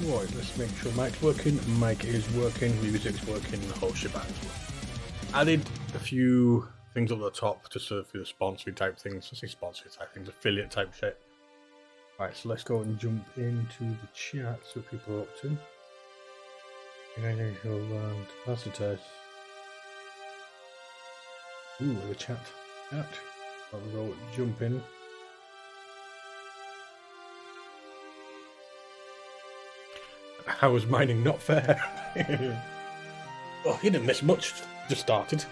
Right, let's make sure mic's working. Mic is working, music's working, the whole shebang as well. Added a few things up the top just for the sponsory type things. I say sponsory type things, affiliate type shit. Right, so let's go and jump into the chat, see what people are up to. Capacitors. Ooh, the chat. I'll go jump in. How was mining not fair? Oh, you didn't miss much. Just started.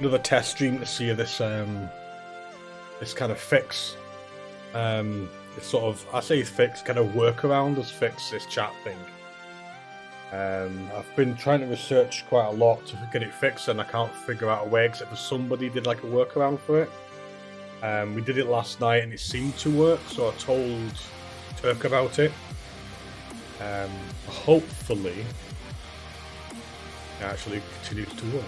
Another test stream to see this this kind of fix. It's sort of, I say fix, kind of workaround as fix this chat thing. I've been trying to research quite a lot to get it fixed, and I can't figure out a way except for somebody did like a workaround for it. We did it last night and it seemed to work, so I told Turk about it. Hopefully it actually continues to work.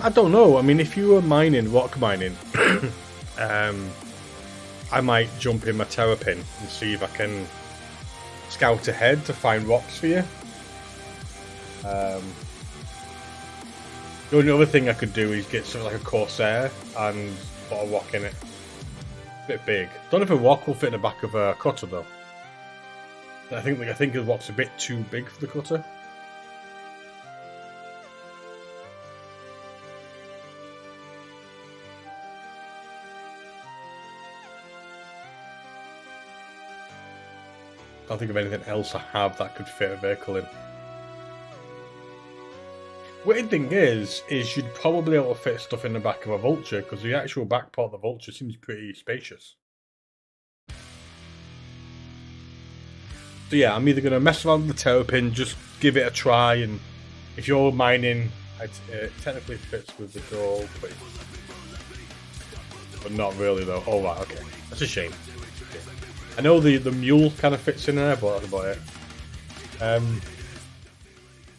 I don't know. I mean, if you were mining, rock mining, I might jump in my terrapin and see if I can scout ahead to find rocks for you. The only other thing I could do is get something like a Corsair and put a rock in it. A bit big. Don't know if a rock will fit in the back of a cutter though. I think the rock's a bit too big for the cutter. I can't think of anything else I have that could fit a vehicle in. Weird thing is you'd probably be able to fit stuff in the back of a Vulture, because the actual back part of the Vulture seems pretty spacious. So yeah, I'm either going to mess around with the Terrapin, just give it a try, and if you're mining, it technically fits with the door, but not really though. Oh right, okay. That's a shame. I know the mule kind of fits in there, but that's about it.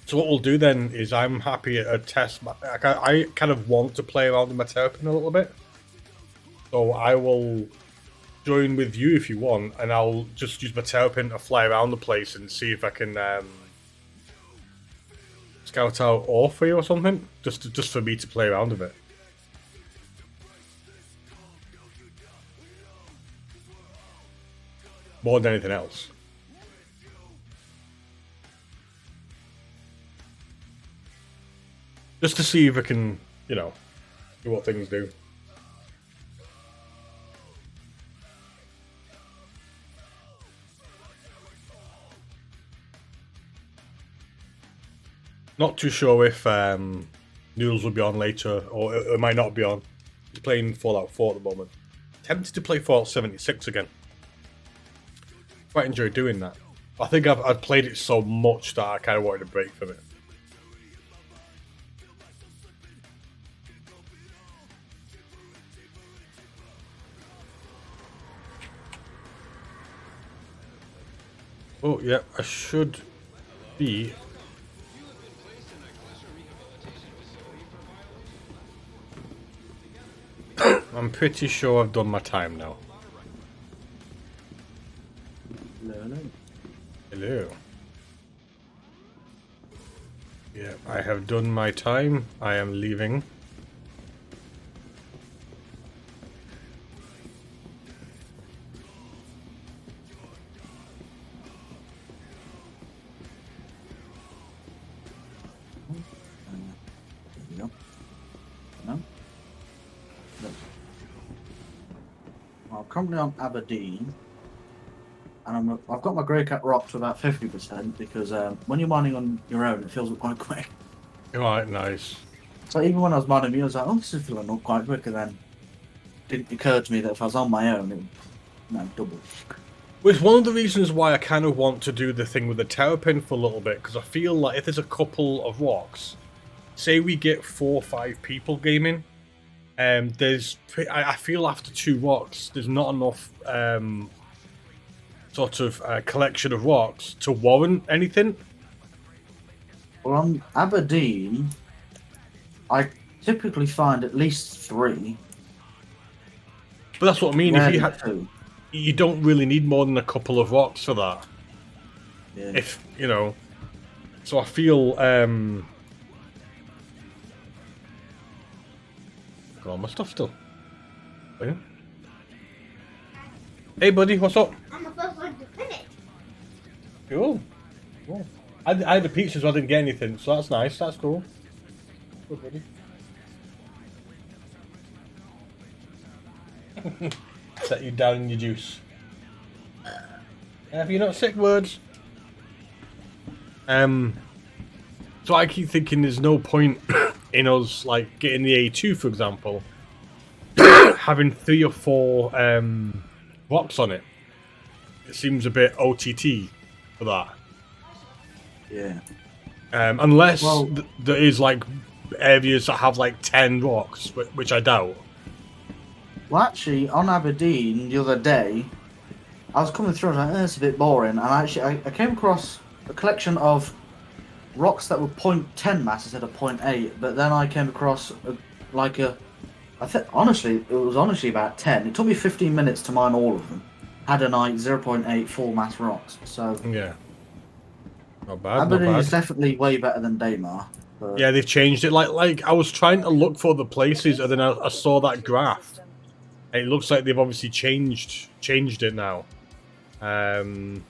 So what we'll do then is I'm happy at a test. I kind of want to play around with my Terrapin a little bit. So I will join with you if you want, and I'll just use my Terrapin to fly around the place and see if I can scout out ore for you or something. Just for me to play around with it. More than anything else. Just to see if I can, you know, do what things do. Not too sure if Noodles will be on later, or it might not be on. He's playing Fallout 4 at the moment. Tempted to play Fallout 76 again. Quite enjoy doing that. I think I've played it so much that I kind of wanted a break from it. Oh yeah, I should be. I'm pretty sure I've done my time now. Hello. Yeah, I have done my time. I am leaving. I'm currently on Aberdeen. And I've got my grey cat rock to about 50% because when you're mining on your own, it fills up quite quick. Alright, nice. So even when I was mining me, I was like, oh, this is filling up quite quick, and then it didn't occur to me that if I was on my own, it would double. Well, it's one of the reasons why I kind of want to do the thing with the Terrapin for a little bit, because I feel like if there's a couple of rocks, say we get 4 or 5 people gaming, I feel after 2 rocks, there's not enough sort of collection of rocks to warrant anything. Well, on Aberdeen, I typically find at least 3. But that's what I mean. If Rarely you had, 2. you don't really need more than a couple of rocks for that. Yeah. If you know, so I feel got all my stuff still. Oh, yeah. Hey, buddy, what's up? I'm the first one to finish. Cool. Cool. I had the pizza, so I didn't get anything, so that's nice. That's cool. Good, buddy. Set you down in your juice. Have you not sick words? So I keep thinking there's no point in us like getting the A2, for example, having 3 or 4 rocks on it. It seems a bit OTT for that. Yeah. Unless Well- there is like areas that have like 10 rocks, which I doubt. Well, actually, on Aberdeen the other day, I was coming through and I was like, it's a bit boring. And I came across a collection of rocks that were 0.10 mass instead of 0.8. But then I came across honestly, it was honestly about 10. It took me 15 minutes to mine all of them. Had a night 0.8 full mass rocks. So Yeah. Not bad, Aberdeen not is bad. definitely way better than Daymar. But Yeah, they've changed it. Like I was trying to look for the places, and then I saw that graph. And it looks like they've obviously changed it now. So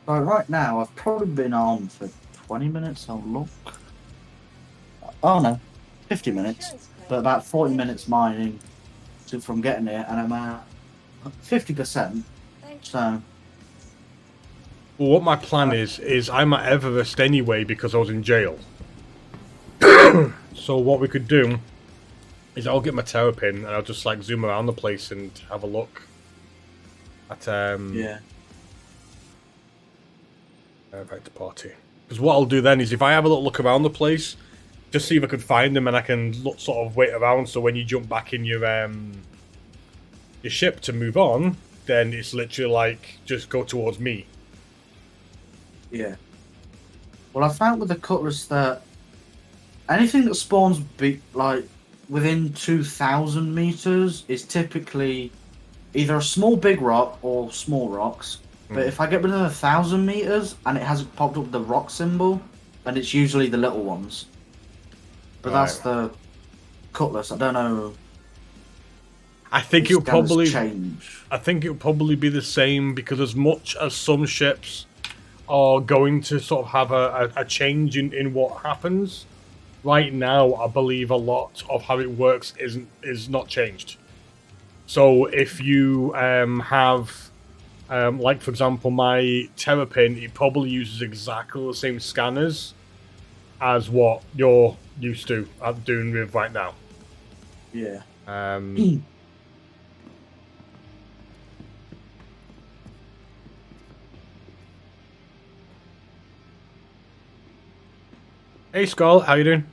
right now, I've probably been on for 20 minutes. I'll look. Oh no, 50 minutes. But about 40 minutes mining from getting here, and I'm at 50%. So Well, what my plan is I'm at Everest anyway because I was in jail. So what we could do is I'll get my terrapin and I'll just like zoom around the place and have a look at yeah, back to party. Because what I'll do then is if I have a little look around the place, just see if I could find them, and I can look, sort of wait around. So when you jump back in your ship to move on, then it's literally like just go towards me. yeah. Well, I found with the cutlass that anything that spawns within 2,000 meters is typically either a small big rock or small rocks. But if I get within 1,000 meters and it hasn't popped up the rock symbol, then it's usually the little ones. But that's the cutlass. I don't know. I think it'll probably change. I think it'll probably be the same because as much as some ships are going to sort of have a change in what happens, right now I believe a lot of how it works is not changed. So if you have like for example my terrapin, it probably uses exactly the same scanners as what you're used to doing with right now. Yeah. Hey Skull, how you doing?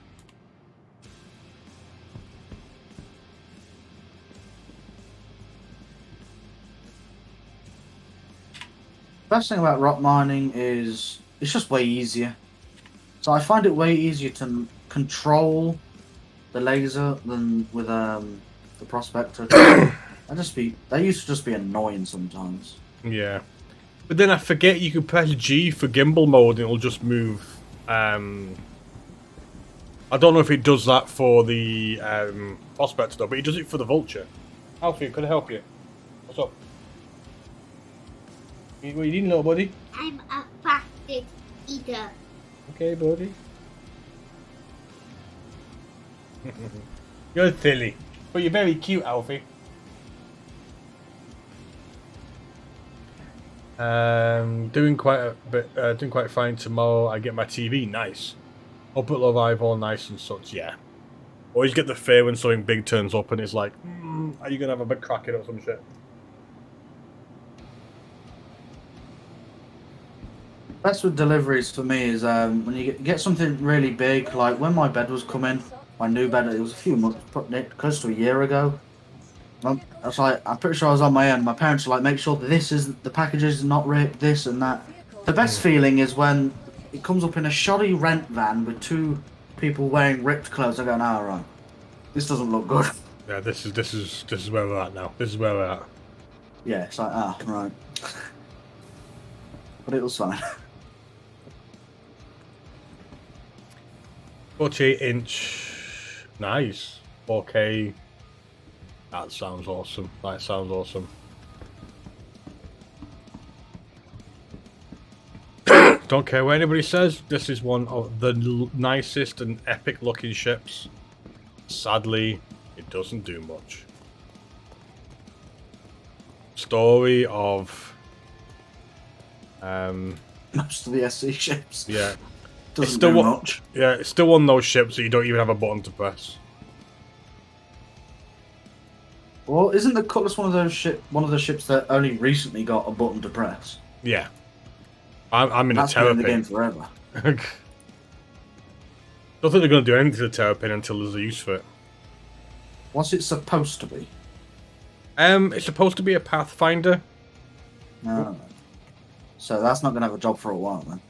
Best thing about rock mining is it's just way easier. So I find it way easier to control the laser than with the prospector. They used to just be annoying sometimes. Yeah. But then I forget you can press G for gimbal mode and it'll just move. I don't know if it does that for the prospector though, but it does it for the vulture. Alfie, could I help you? What's up? What you doing, little buddy? I'm a fasted eater. Okay, buddy. You're silly, but you're very cute, Alfie. Doing quite fine tomorrow. I get my TV, nice. Up at Love Live, all nice and such, yeah. Always get the fear when something big turns up and it's like, are you gonna have a big crack at it or some shit? Best with deliveries for me is when you get something really big, like when my bed was coming, I knew better. It was a few months, probably close to a year ago. I was like, I'm pretty sure I was on my own. My parents were like, make sure that the package is not ripped, this and that. The best feeling is when it comes up in a shoddy rent van with two people wearing ripped clothes. I go, nah, right, this doesn't look good. Yeah, this is where we're at now. This is where we're at. Yeah, it's like, right. But it was fine. 48-inch, nice, 4K. That sounds awesome. That sounds awesome. Don't care what anybody says. This is one of the nicest and epic-looking ships. Sadly, it doesn't do much. Story of Most of the SC ships. yeah. Doesn't do much. Yeah, it's still one of those ships that you don't even have a button to press. Well, isn't the Cutlass one of the ships that only recently got a button to press? Yeah. I'm in That's a been in the terrapin. game forever. Don't think they're going to do anything to the terrapin until there's a use for it. What's it supposed to be? It's supposed to be a Pathfinder. No. So that's not going to have a job for a while then.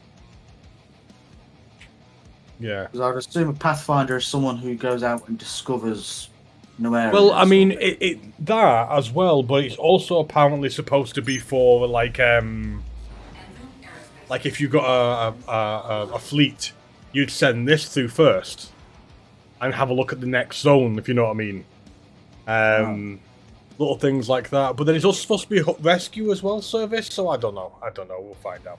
Yeah. Because I'd assume a Pathfinder is someone who goes out and discovers new areas. Well, I mean, that as well, but it's also apparently supposed to be for like if you got a fleet, you'd send this through first, and have a look at the next zone, if you know what I mean. Little things like that. But then it's also supposed to be a rescue as well service. So I don't know. We'll find out.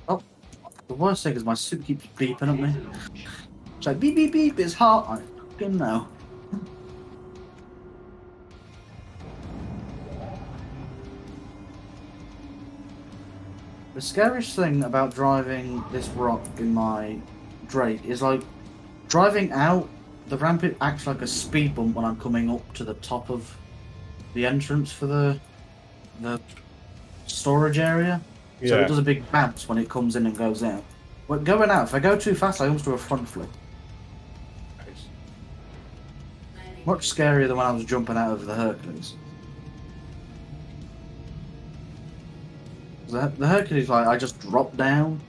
Oh, the worst thing is my suit keeps beeping at me. It's like beep beep beep. It's hot. I fucking know. The scariest thing about driving this rock in my Drake is like driving out. The ramp it acts like a speed bump when I'm coming up to the top of the entrance for the storage area. So it does a big bounce when it comes in and goes out. But going out, if I go too fast, I almost do a front flip. Nice. Much scarier than when I was jumping out of the Hercules. The Hercules, like, I just dropped down,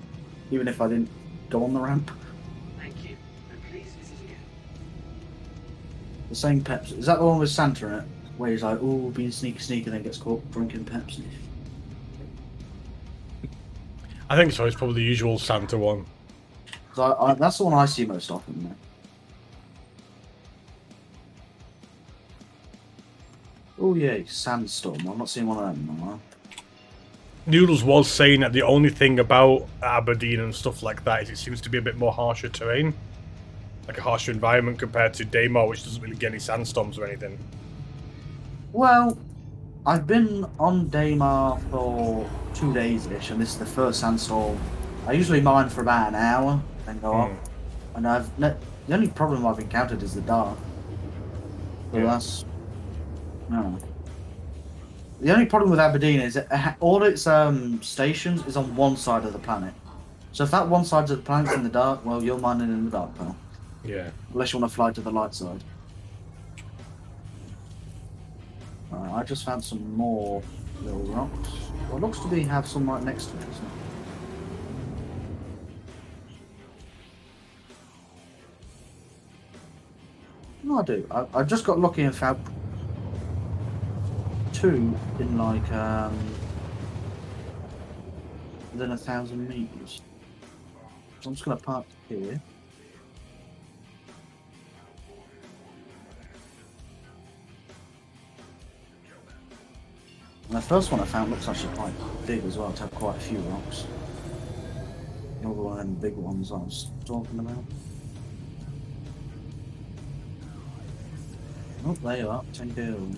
even if I didn't go on the ramp. Thank you. And please visit again. The same Pepsi. Is that the one with Santa in it? Where he's like, ooh, being sneaky, and then gets caught drinking Pepsi. I think so. It's probably the usual Santa one. That's the one I see most often, man. Oh, yeah, Sandstorm. I'm not seeing one of them in a while. Noodles was saying that the only thing about Aberdeen and stuff like that is it seems to be a bit more harsher terrain. Like a harsher environment compared to Daymar, which doesn't really get any sandstorms or anything. Well, I've been on Daymar for 2 days-ish, and this is the first sandstorm. I usually mine for about an hour, then go up. And the only problem I've encountered is the dark. So that's... No. The only problem with Aberdeen is that all its stations is on one side of the planet. So if that one side of the planet's in the dark, well, you're mining in the dark, pal. Yeah. Unless you want to fly to the light side. I just found some more little rocks. Well, it looks to be have some right next to it, isn't it? No, I do. I just got lucky and found two in like within 1,000 meters. So I'm just gonna park here. And the first one I found looks actually quite big as well. To have quite a few rocks. Another one of them big ones I was talking about. Oh, there you are. 10 kills.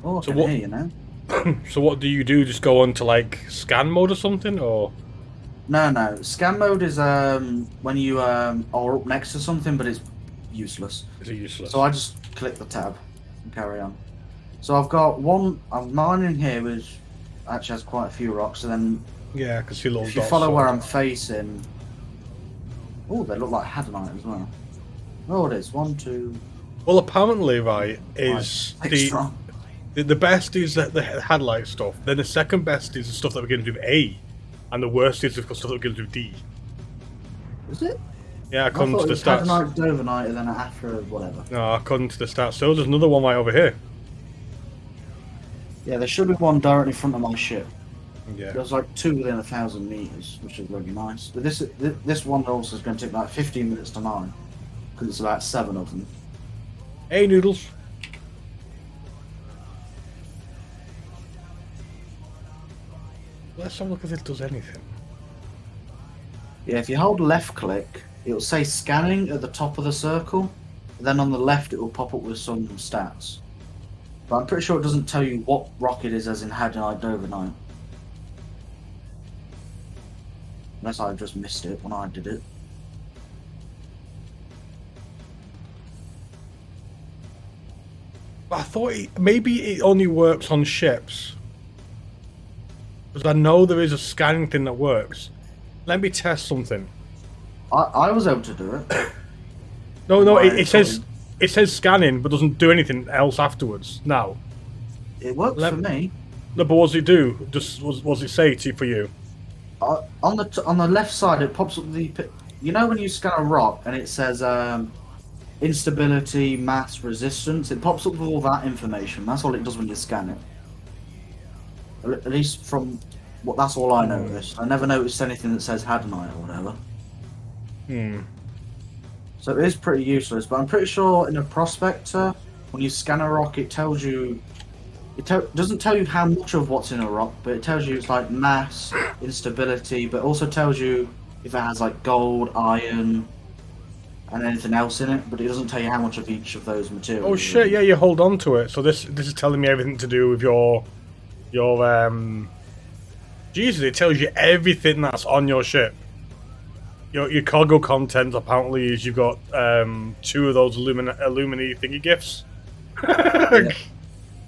Oh, I So can what- hear you now. So what do? Just go on to like scan mode or something, or No. Scan mode is when you are up next to something, but it's useless. is it useless? So I just click the tab and carry on. So I've got one. I'm mining here, which actually has quite a few rocks. And then Yeah, I can see little if you dots. follow where on I'm facing, oh, they look like hadonite as well. Oh, it is 1, 2. Well, apparently, right, is Extra. the best is the headlight stuff. Then the second best is the stuff that begins with A, and the worst is the stuff that begins with D. Is it? Yeah, I according thought to it the was stats. hadonite, dovenite, and then after whatever. No, according to the stats. So there's another one right over here. Yeah, there should be one directly in front of my ship. Yeah. There's like 2 within 1,000 meters, which is really nice. But this one also is going to take like 15 minutes to mine, because it's about 7 of them. Hey, Noodles. Let's have a look if it does anything. Yeah, if you hold left click, it'll say scanning at the top of the circle. Then on the left, it will pop up with some stats. But I'm pretty sure it doesn't tell you what rock it is, as in hadonite, dovenite. Unless I just missed it when I did it. I thought maybe it only works on ships. Because I know there is a scanning thing that works. Let me test something. I was able to do it. No, Why? it says scanning, but doesn't do anything else afterwards. Now, It worked for me. no, but what does it do? Just what does it say to for you? On the left side, it pops up the. You know when you scan a rock and it says instability, mass, resistance. It pops up with all that information. That's all it does when you scan it. At least from what that's all I noticed. I never noticed anything that says hadonite or whatever. So it is pretty useless. But I'm pretty sure in a prospector, when you scan a rock, it tells you. Doesn't tell you how much of what's in a rock, but it tells you it's like mass, instability, but also tells you if it has like gold, iron, and anything else in it. But it doesn't tell you how much of each of those materials. Oh shit! Yeah, you hold on to it. So this is telling me everything to do with your Jesus, it tells you everything that's on your ship. Your cargo content apparently is you've got 2 of those Illumini thingy gifts. Yeah.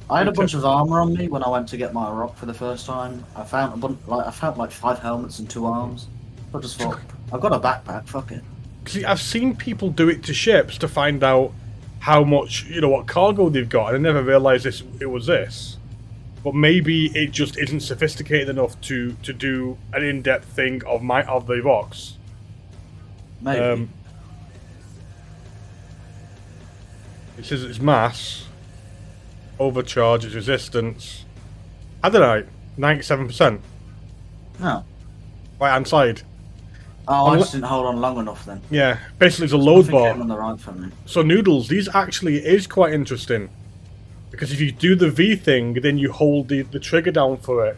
I had a bunch of armor on me when I went to get my rock for the first time. I found like 5 helmets and 2 arms. I just thought, I've got a backpack. Fuck it. See, I've seen people do it to ships to find out how much, what cargo they've got, and I never realised it was this. But maybe it just isn't sophisticated enough to do an in-depth thing of the rocks. Maybe. It says it's mass, overcharge, its resistance. I don't know, 97%. No. Right hand side. Oh, I just didn't hold on long enough then. Yeah, basically it's a I load think bar. I'm on the right for me. So Noodles, these actually is quite interesting. Because if you do the V thing, then you hold the trigger down for it.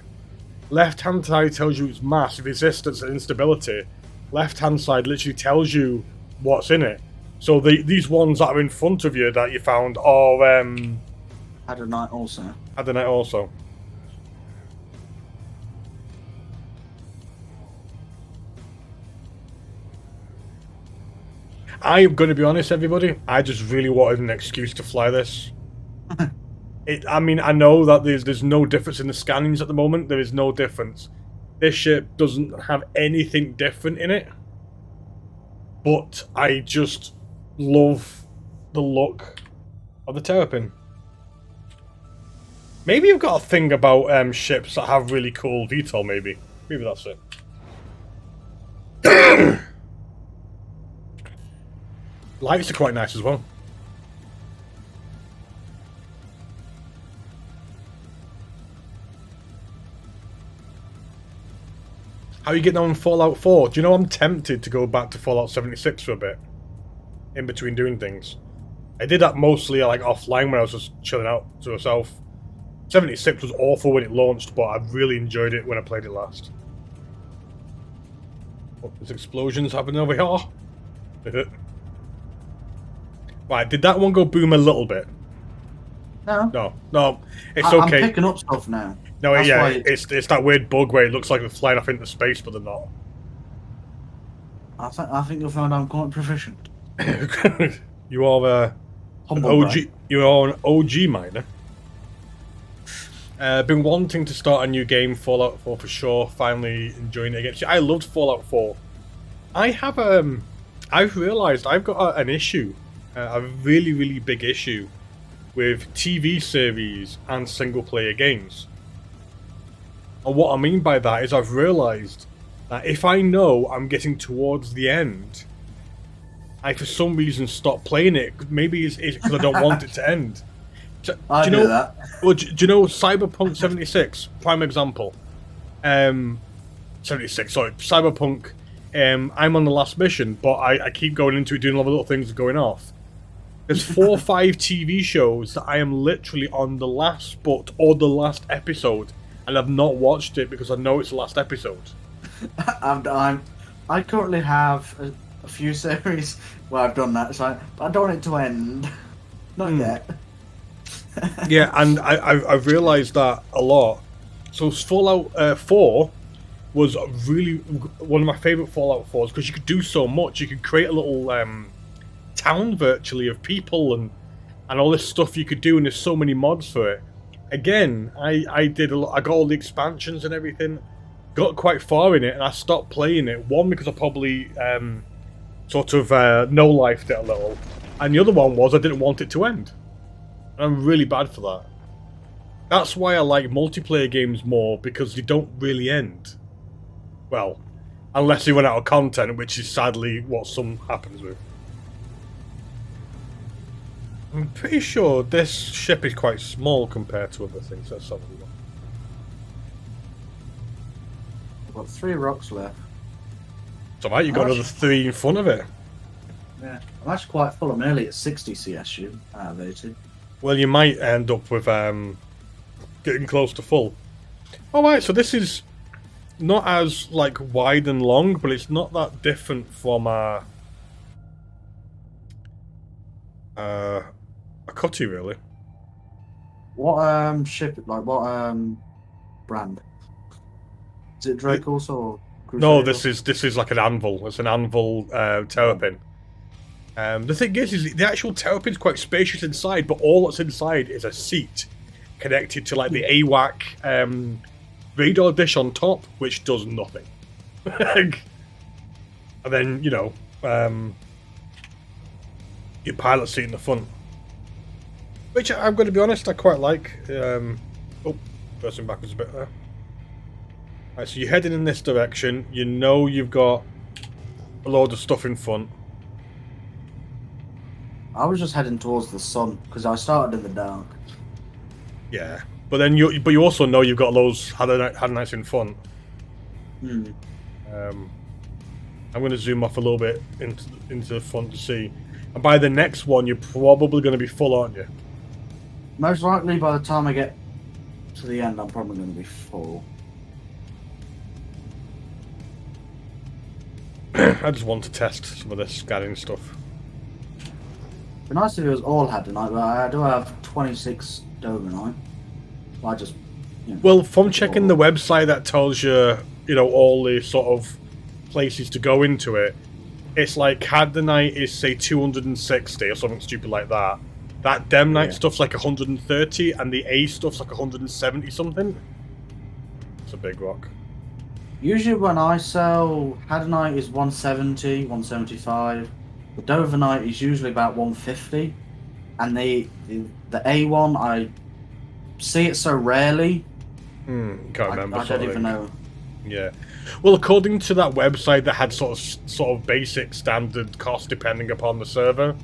Left hand side tells you its mass, resistance, and instability. Left hand side literally tells you what's in it. So these ones that are in front of you that you found are Hadonite also. Adonite also. I'm going to be honest, everybody. I just really wanted an excuse to fly this. I mean, I know that there's no difference in the scannings at the moment. There is no difference. This ship doesn't have anything different in it. But I just love the look of the Terrapin. Maybe you've got a thing about ships that have really cool detail, maybe. Maybe that's it. Lights are quite nice as well. How are you getting on Fallout 4? Do you know I'm tempted to go back to Fallout 76 for a bit? In between doing things. I did that mostly like offline when I was just chilling out to myself. 76 was awful when it launched, but I really enjoyed it when I played it last. Oh, there's explosions happening over here. Right, did that one go boom a little bit? No, No, it's I'm okay. picking up stuff now. No, That's yeah, why it's that weird bug where it looks like they're flying off into space, but they're not. I think you'll find I'm quite proficient. You are an Humble OG. brag. You are an OG miner. Been wanting to start a new game, Fallout 4 for sure. Finally enjoying it again. See, I loved Fallout 4. I have I've realised I've got an issue, a really really big issue, with TV series and single player games. And what I mean by that is I've realised that if I know I'm getting towards the end, I for some reason stop playing it. Maybe it's because I don't want it to end. I you do know that. Well, do you know Cyberpunk 76? Prime example. 76. Sorry, Cyberpunk. I'm on the last mission, but I keep going into it, doing all the little things going off. There's 4 or 5 TV shows that I am literally on the last spot or the last episode, and I've not watched it because I know it's the last episode. I currently have a few series where I've done that, but I don't want it to end. Not yet. Yeah, and I've realised that a lot. So Fallout 4 was really one of my favourite Fallout 4s because you could do so much. You could create a little town virtually of people and all this stuff you could do, and there's so many mods for it. Again, I did I got all the expansions and everything, got quite far in it, and I stopped playing it. One because I probably sort of no-lifed it a little, and the other one was I didn't want it to end. I'm really bad for that. That's why I like multiplayer games more, because they don't really end. Well, unless you run out of content, which is sadly what some happens with. I'm pretty sure this ship is quite small compared to other things. Let's have a look. I've got 3 rocks left. It's alright, you've got another 3 in front of it. Yeah, I'm actually quite full. I'm nearly at 60 CSU out of 80. Well, you might end up with getting close to full. Alright, so this is not as like wide and long, but it's not that different from a cutty, really. What ship? Like what brand? Is it Drake also? Or No, Crusader? this is like an anvil. It's an anvil terrapin. The thing is the actual terrapin's quite spacious inside, but all that's inside is a seat connected to like the AWAC radar dish on top, which does nothing. And then, you know, your pilot seat in the front, which I'm going to be honest, I quite like. Oh, pressing backwards a bit there. Right, so you're heading in this direction. You know you've got a load of stuff in front. I was just heading towards the sun because I started in the dark. Yeah, but then you also know you've got those Hadanites in front. Hmm. I'm going to zoom off a little bit into the front to see. And by the next one, you're probably going to be full, aren't you? Most likely, by the time I get to the end, I'm probably going to be full. I just want to test some of this scanning stuff. It'd be nice if it was all Hadonite, but I do have 26 Dovenite. I just, you know, Well, from checking the website that tells you, you know, all the sort of places to go into it, it's like Hadonite is, say, 260 or something stupid like that. That Demnite stuff's like 130, and the A stuff's like 170 something. It's a big rock. Usually when I sell, Hadonite is 170, 175. The Dovenite is usually about 150. And the A1, I see it so rarely. Can't remember. I don't even know. Yeah. Well, according to that website that had sort of basic standard cost depending upon the server,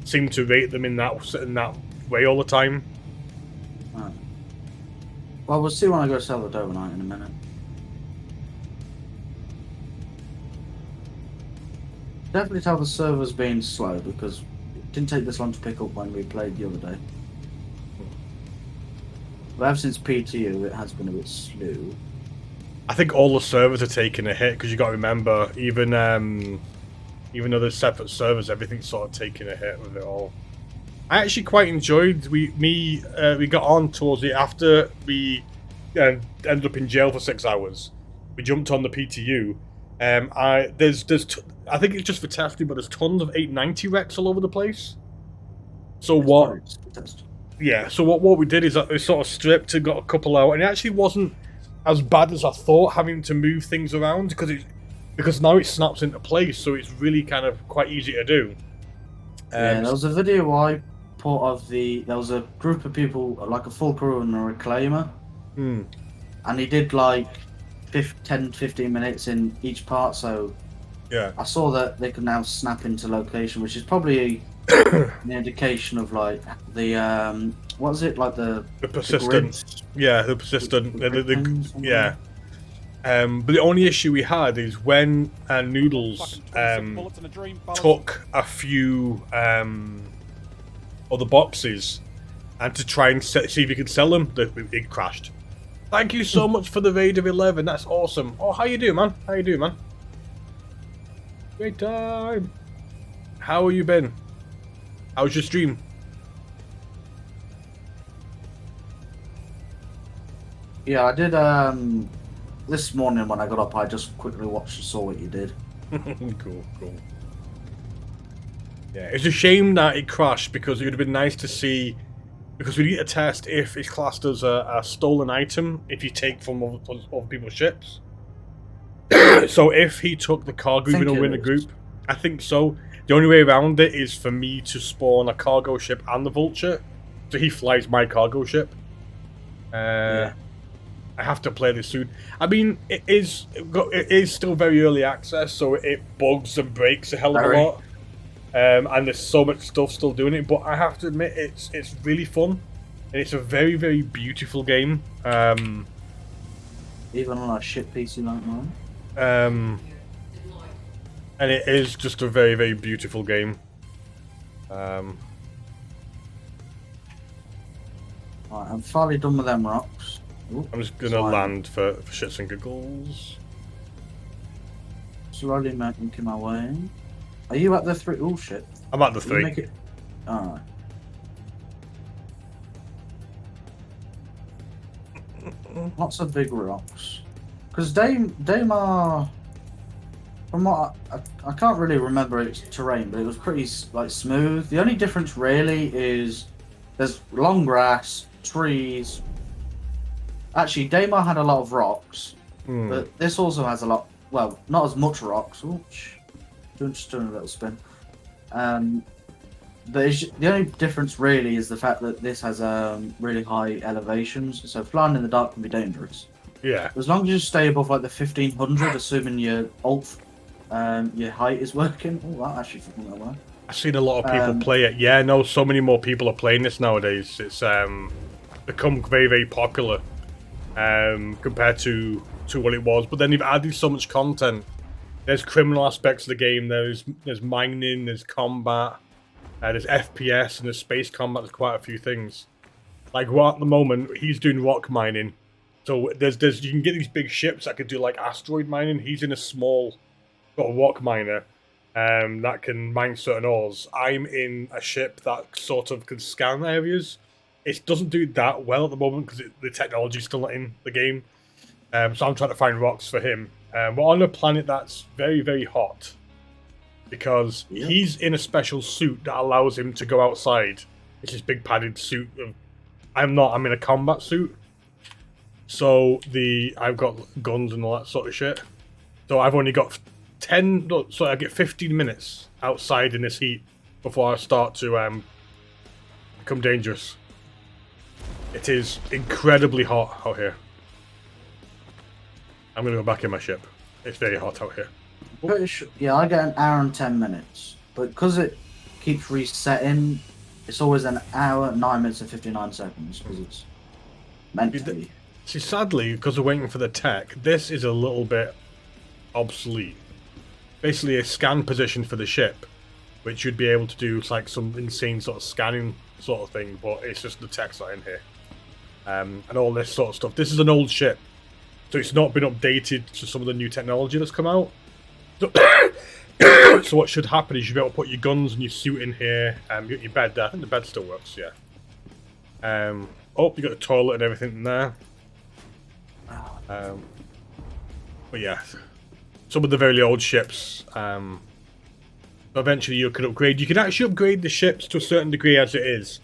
seemed to rate them in that way all the time. Right. Well, we'll see when I go sell the Dovenite in a minute. Definitely tell the server's being slow because it didn't take this long to pick up when we played the other day. But ever since PTU, it has been a bit slow. I think all the servers are taking a hit because you got to remember, even though there's separate servers, everything's sort of taking a hit with it all. I actually quite enjoyed. We got on towards it after we ended up in jail for 6 hours. We jumped on the PTU. I think it's just for testing, but there's tons of 890 wrecks all over the place. So what? Yeah. So what we did is that we sort of stripped and got a couple out, and it actually wasn't as bad as I thought having to move things around because now it snaps into place, so it's really kind of quite easy to do. Yeah, there was a video I put of there was a group of people, like a full crew and a reclaimer, and he did like 10-15 minutes in each part, so yeah, I saw that they could now snap into location, which is probably an indication of like the what is it, like the persistent, the persistent, yeah. But the only issue we had is when Noodles took a few other boxes and to try and see if you could sell them, it crashed. Thank you so much for the raid of 11. That's awesome. Oh, how you doing, man? How you doing, man? Great time. How have you been? How's your stream? Yeah, I did. This morning when I got up, I just quickly watched and saw what you did. Cool. Yeah, it's a shame that it crashed because it would have been nice to see. Because we need to test if it's classed as a stolen item if you take from other people's ships. So if he took the cargo even though we're in a group, I think so. The only way around it is for me to spawn a cargo ship and the vulture, so he flies my cargo ship. I have to play this soon. I mean, it is still very early access, so it bugs and breaks a hell of a lot. And there's so much stuff still doing it, but I have to admit it's really fun, and it's a very, very beautiful game. Even on a shit PC like mine. And it is just a very, very beautiful game. Right, I'm finally done with them rocks. Ooh, I'm just gonna land for shits and giggles. Slowly making my way. Are you at the 3? Oh shit. I'm at the 3. Make it... Alright. Lots of big rocks. Because Daymar, from what I can't really remember its terrain, but it was pretty like smooth. The only difference really is there's long grass, trees. Actually, Daymar had a lot of rocks, but this also has a lot. Well, not as much rocks. Ooch. Just doing a little spin. The only difference really is the fact that this has really high elevations, so flying in the dark can be dangerous. Yeah. As long as you stay above like the 1500, assuming your your height is working. Oh, that actually fucking went well. I've seen a lot of people play it. Yeah, no, so many more people are playing this nowadays. It's become very, very popular compared to what it was. But then they've added so much content. There's criminal aspects of the game. There's mining. There's combat. There's FPS and there's space combat. There's quite a few things. Like at the moment, he's doing rock mining. So there's you can get these big ships that could do like asteroid mining. He's in a small rock miner that can mine certain ores. I'm in a ship that sort of can scan areas. It doesn't do that well at the moment because the technology's still not in the game. So I'm trying to find rocks for him. We're on a planet that's very, very hot because he's in a special suit that allows him to go outside. It's this big padded suit. I'm not. I'm in a combat suit. So I've got guns and all that sort of shit. So I've only got 10. So I get 15 minutes outside in this heat before I start to become dangerous. It is incredibly hot out here. I'm gonna go back in my ship. It's very hot out here. Pretty sure, yeah, I get an hour and 10 minutes, but because it keeps resetting, it's always an hour, 9 minutes and 59 seconds because it's meant to be. See, sadly, because we're waiting for the tech, this is a little bit obsolete. Basically, a scan position for the ship, which you'd be able to do like some insane sort of scanning sort of thing, but it's just the tech's not in here. And all this sort of stuff. This is an old ship, so it's not been updated to some of the new technology that's come out. So what should happen is you'll be able to put your guns and your suit in here. You got your bed there. I think the bed still works, yeah. Oh, you got the toilet and everything in there. But yeah, some of the very old ships. Eventually you can upgrade. You can actually upgrade the ships to a certain degree as it is.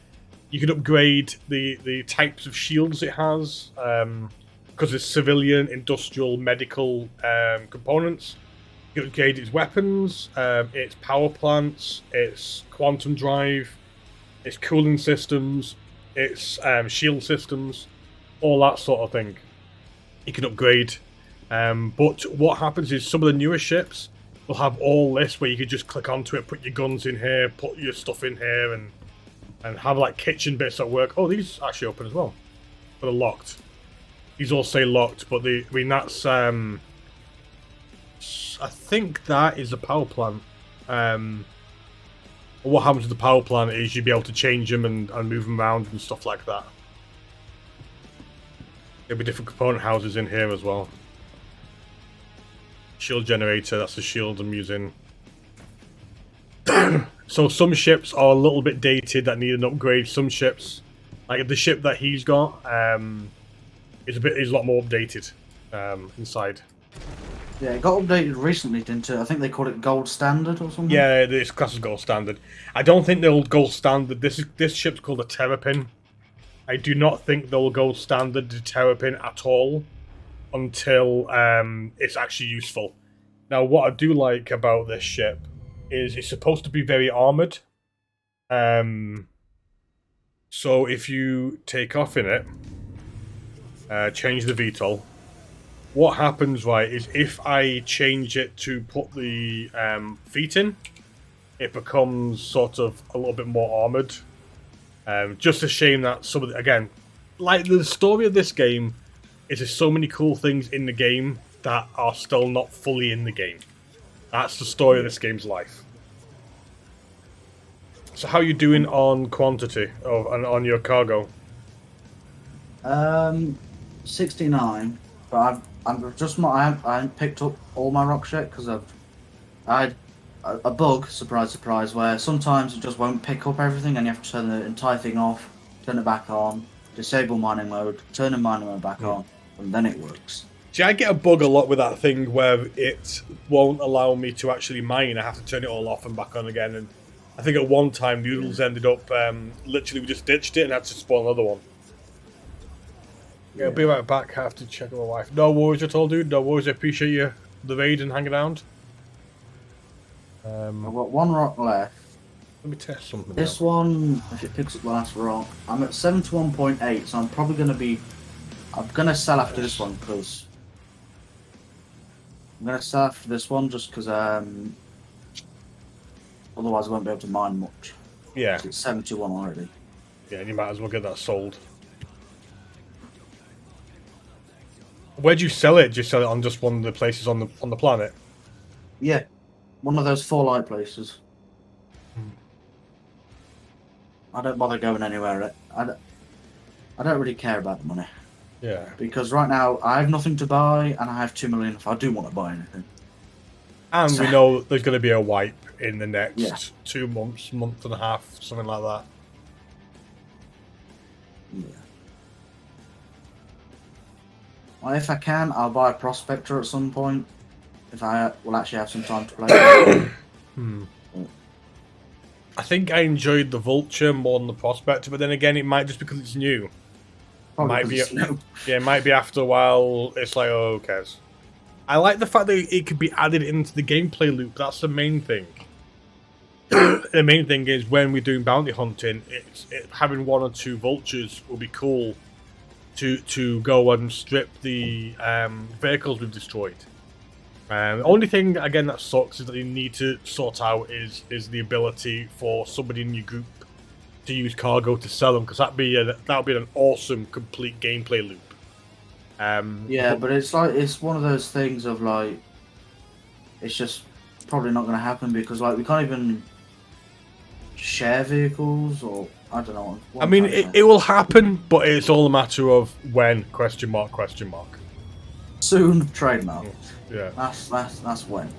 You can upgrade the types of shields it has, because it's civilian, industrial, medical components. You can upgrade its weapons, its power plants, its quantum drive, its cooling systems, its shield systems, all that sort of thing. You can upgrade. But what happens is some of the newer ships will have all this where you can just click onto it, put your guns in here, put your stuff in here, and have like kitchen bits that work. Oh, these actually open as well, but they're locked. These all say locked, but that's I think that is a power plant. What happens to the power plant is you'll be able to change them and move them around and stuff like that. There'll be different component houses in here as well. Shield generator, that's the shield I'm using. So some ships are a little bit dated that need an upgrade. Some ships, like the ship that he's got, is a lot more updated inside. Yeah, it got updated recently, didn't it? I think they called it Gold Standard or something. Yeah, it's classed as Gold Standard. I don't think they'll Gold Standard. This ship's called a Terrapin. I do not think they'll Gold Standard to Terrapin at all until it's actually useful. Now, what I do like about this ship is it's supposed to be very armored. So if you take off in it, change the VTOL, what happens, right, is if I change it to put the feet in, it becomes sort of a little bit more armored. Just a shame that some of the, again, like the story of this game is there's so many cool things in the game that are still not fully in the game. That's the story of this game's life. So how are you doing on quantity on your cargo? 69, but I haven't picked up all my rock shit because I had a bug, surprise, surprise, where sometimes it just won't pick up everything and you have to turn the entire thing off, turn it back on, disable mining mode, turn the mining mode back on, and then it works. See, I get a bug a lot with that thing where it won't allow me to actually mine. I have to turn it all off and back on again. And I think at one time, Noodles ended up, literally we just ditched it and had to spawn another one. Yeah, I'll be right back. I have to check on my wife. No worries at all, dude. No worries. I appreciate you, the raid and hanging around. I've got one rock left. Let me test something. This one, if it picks up the last rock, I'm at 71.8, so I'm probably going to be... I'm going to sell after this one, because... I'm going to sell after this one, just because, otherwise I won't be able to mine much. Yeah. It's 71 already. Yeah, and you might as well get that sold. Where'd you sell it? Did you sell it on just one of the places on the planet? Yeah. One of those 4 light places. I don't bother going anywhere. I don't really care about the money. Yeah. Because right now, I have nothing to buy, and I have 2 million if I do want to buy anything. And So- we know there's going to be a wipe in the next Yeah. 2 months, month and a half, something like that. Yeah. Well, if I can, I'll buy a Prospector at some point. If I will actually have some time to play. I think I enjoyed the Vulture more than the Prospector, but then again, it might just because it's new. Probably Might 'cause be it's new. Yeah, it might be after a while, it's like, oh, who cares? I like the fact that it could be added into the gameplay loop. That's the main thing. The main thing is when we're doing bounty hunting, having 1 or 2 vultures will be cool to go and strip the vehicles we've destroyed. The only thing, again, that sucks is that you need to sort out is the ability for somebody in your group to use cargo to sell them, because that would be an awesome complete gameplay loop. Yeah, but it's like it's one of those things of like it's just probably not going to happen because like we can't even share vehicles or I don't know. What I I'm mean, trying to say. it will happen, but it's all a matter of when? Question mark? Question mark. Soon trademark. Yeah. That's when.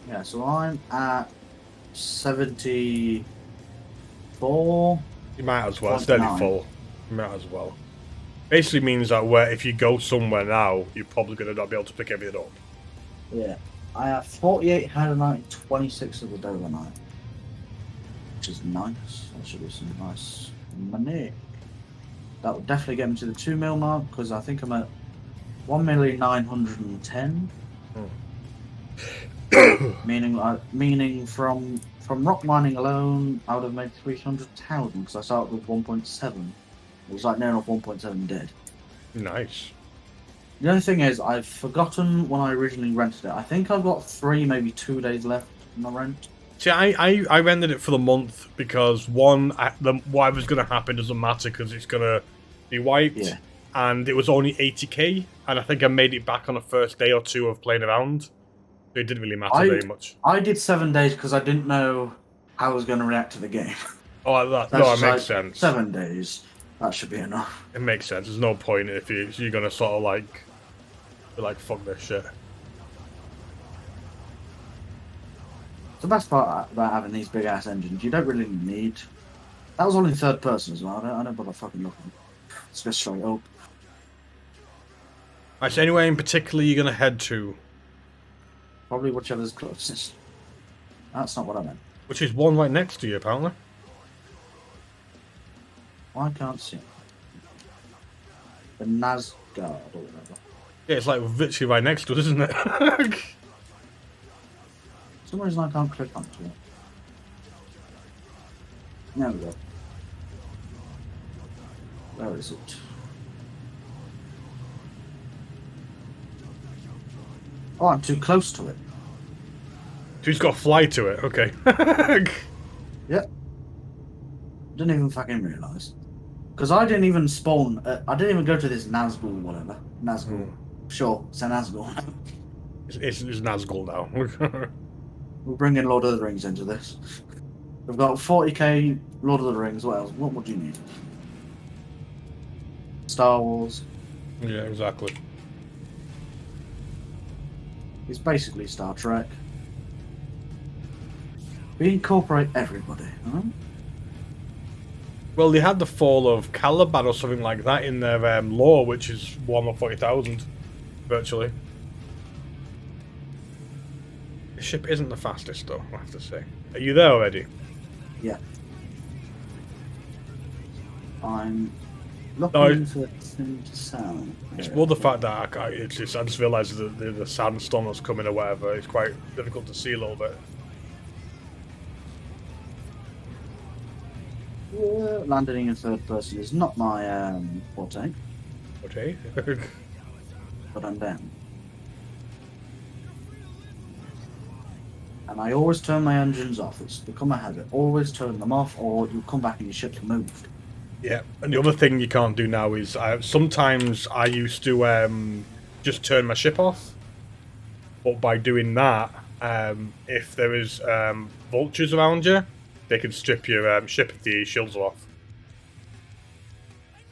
Yeah, so I'm at 74. You might as well. It's nearly 49. full. You might as well. Basically means that if you go somewhere now, you're probably going to not be able to pick everything up. Yeah. I have 48 Hadonite, 26 of the Dolomite. Which is nice. That should be some nice money. That would definitely get me to the 2 mil mark, because I think I'm at 1,910,000. meaning from rock mining alone, I would have made 300,000 because I started with 1.7. It was like near enough 1.7 dead. Nice. The only thing is, I've forgotten when I originally rented it. I think I've got 3, maybe 2 days left in my rent. See, I rented it for the month because whatever's going to happen doesn't matter because it's going to be wiped. Yeah. And it was only 80k, and I think I made it back on the first day or two of playing around. So it didn't really matter very much. I did 7 days because I didn't know how I was going to react to the game. Oh, that makes sense. 7 days. That should be enough. It makes sense. There's no point if you're going to sort of be like, fuck this shit. The best part about having these big ass engines, you don't really need. That was only third person as well. I don't bother fucking looking. Let's go straight up. Right, so anywhere in particular you're going to head to? Probably whichever's closest. That's not what I meant. Which is one right next to you, apparently. I can't see it. The Nazgard or whatever. Yeah, it's like literally right next to us, isn't it? For some reason I can't click onto it. There we go. Where is it? Oh, I'm too close to it. So he's got to fly to it, okay. Yep. Didn't even fucking realise. Because I didn't even spawn, I didn't even go to this Nazgul whatever. Nazgul. Sure, it's a Nazgul. It's Nazgul now. We're bringing Lord of the Rings into this. We've got 40k Lord of the Rings, what else? What would you need? Star Wars. Yeah, exactly. It's basically Star Trek. We incorporate everybody, huh? Well, they had the fall of Caliban or something like that in their lore, which is Warhammer 40,000, virtually. The ship isn't the fastest, though, I have to say. Are you there already? Yeah. I'm looking for things to sound. It's more the fact that I just realised that the sandstorm that's coming or whatever, it's quite difficult to see a little bit. Landing in third person is not my forte, Okay. but I'm down. And I always turn my engines off. It's become a habit. Always turn them off, or you come back and your ship's moved. Yeah, and the other thing you can't do now is sometimes I used to just turn my ship off, but by doing that, if there is vultures around you, they can strip your ship if the shields are off.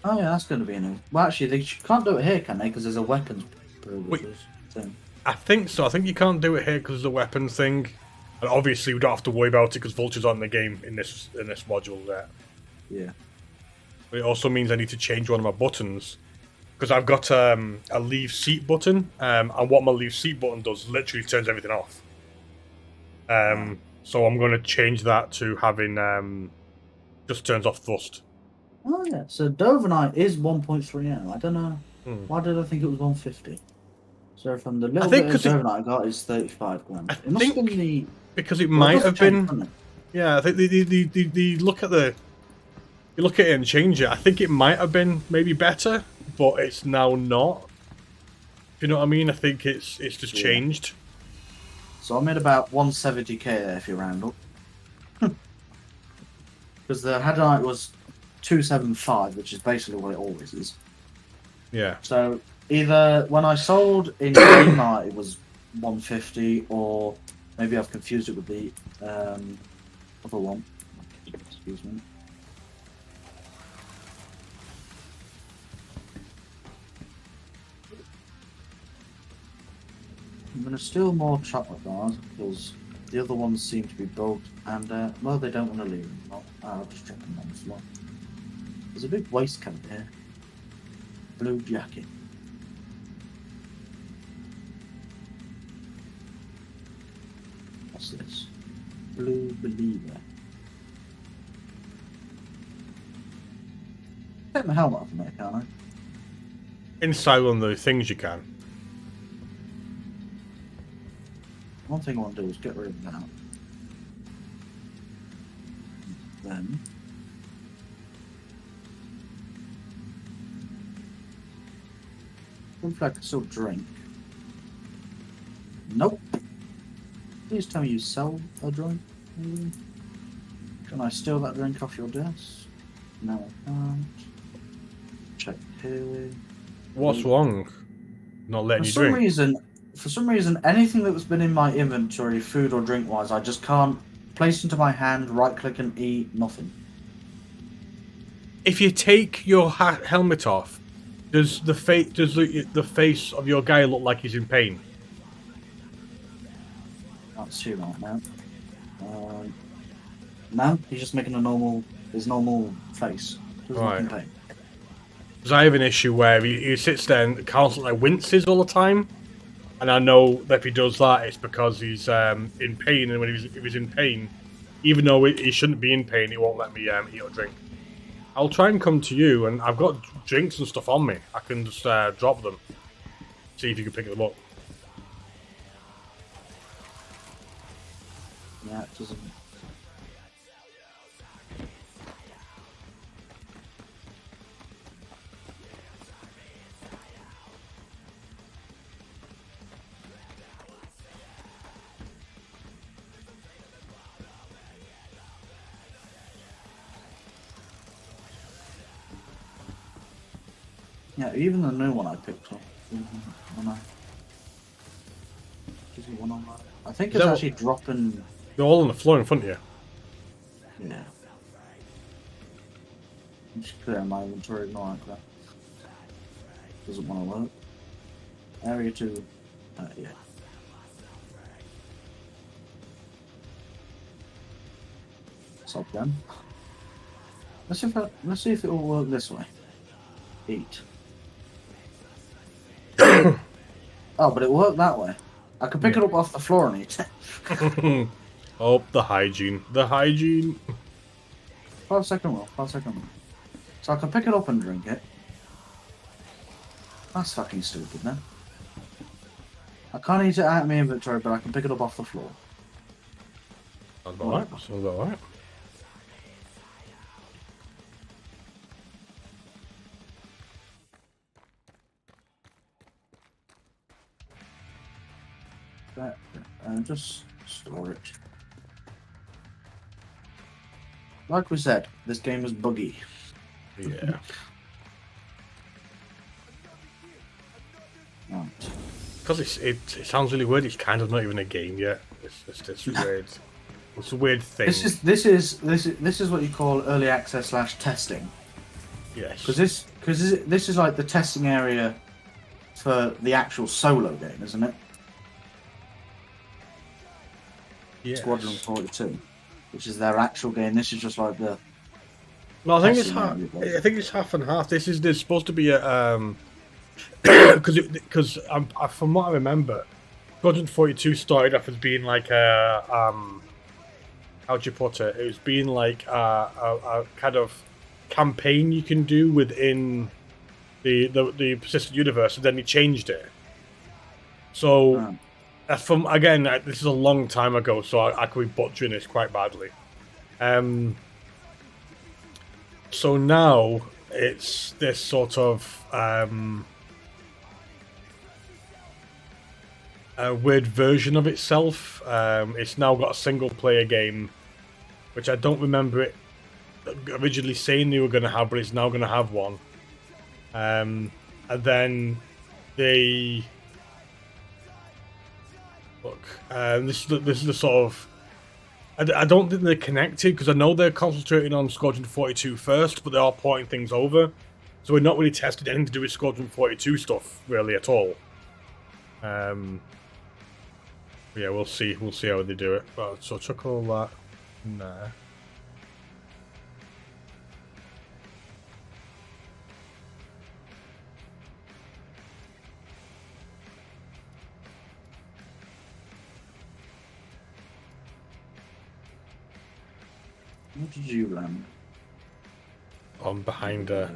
Oh yeah, that's going to be a new. Well, actually, they can't do it here, can they? Because there's a weapons privileges thing. I think so. I think you can't do it here because of the weapons thing, and obviously we don't have to worry about it because vultures aren't in the game in this module there. Yeah. But it also means I need to change one of my buttons because I've got a leave seat button, and what my leave seat button does literally turns everything off. So I'm going to change that to having just turns off thrust. Oh yeah. So Dovenite is 1.3 now. I don't know. Why did I think it was 150? So from the little bit of Dovenite I got is 35 grand. It must have been the because it might have been. Yeah, I think the look at the. You look at it and change it. I think it might have been maybe better, but it's now not. You know what I mean? I think it's just changed. So I made about 170k there if you round up. Because the Hadonite was 275, which is basically what it always is. Yeah. So either when I sold in Kmart it was 150, or maybe I've confused it with the other one. Excuse me. I'm going to steal more chocolate bars because The other ones seem to be bugged, and well, they don't want to leave them. I'll just drop them on the floor. There's a big waistcoat here. Blue jacket. What's this? Blue Believer. Take my helmet off a minute, can't I? Inside one of those things you can. One thing I want to do is get rid of that. Then looks like I can still drink. Nope. Please tell me you sell a drink. Can I steal that drink off your desk? No, I can't. Check here. What's wrong? Not letting you drink? For some reason, anything that's been in my inventory, food or drink wise, I just can't place into my hand, right click and eat, nothing. If you take your helmet off, does the face of your guy look like he's in pain? Can't see right now. No, he's just making his normal face. Doesn't look in pain. Because I have an issue where he sits there and constantly winces all the time. And I know that if he does that, it's because he's in pain. And if he's in pain, even though he shouldn't be in pain, it won't let me eat or drink. I'll try and come to you, and I've got drinks and stuff on me. I can just drop them. See if you can pick them up. Yeah, it doesn't. Yeah, even the new one I picked up. I think it's actually dropping. They're all on the floor in front of you. Yeah. I'm just clearing my inventory, not like that. Doesn't want to work. Area 2. Yeah. Stop then. Let's see if it will work this way. Eat. Oh, but it worked that way. I can pick it up off the floor and eat it. Oh, the hygiene. The hygiene. 5-second rule. 5-second rule. So I can pick it up and drink it. That's fucking stupid, then. I can't eat it out of my inventory, but I can pick it up off the floor. Sounds alright. Sounds alright. And just store it. Like we said, this game is buggy. Yeah. Right. Because it sounds really weird. It's kind of not even a game yet. It's just this weird. It's a weird thing. This is what you call early access / testing. Yes. Because this is like the testing area for the actual solo game, isn't it? Yes. Squadron 42, which is their actual game. This is just like the. No, I think it's half. I think it's half and half. There's supposed to be a because from what I remember, Squadron 42 started off as being like a how'd you put it? It was being like a kind of campaign you can do within the persistent universe, and then he changed it. So. From again, this is a long time ago, so I could be butchering this quite badly. So now it's this sort of a weird version of itself. It's now got a single-player game, which I don't remember it originally saying they were going to have, but it's now going to have one. And then they. Look, this is the sort of. I don't think they're connected because I know they're concentrating on Squadron 42 first, but they are porting things over. So we're not really tested anything to do with Squadron 42 stuff really at all. Yeah, we'll see. We'll see how they do it. But so chuck all that in there. Where did you land? On behind. Oh,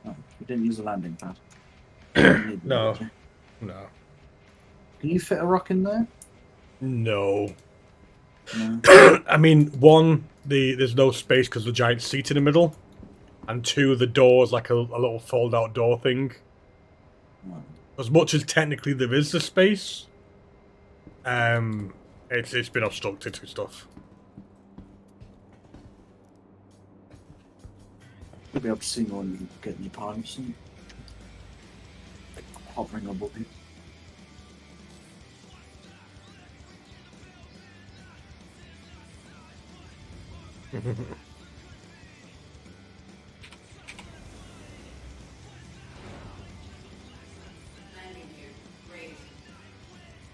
you didn't use the landing pad. You need one, No, did you? no, Can you fit a rock in there? no. No. I mean, one, there's no space because the giant seat in the middle, and two, the door's like a little fold-out door thing. No. As much as technically there is the space, it's been obstructed to stuff. You'll be able to see more when you get in your pipes and hovering above you.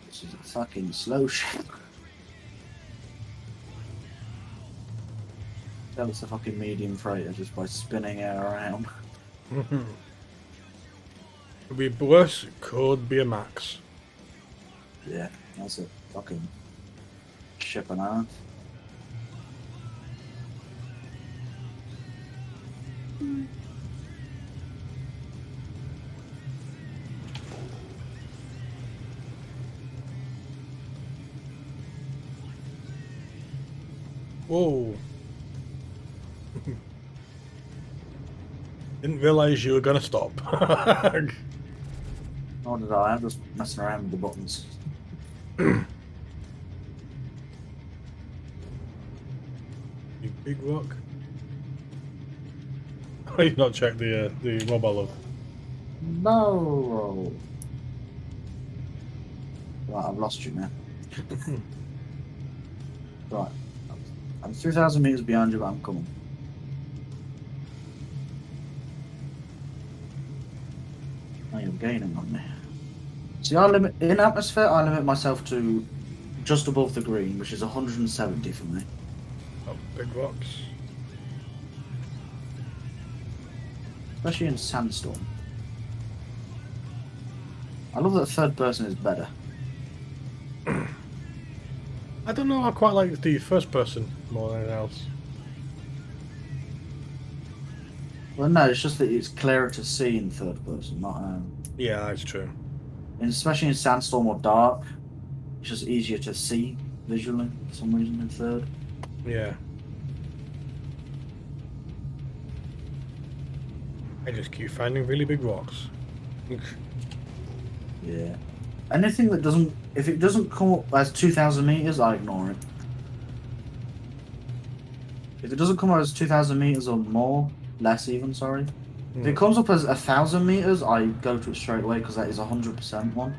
This is a fucking slow ship. That was a fucking medium freighter just by spinning it around. Could be worse. Could be a max. Yeah, that's a fucking ship and a half. Whoa. Didn't realise you were gonna stop. Nor did I. I'm just messing around with the buttons. You big rock. Oh, you've not checked the mobile log. No! Right, I've lost you now. Right. I'm 3,000 metres behind you, but I'm coming. Oh, you're gaining on me. See, in atmosphere, I limit myself to just above the green, which is 170 for me. Oh, big rocks. Especially in sandstorm. I love that third person is better. I don't know. I quite like the first person more than anything else. Well, no, it's just that it's clearer to see in third person, not Yeah, that's true. and especially in sandstorm or dark. It's just easier to see visually for some reason in third. Yeah. I just keep finding really big rocks. Yeah. Anything that doesn't, if it doesn't come up as 2,000 meters, I ignore it. If it doesn't come up as 2,000 meters or more, less even, sorry. If it comes up as 1,000 meters, I go to it straight away because that is 100% one.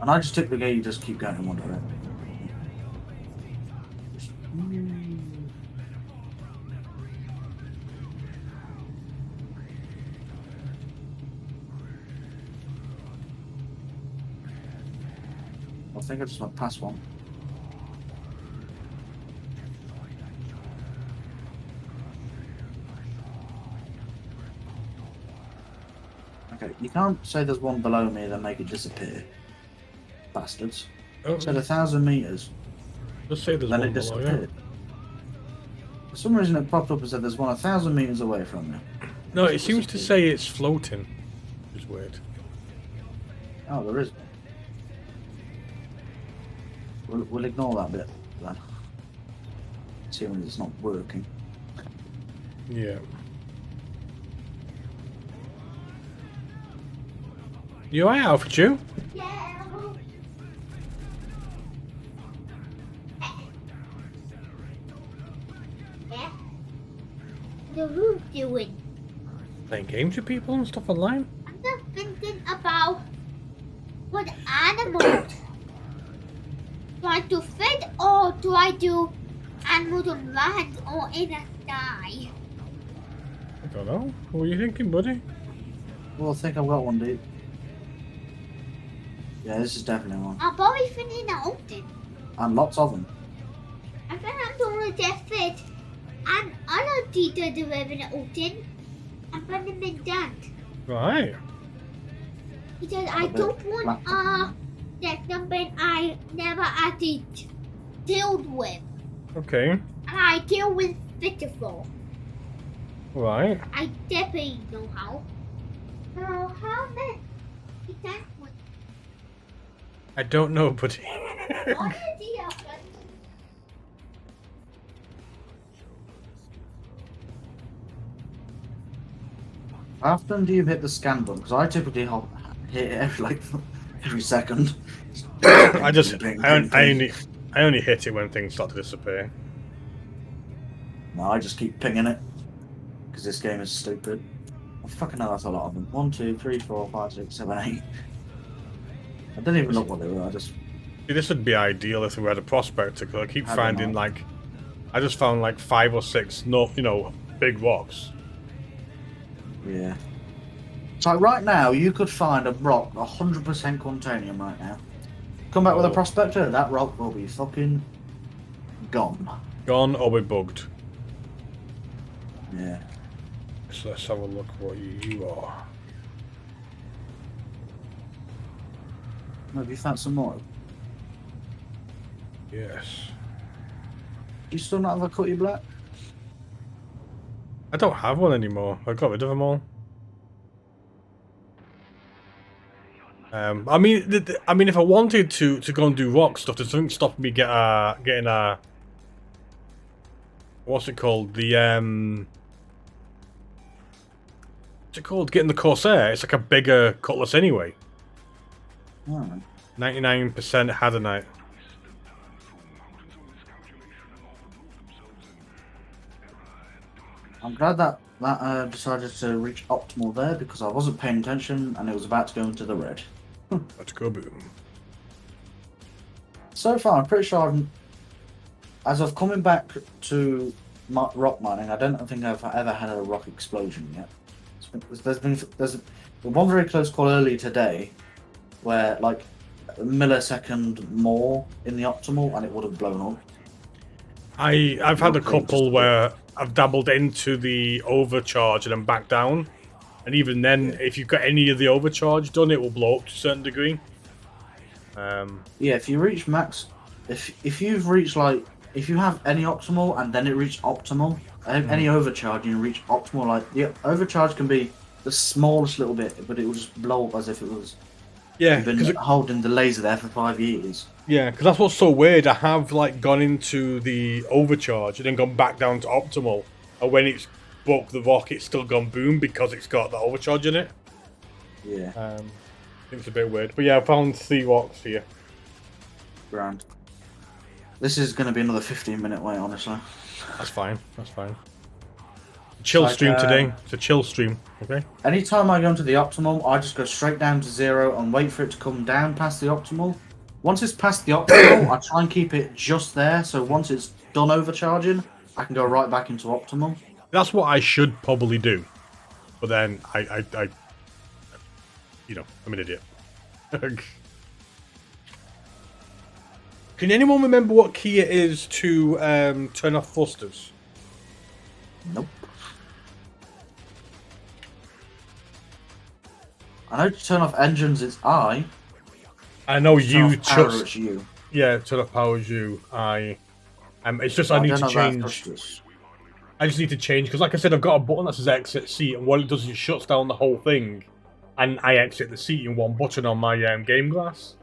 And I just took the gate, you just keep going in one direction. I think I just went past one. Okay, you can't say there's one below me then make it disappear. Bastards. Oh, Said 1,000 meters, just say there's then one it below, yeah. disappeared. For some reason it popped up and said there's one 1,000 meters away from you. No, it seems to say it's floating. Which is weird. Oh, there is one. We'll ignore that bit then. See when it's not working. Yeah. You alright, Alfred? You? Yeah. Yeah. The roof doing. Playing games with people and stuff online? I'm just thinking about what animals. Do I do feed or do I do animals on land or in the sky? I don't know. What were you thinking, buddy? Well, I think I've got one, dude. Yeah, this is definitely one. I'll probably fit in the open. And lots of them. I think I'm going to just fit and other teacher to live in the open and put them in that. Right. Because I don't want that something I never actually dealt with. Okay. And I deal with before. Right. I definitely know how. So how many that one? I don't know, buddy. What is the other? How often do you hit the scan button? Because I typically hit it every second. I only hit it when things start to disappear. No, I just keep pinging it. Because this game is stupid. I fucking know that's a lot of them. 1, 2, 3, 4, 5, 6, 7, 8. I didn't even look what they were, I just... See, this would be ideal if we had a prospector, because I keep I don't finding, know. like... I just found, like, 5 or 6, big rocks. Yeah. So right now, you could find a rock 100% Quantanium right now. Come back with a Oh. prospector, that rock will be fucking gone. Gone or we're bugged. Yeah. So let's have a look what you are. Have you found some more? Yes. You still not have a cutty black? I don't have one anymore. I got rid of them all. I mean, if I wanted to go and do rock stuff, there's nothing stopping me getting a what's it called? What's it called? Getting the Corsair. It's like a bigger cutlass anyway. Alright. 99% Hadonite. I'm glad that decided to reach optimal there because I wasn't paying attention and it was about to go into the red. Let's go boom. So far, I'm pretty sure as of coming back to rock mining, I don't think I've ever had a rock explosion yet. There's been one very close call earlier today where like a millisecond more in the optimal and it would have blown up. I've had a Okay, couple just- where I've dabbled into the overcharge and then back down. And even then, if you've got any of the overcharge done, it will blow up to a certain degree. Yeah, if you reach max, if you've reached like if you have any optimal and then it reached optimal, any overcharge and you reach optimal, like the overcharge can be the smallest little bit, but it will just blow up as if it was Yeah, you've been holding the laser there for 5 years. Yeah, because that's what's so weird. I have like gone into the overcharge and then gone back down to optimal, and when it's broke the rock, it's still gone boom because it's got the overcharge in it. Yeah, I think it's a bit weird, but yeah, I found 3 rocks here. grand. This is going to be another 15-minute wait, honestly. That's fine. That's fine. Chill Like, stream today. It's a chill stream. Okay. Anytime I go into the optimal, I just go straight down to 0 and wait for it to come down past the optimal. Once it's past the optimal, I try and keep it just there, so once it's done overcharging, I can go right back into optimal. That's what I should probably do, but then I I'm an idiot. Can anyone remember what key it is to turn off thrusters? Nope. I know to turn off engines it's I. I know To turn you off power, just it's you. yeah, turn off powers you. It's just I need don't to know about change. thrusters. I just need to change because, like I said, I've got a button that says exit seat, and what it does is it shuts down the whole thing, and I exit the seat in one button on my game glass.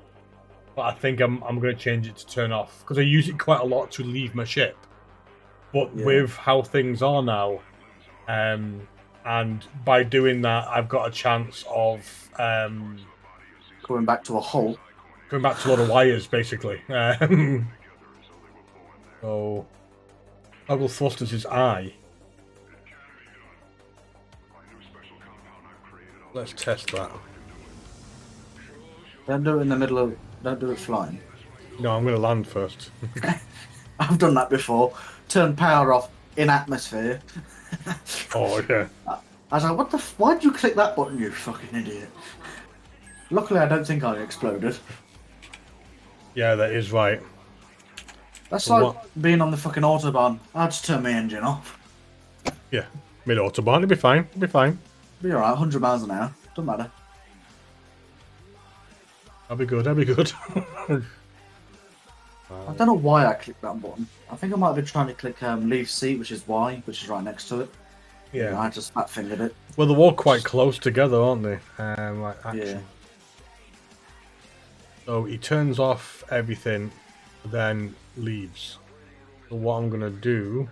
But I think I'm going to change it to turn off because I use it quite a lot to leave my ship. But Yeah. with how things are now, and by doing that, I've got a chance of Going back to a hull. going back to a lot of wires, basically. So, toggle thrusters is I. Let's test that. Don't do it in the middle of. Don't do it flying. No, I'm going to land first. I've done that before. Turn power off in atmosphere. Oh, yeah. I was like, what the? Why'd you click that button, you fucking idiot? Luckily, I don't think I exploded. Yeah, that is right. That's So like being on the fucking autobahn. I had to turn my engine off. Yeah, mid autobahn. It'll be fine. It'll be fine. Be alright, 100 miles an hour. Doesn't matter. That'll be good. That'll be good. I don't know why I clicked that button. I think I might have been trying to click leave seat, which is Y, which is right next to it. Yeah. I just fat fingered it. Well, they're all quite close together, aren't they? Like action. Yeah. So he turns off everything, then leaves. So what I'm gonna do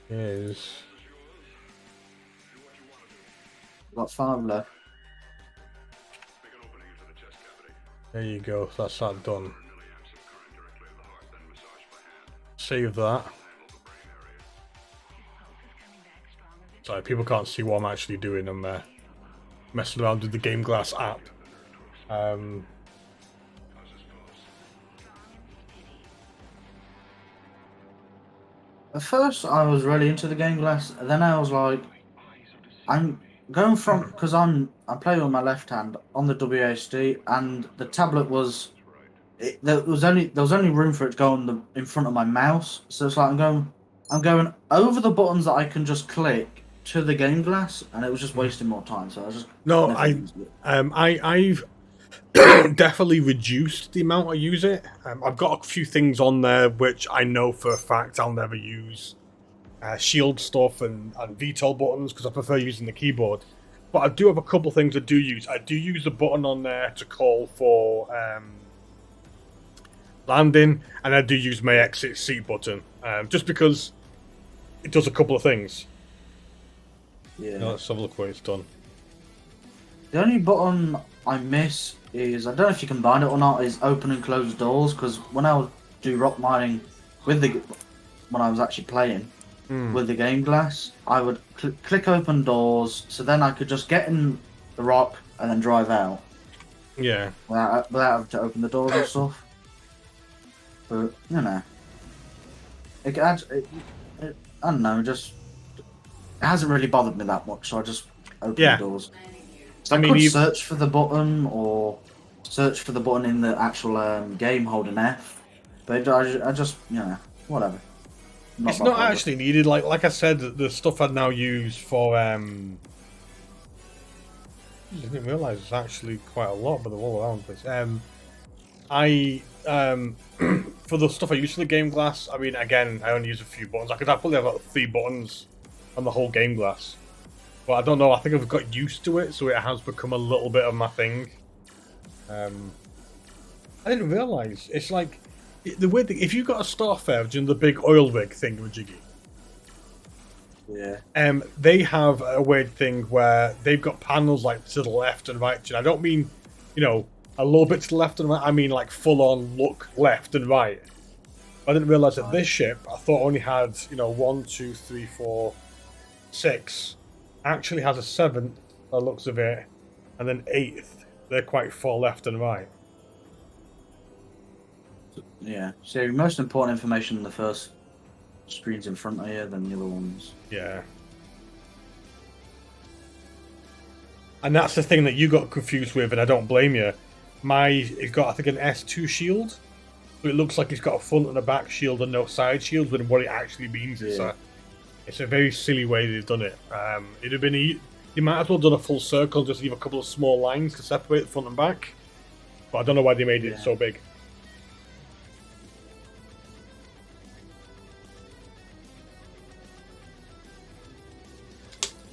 is Got 5 left. there you go. So that's that done. Save that. Sorry, people can't see what I'm actually doing. I'm messing around with the Game Glass app. At first, I was really into the game glass. And then I was like, I'm going from because I play with my left hand on the WASD, and the tablet was there was only room for it to go on in front of my mouse. So it's like I'm going over the buttons that I can just click to the game glass, and it was just wasting more time. So I just No, never used it. I've definitely reduced the amount I use it. I've got a few things on there which I know for a fact I'll never use. Shield stuff and VTOL buttons because I prefer using the keyboard. But I do have a couple things I do use. I do use the button on there to call for landing, and I do use my exit seat button just because it does a couple of things. Yeah. Now, let's have a look what it's done. The only button I miss is, I don't know if you can bind it or not, is open and close doors, because when I would do rock mining when I was actually playing with the game glass, I would click open doors, so then I could just get in the rock and then drive out Yeah. without having to open the doors and stuff. But, you know, I don't know, it hasn't really bothered me that much, so I just open Yeah. the doors. So I mean, could search for the button, or search for the button in the actual game holding F, but I just, you know, whatever. It's that not bothered. actually needed. Like I said, the stuff I now use for I didn't realise it's actually quite a lot, but they're all around this. For the stuff I use for the game glass, I mean, again, I only use a few buttons. I could probably have like 3 buttons on the whole game glass, but I don't know. I think I've got used to it, so it has become a little bit of my thing. I didn't realise it's like the weird thing. If you got a Starfarer doing the big oil rig thing with Jiggy. Yeah. They have a weird thing where they've got panels like to the left and right. And I don't mean, you know, a little bit to the left and right. I mean like full on look left and right. I didn't realise that this ship, I thought only had, you know, 1, 2, 3, 4, 6. Actually has a 7th, by the looks of it, and then 8th. They're quite far left and right. Yeah. So most important information in the first screens in front of you than the other ones. Yeah. And that's the thing that you got confused with, and I don't blame you. It's got, I think, an S2 shield. So it looks like it's got a front and a back shield and no side shields, when what it actually means is it's a very silly way they've done it. It'd have been you might as well have done a full circle, just leave a couple of small lines to separate the front and back. But I don't know why they made it so big.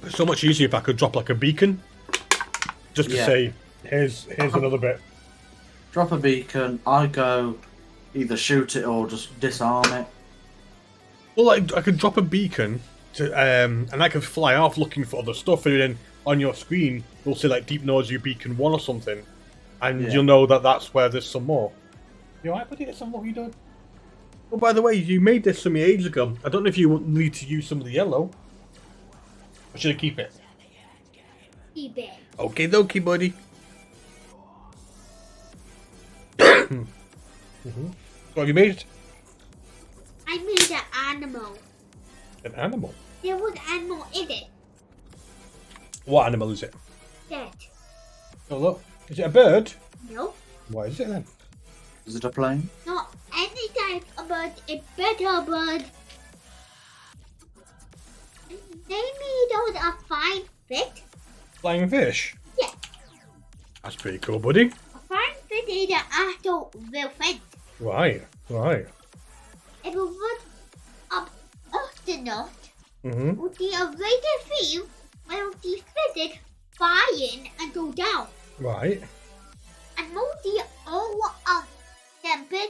It's so much easier if I could drop like a beacon, just to say, here's another bit. Drop a beacon, I go either shoot it or just disarm it. Well, I could drop a beacon to, and I could fly off looking for other stuff, and then on your screen you'll say like Deep Nausea Beacon 1 or something, and you'll know that that's where there's some more. You alright, buddy? There's some more you doing? Oh, by the way, you made this for me ages ago. I don't know if you need to use some of the yellow. Or should I keep it? Keep it. Okay, dokie, buddy. What have you made? I made an animal. An animal. There was animal in it. What animal is it? Dead. Oh look, is it a bird? No, What is it then? Is it a plane? not any type of bird. A better bird. Maybe those are fine fit. Flying fish? Yeah. That's pretty cool, buddy. A fine fit is an actual real thing. Right, right. If it was up often enough, Mm-hmm. would be a regular field where it be fitted, flying and go down. Right. And mostly all tempered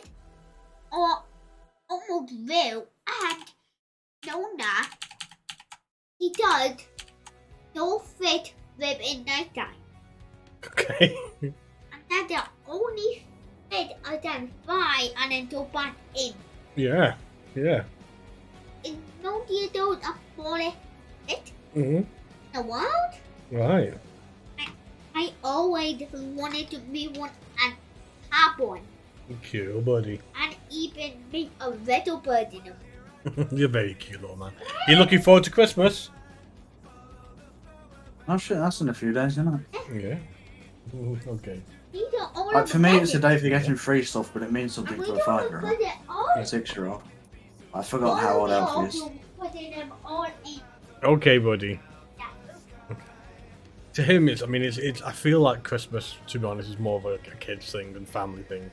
or almost real and known that he does no fit live in nighttime. Okay. And that's the only fit I can fly and then go back in. Yeah, yeah. In no those are fully fit Mm-hmm. in the world. Right. I always wanted to be one and have one. Cool, buddy. And even make a little bird in them. You're very cute, little man. You looking forward to Christmas? Oh shit, that's in a few days, isn't it? Yeah. Ooh, okay. These are all Like for me, it's a day for presents. getting free stuff, but it means And something we to a don't 5-year-old, put it all. a 6-year-old. I forgot how old Alfie is. Putting them all in. Okay, buddy. Yeah. To him, it's. I feel like Christmas, to be honest, is more of a kids thing than family thing.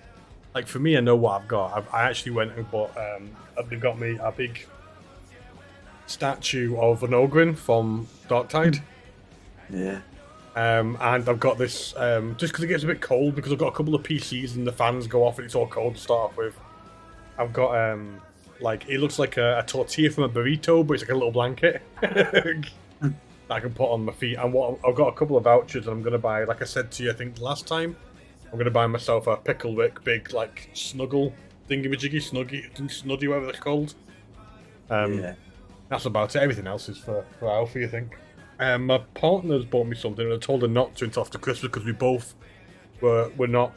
Like for me, I know what I've got. I actually went and bought. They got me a big statue of an Ogren from Darktide. Yeah. And I've got this, just because it gets a bit cold, because I've got a couple of PCs and the fans go off and it's all cold to start off with. I've got, like, it looks like a tortilla from a burrito, but it's like a little blanket that I can put on my feet. And I've got a couple of vouchers and I'm going to buy, like I said to you, I think last time, I'm going to buy myself a Pickle Rick big, like, snuggle thingamajiggy, snuddy, whatever they're called. Yeah. That's about it. Everything else is for Alfie, I think. My partner's bought me something, and I told her not to until after Christmas because we both weren't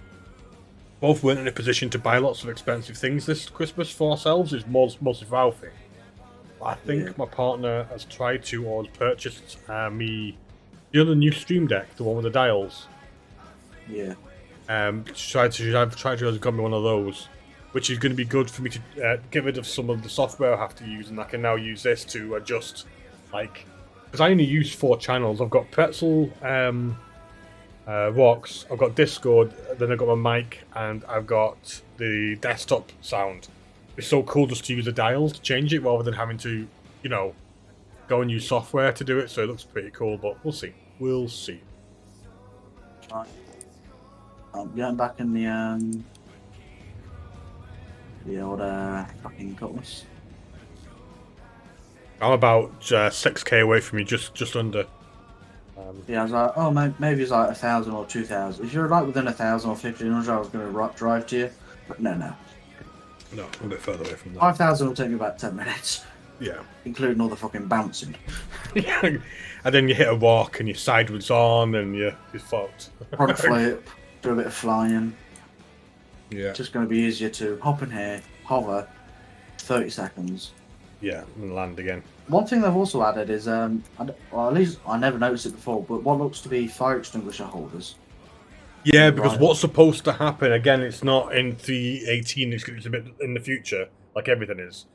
in a position to buy lots of expensive things this Christmas for ourselves. It's mostly for Alfie. But I think my partner has tried to or has purchased me the new Stream Deck, the one with the dials. Yeah. She tried to has got me one of those, which is going to be good for me to get rid of some of the software I have to use, and I can now use this to adjust, like. Because I only use 4 channels. I've got Pretzel, Vox, I've got Discord, then I've got my mic, and I've got the desktop sound. It's so cool just to use the dials to change it rather than having to, go and use software to do it. So it looks pretty cool, but we'll see. We'll see. Right. I'm getting back in the old fucking cutlass. I'm about 6k away from you, just under. Yeah, I was like, oh, maybe it's like 1,000 or 2,000. If you're like within 1,000 or 1,500, I was going to drive to you. But no. No, I'm a bit further away from that. 5,000 will take me about 10 minutes, Yeah. including all the fucking bouncing. And then you hit a walk and you're sideways on and you're fucked. Front flip, do a bit of flying. Yeah. It's just going to be easier to hop in here, hover, 30 seconds. Yeah, and land again. One thing they've also added is, well, at least I never noticed it before, but what looks to be fire extinguisher holders. Yeah, because Right. what's supposed to happen, again, it's not in 3.18, it's a bit in the future, like everything is.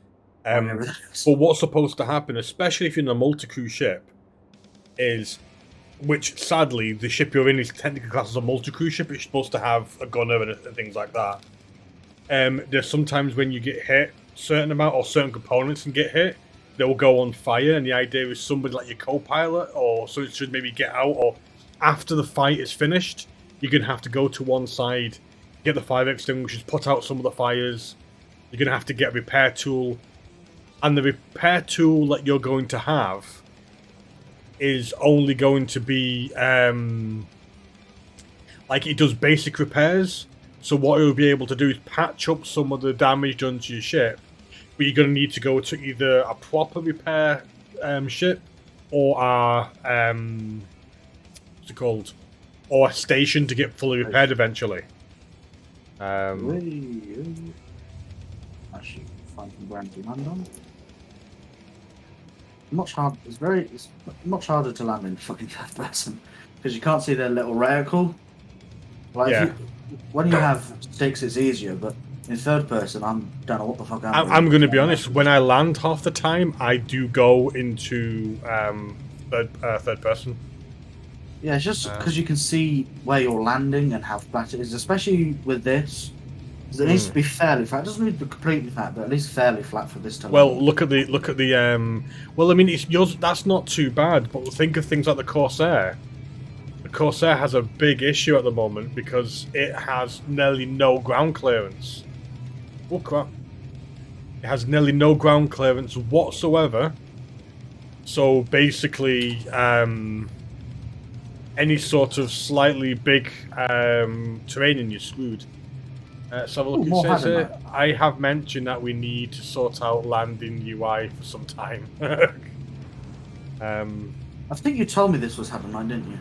But what's supposed to happen, especially if you're in a multi-crew ship, is, which sadly, the ship you're in is technically classed as a multi-crew ship, it's supposed to have a gunner and things like that. There's sometimes when you get hit, certain amount or certain components can get hit, they will go on fire, and the idea is somebody like your co-pilot or someone should maybe get out, or after the fight is finished, you're going to have to go to one side, get the fire extinguishers, put out some of the fires, you're going to have to get a repair tool, and the repair tool that you're going to have is only going to be, like it does basic repairs, so what you'll be able to do is patch up some of the damage done to your ship, but you're going to need to go to either a proper repair ship or a what's it called, or a station to get fully repaired eventually. I should find some ground to land on. much hard. It's much harder to land in fucking third person because you can't see their little reticle. Like Yeah. when you have sticks, it's easier, but in third person, I don't know what the fuck I'm going to be honest. When I land, half the time I do go into third person. Yeah, it's just because you can see where you're landing and how flat it is, especially with this. 'Cause it needs to be fairly flat. It doesn't need to be completely flat, but at least fairly flat for this to Well, land. look at the. Well, I mean, it's yours. That's not too bad. But think of things like the Corsair. The Corsair has a big issue at the moment because it has nearly no ground clearance. Oh crap! It has nearly no ground clearance whatsoever. So basically, any sort of slightly big terrain and you're screwed. Let's have a look. Ooh, It says here, I have mentioned that we need to sort out landing UI for some time. I think you told me this was Hadonite, didn't you?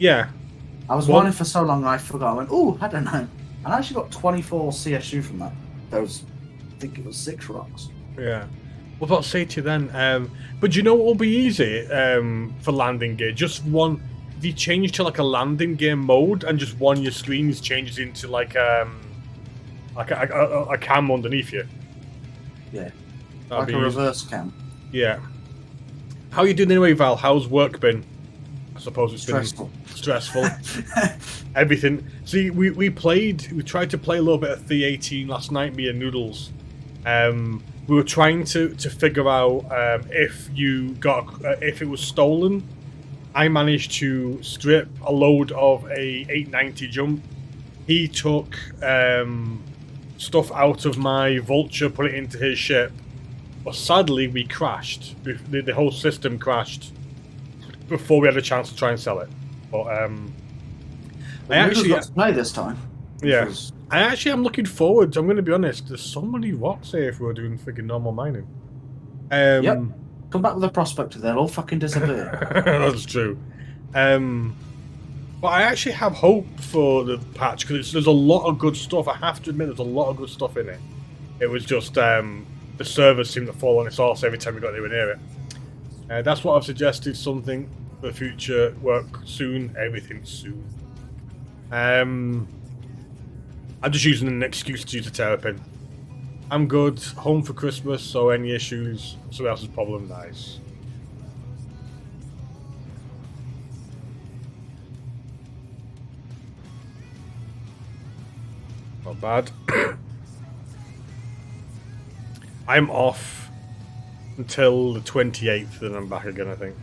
Yeah. I was What? mining for so long I forgot. I went, oh, Hadonite. And I actually got 24 CSU from that. Those, I think it was 6 rocks. Yeah. What about say to you then? But do you know what will be easy for landing gear? Just one. If you change to like a landing gear mode and just one of your screens changes into like a cam underneath you. Yeah. That'd Like be a easy. reverse cam. Yeah. How you doing anyway, Val? How's work been? I suppose it's Stressful. been stressful. Everything. See, we tried to play a little bit of The 18 last night, me and Noodles. We were trying to figure out if it was stolen. I managed to strip a load of a 890 jump. He took stuff out of my Vulture, put it into his ship. But sadly, we crashed. The whole system crashed before we had a chance to try and sell it. But I actually got to play this time. Yeah. because- I actually am looking forward. I'm going to be honest. There's so many rocks here if we were doing freaking normal mining. Yep. Come back with a prospector, they'll all fucking disappear. That's true. But I actually have hope for the patch because there's a lot of good stuff. I have to admit, there's a lot of good stuff in it. It was just the servers seemed to fall on its arse every time we got anywhere near it. That's what I've suggested. Something for the future. Work soon. Everything soon. I'm just using an excuse to use a Terrapin. I'm good. Home for Christmas, so any issues, somebody else's problem, nice. Not bad. I'm off until the 28th, then I'm back again, I think.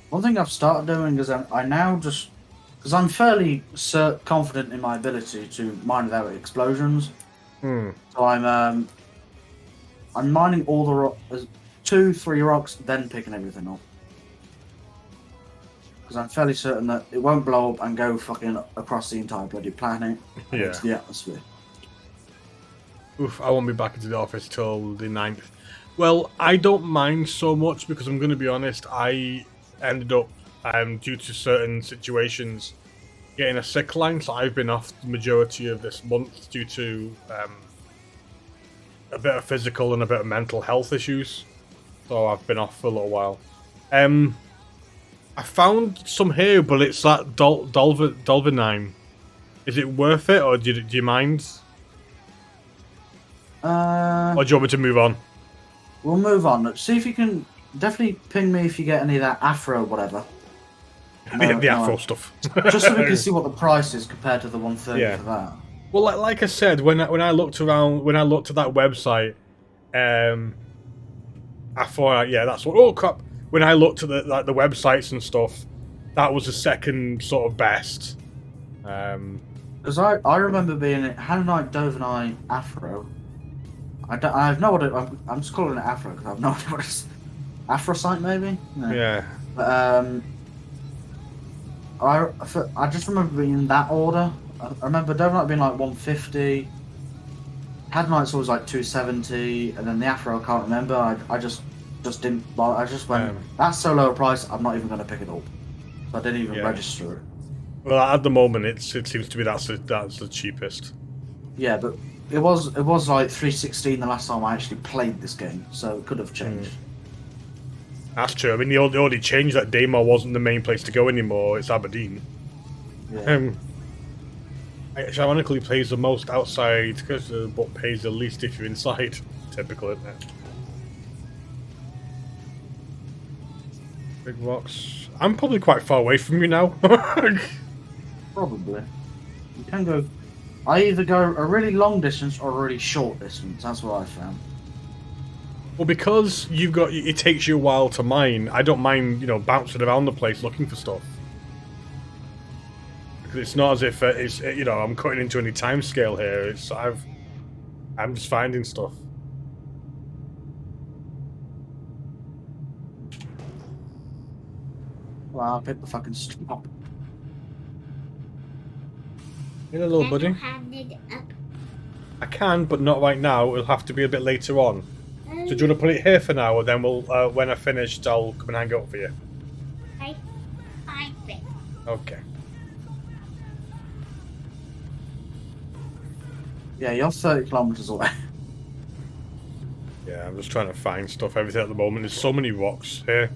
One thing I've started doing is I now just... Because I'm fairly confident in my ability to mine without explosions. So I'm mining all the rocks, 2-3 rocks, then picking everything up. Because I'm fairly certain that it won't blow up and go fucking across the entire bloody planet Yeah. into the atmosphere. Oof, I won't be back into the office till the 9th. Well, I don't mind so much because I'm going to be honest, I ended up, due to certain situations, getting a sick line, so I've been off the majority of this month due to a bit of physical and a bit of mental health issues. So I've been off for a little while. I found some here, but it's that Dolvinine. Is it worth it, or do you mind? Or do you want me to move on? We'll move on. See if you can... Definitely ping me if you get any of that Afro whatever. The Afro stuff. Just so we can see what the price is compared to the 130 Yeah. for that. Well, like I said, when I looked around, when I looked at that website, I thought, yeah, that's what. Oh crap! When I looked at the websites and stuff, that was the second sort of best. Because I remember being at Hanonite, Dovenite, Afro. I have no idea. I'm just calling it Afro because I have no idea what it is. Afrosite maybe? No. Yeah. But, I just remember being in that order. I remember Dovenite being like 150. Hadonite's always like 270, and then the Afro I can't remember. I just didn't. I just went. That's so low a price. I'm not even going to pick it up. So I didn't even register it. Well, at the moment, it seems to be that's the cheapest. Yeah, but it was like 316 the last time I actually played this game, so it could have changed. That's true. I mean, they already changed that Daymar wasn't the main place to go anymore. It's Aberdeen. Yeah. It ironically plays the most outside because but pays the least if you're inside. Typical, isn't it? Big rocks. I'm probably quite far away from you now. Probably. You can go. I either go a really long distance or a really short distance. That's what I found. Well, because it takes you a while to mine. I don't mind, bouncing around the place looking for stuff. Because it's not as if I'm cutting into any time scale here. I'm just finding stuff. Well, I'll pick the fucking stop. Hey, little buddy. Can you hand it up? I can, but not right now. It'll have to be a bit later on. So do you want to put it here for now, or then we'll, when I've finished, I'll come and hang it up for you? Okay. Fine, bit. Okay. Yeah, you're 30 kilometers away. Yeah, I'm just trying to find stuff, everything at the moment. There's so many rocks here.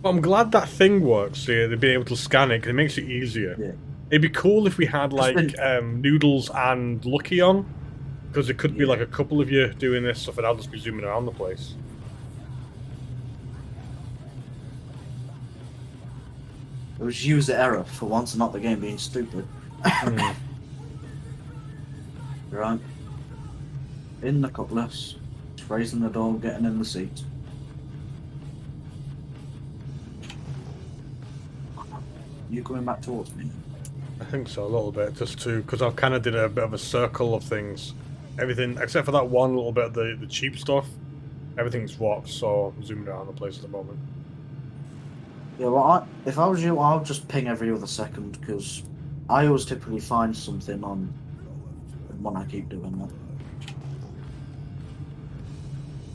But I'm glad that thing works here, to be able to scan it, because it makes it easier. Yeah. It'd be cool if we had, like, Noodles and Lucky on, because it could be, like, a couple of you doing this stuff, and I'll just be zooming around the place. It was user error for once, not the game being stupid. Right. In the cutlass. Just raising the door, getting in the seat. You coming back towards me? I think so, a little bit, just to, because I've kind of did a bit of a circle of things. Everything, except for that one little bit of the cheap stuff, everything's rocks, so I'm zooming around the place at the moment. Yeah, well, if I was you, I'll just ping every other second, because I always typically find something on when I keep doing that.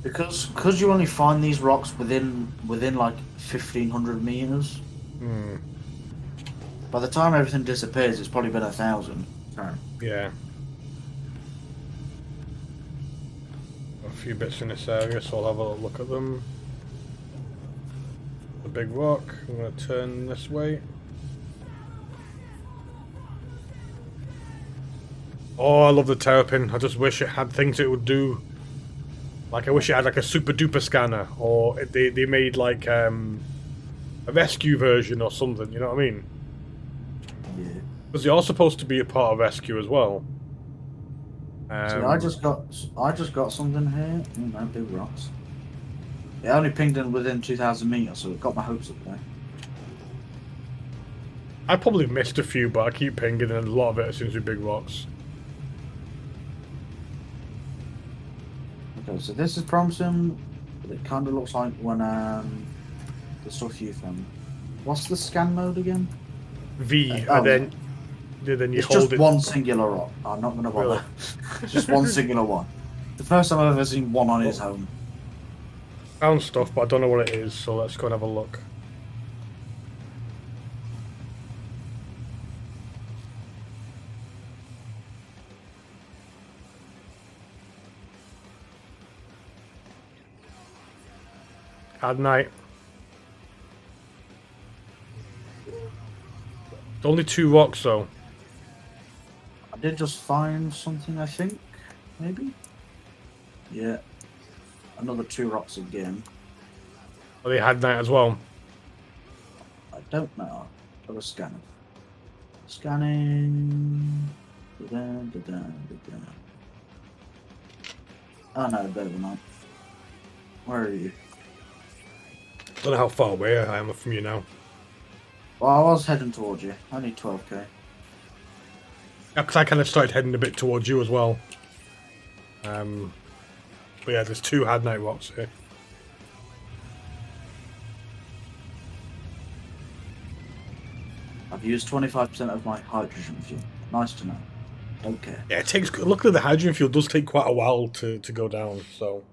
Because you only find these rocks within like 1,500 meters. By the time everything disappears, it's probably been 1,000. Yeah. A few bits in this area, so I'll have a look at them. The big rock. I'm going to turn this way. Oh, I love the Terrapin. I just wish it had things it would do. Like, I wish it had like a super duper scanner, or they made like a rescue version or something. You know what I mean? Yeah. Because they are supposed to be a part of rescue as well. See, I just got something here. No, big rocks. It only pinged in within 2,000 meters, so it got my hopes up there. I probably missed a few, but I keep pinging, and a lot of it seems to be big rocks. Okay, so this is promising, but it kind of looks like when the stuff you found. What's the scan mode again? V, and then you it's hold just it. one singular rock. I'm not going to bother. Really? It's just one singular one. The first time I've ever seen one on its own. Found stuff, but I don't know what it is, so let's go and have a look. At night. Only 2 rocks, though. I did just find something, I think. Maybe? Yeah. Another 2 rocks again. Oh, they had night as well. I don't know. I was scanning. Scanning. Oh no, there we're not. Where are you? Don't know how far away I am from you now. Well, I was heading towards you. Only 12k. Yeah, because I kind of started heading a bit towards you as well. But yeah, there's 2 had night rocks here. I've used 25% of my hydrogen fuel. Nice to know. Don't care. Yeah, it takes. Luckily, the hydrogen fuel does take quite a while to go down. So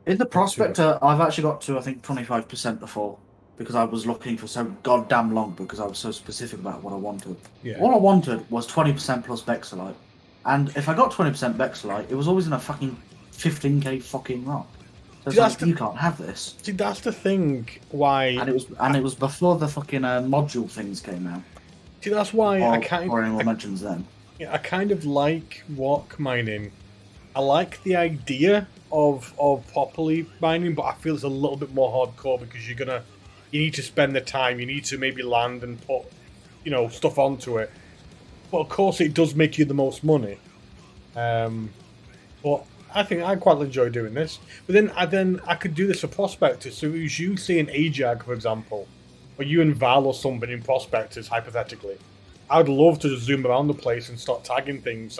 In the prospector, I've actually got to, I think, 25% before because I was looking for so goddamn long because I was so specific about what I wanted. Yeah. All I wanted was 20% plus Bexolite. And if I got 20% Bexolite, it was always in a fucking 15k fucking rock. So it's like, you can't have this. See, that's the thing. Why? And it was before the fucking module things came out. See, that's why Or, I can't. or anyone mentions them. Yeah, I kind of like walk mining. I like the idea of properly mining, but I feel it's a little bit more hardcore because you need to spend the time. You need to maybe land and put, stuff onto it. But of course, it does make you the most money. But I think I quite enjoy doing this. But then I could do this for prospectors. So it was you seeing Ajag, for example, or you and Val or somebody in prospectors, hypothetically. I'd love to just zoom around the place and start tagging things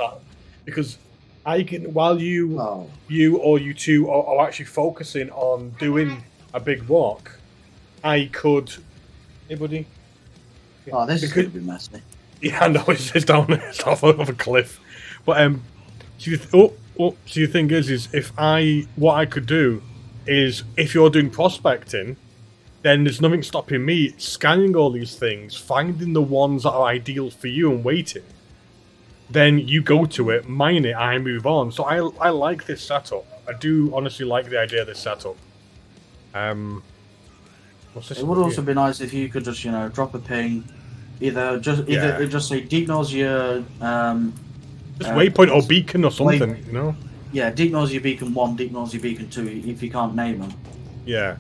because I can, while you or you two are actually focusing on doing a big walk, I could. Hey, buddy. Oh, this is going to be messy. Yeah, I know it's down. It's off of a cliff, but so the thing is what I could do is if you're doing prospecting, then there's nothing stopping me scanning all these things, finding the ones that are ideal for you and waiting. Then you go to it, mine it, I move on. So I like this setup. I do honestly like the idea of this setup. What's this? It would also be nice if you could just, drop a ping. Either just say deep nausea. Just waypoint or beacon or something, Yeah, deep nausea beacon 1, deep nausea beacon 2, if you can't name them. Yeah.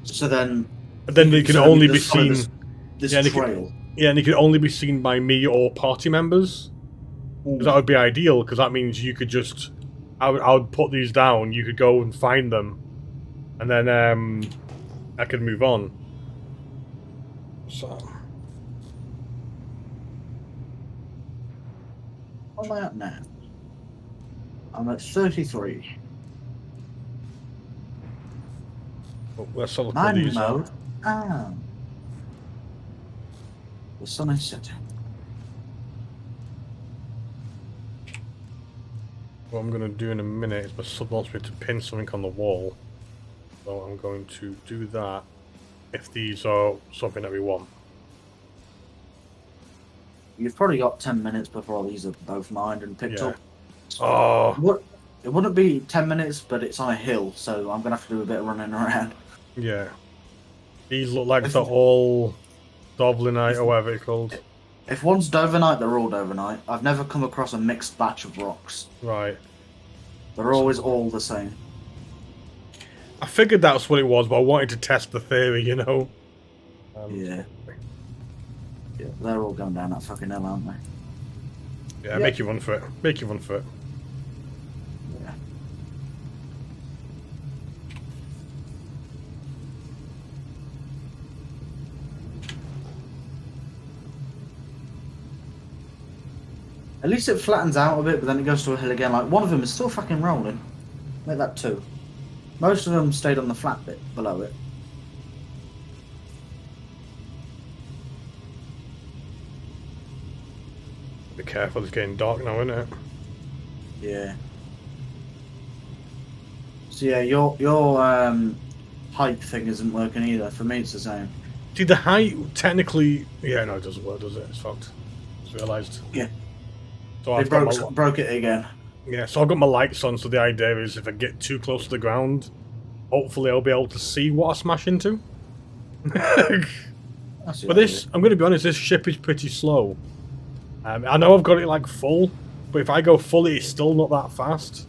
So then. But then they can only be seen. This trail. And it can only be seen by me or party members. That would be ideal because that means you could just. I would put these down. You could go and find them, and then I could move on. So. What am I at now? I'm at 33. Oh, let's have a look at Mine these. mode. The sun is setting. What I'm going to do in a minute is my sub wants me to pin something on the wall. So I'm going to do that if these are something that we want. You've probably got 10 minutes before these are both mined and picked up. Oh. It wouldn't be 10 minutes, but it's on a hill, so I'm going to have to do a bit of running around. Yeah. These look like they're all Dovlinite or whatever it's called. If one's Dovenite, they're all Dovenite. I've never come across a mixed batch of rocks. Right. They're always all the same. I figured that's what it was, but I wanted to test the theory, Yeah. Yeah, they're all going down that fucking hill, aren't they? Yeah, make you run for it. Make you run for it. Yeah. At least it flattens out a bit, but then it goes to a hill again. Like, one of them is still fucking rolling. Make that 2. Most of them stayed on the flat bit below it. Be careful, it's getting dark now, isn't it? Yeah. So yeah, your height thing isn't working either. For me, it's the same. See, the height, technically... Yeah, no, it doesn't work, does it? It's fucked. Just realised. Yeah. So They broke it again. Yeah, so I've got my lights on, so the idea is if I get too close to the ground, hopefully I'll be able to see what I smash into. But this, I'm going to be honest, this ship is pretty slow. I know I've got it like full, but if I go fully, it's still not that fast.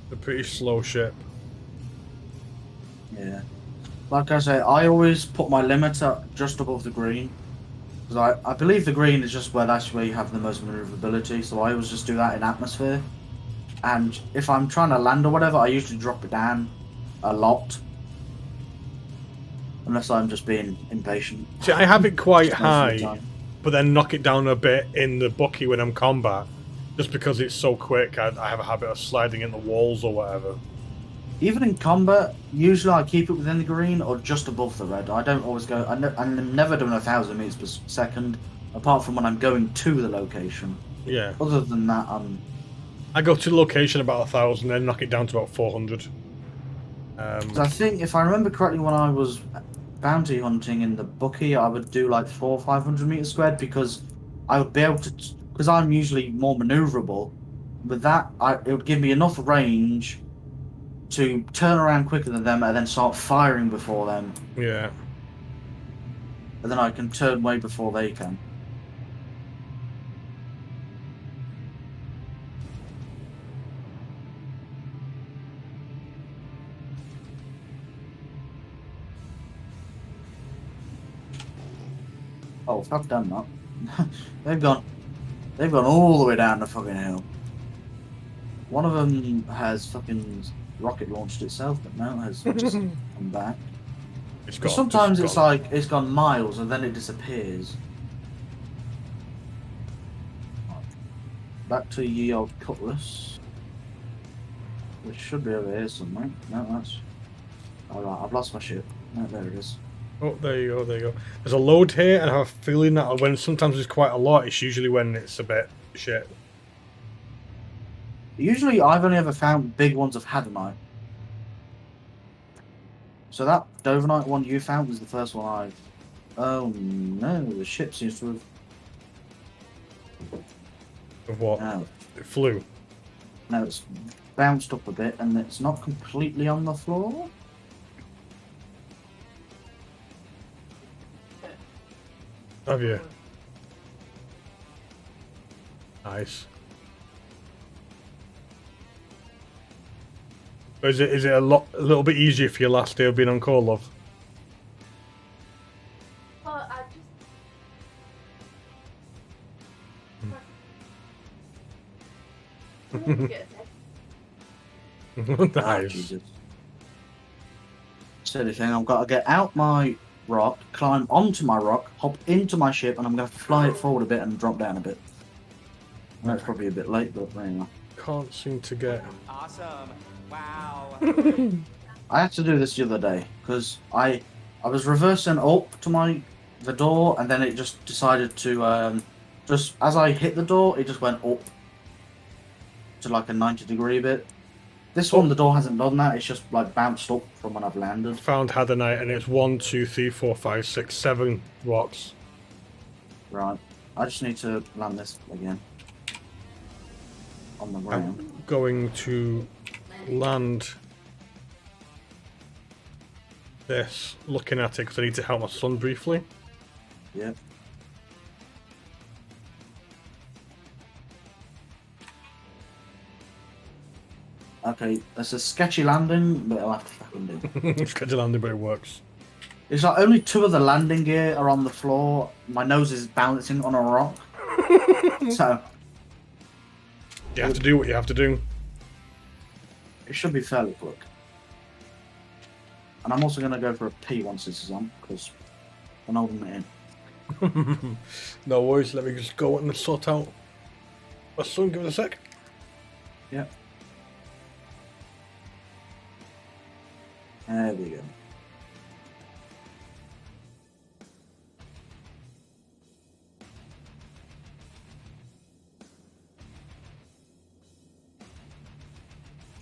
It's a pretty slow ship. Yeah. Like I say, I always put my limiter just above the green. Because I believe the green is just that's where you have the most maneuverability, so I always just do that in atmosphere. And if I'm trying to land or whatever, I usually drop it down a lot. Unless I'm just being impatient. See, I have it quite high, but then knock it down a bit in the bucky when I'm combat. Just because it's so quick, I have a habit of sliding in the walls or whatever. Even in combat, usually I keep it within the green or just above the red. I don't always go... I'm never doing 1,000 meters per second, apart from when I'm going to the location. Yeah. Other than that, I go to the location about 1,000, then knock it down to about 400. I think, if I remember correctly, when I was bounty hunting in the bookie, I would do like 400 or 500 meters squared because I would be able to, because I'm usually more maneuverable. With that, it would give me enough range to turn around quicker than them and then start firing before them, Yeah. and then I can turn way before they can. Oh, fuck them up. They've gone all the way down the fucking hill. One of them has fucking rocket launched itself, but now has just come back. It's But gone. sometimes Just it's gone. like it's gone miles and then it disappears. Back to ye old cutlass, which should be over here somewhere. No, that's all right. I've lost my ship. No, there it is. Oh, there you go, there you go. There's a load here, and I have a feeling that when sometimes it's quite a lot, it's usually when it's a bit shit. Usually, I've only ever found big ones of Hadamite. So that Dovernight one you found was the first one I. Oh no, the ship seems to have. Of what? No, It flew. no, it's bounced up a bit and it's not completely on the floor. Have you? Nice. But is it a little bit easier for your last day of being on call, love? Well, I just. Oh, Nice. Jesus. Silly thing, I've got to get out my rock, climb onto my rock, hop into my ship, and I'm going to fly it forward a bit and drop down a bit. I know it's probably a bit late, but anyway. Can't seem to get. Awesome. Wow. I had to do this the other day because I was reversing up to the door, and then it just decided to just as I hit the door, it just went up to like a 90-degree bit. This one, the door hasn't done that. It's just like bounced up from when I've landed. Found Hadonite, and it's 1, 2, 3, 4, 5, 6, 7 rocks. Right. I just need to land this again on the ground. I'm going to land this, looking at it because I need to help my son briefly. Yeah. Okay, that's a sketchy landing, but I'll have to fucking do. It's got to landing, but it works. It's like only 2 of the landing gear are on the floor. My nose is balancing on a rock. So You have to do what you have to do. it should be fairly quick. And I'm also going to go for a P once this is on, because I'm holding it in. No worries, let me just go and sort out my son. Give it a sec. Yeah. There we go.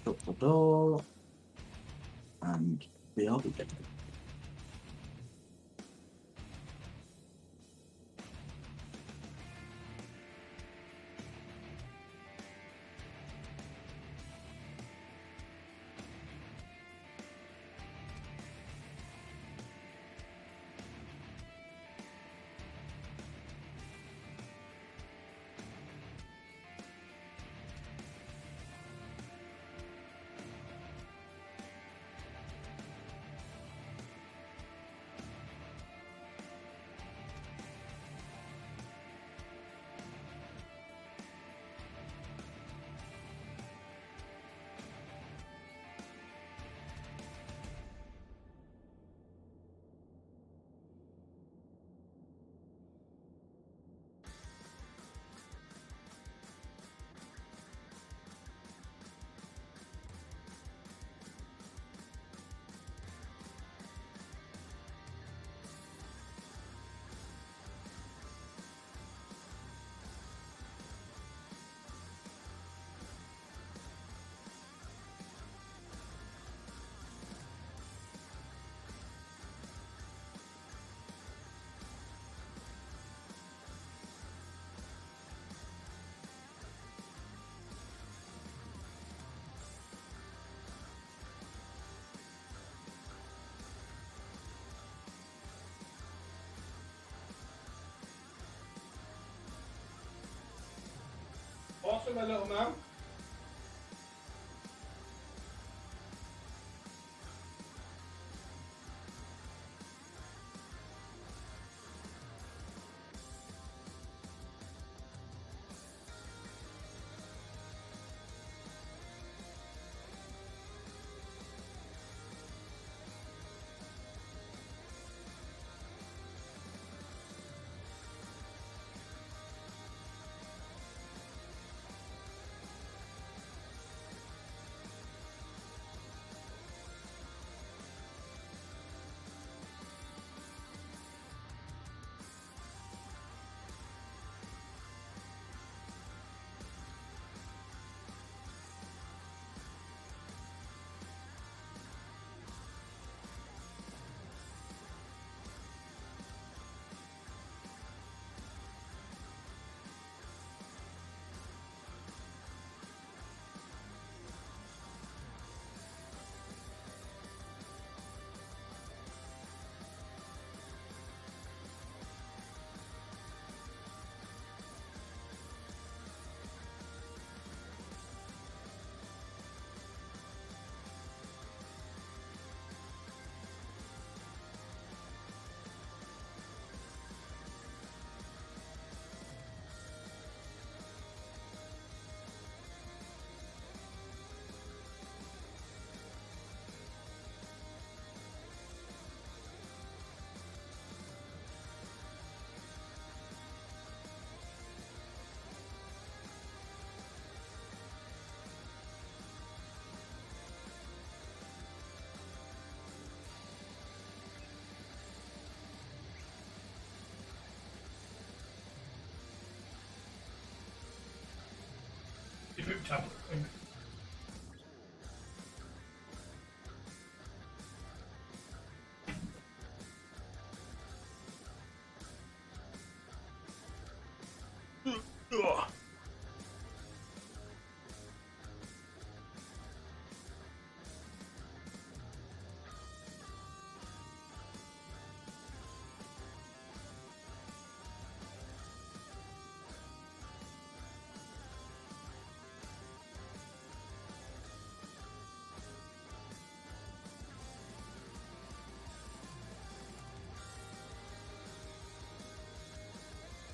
Shut the door. And we are good. my little man.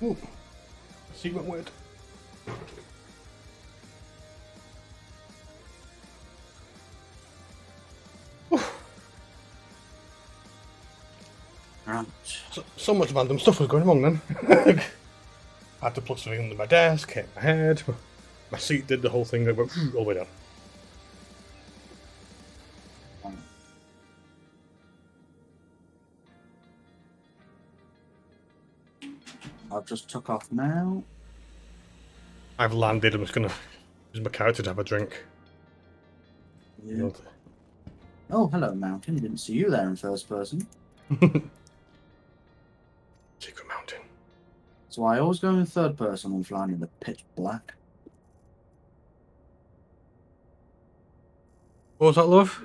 Ooh, see what went. Right. So much random stuff was going wrong then. I had to plug something under my desk, hit my head. My seat did the whole thing that went all the way down. I've just took off now. I've landed. I'm just gonna use my character to have a drink. Yeah. Oh, hello, Mountain. Didn't see you there in first person. Secret mountain. So I always go in third person when flying in the pitch black. What was that, love?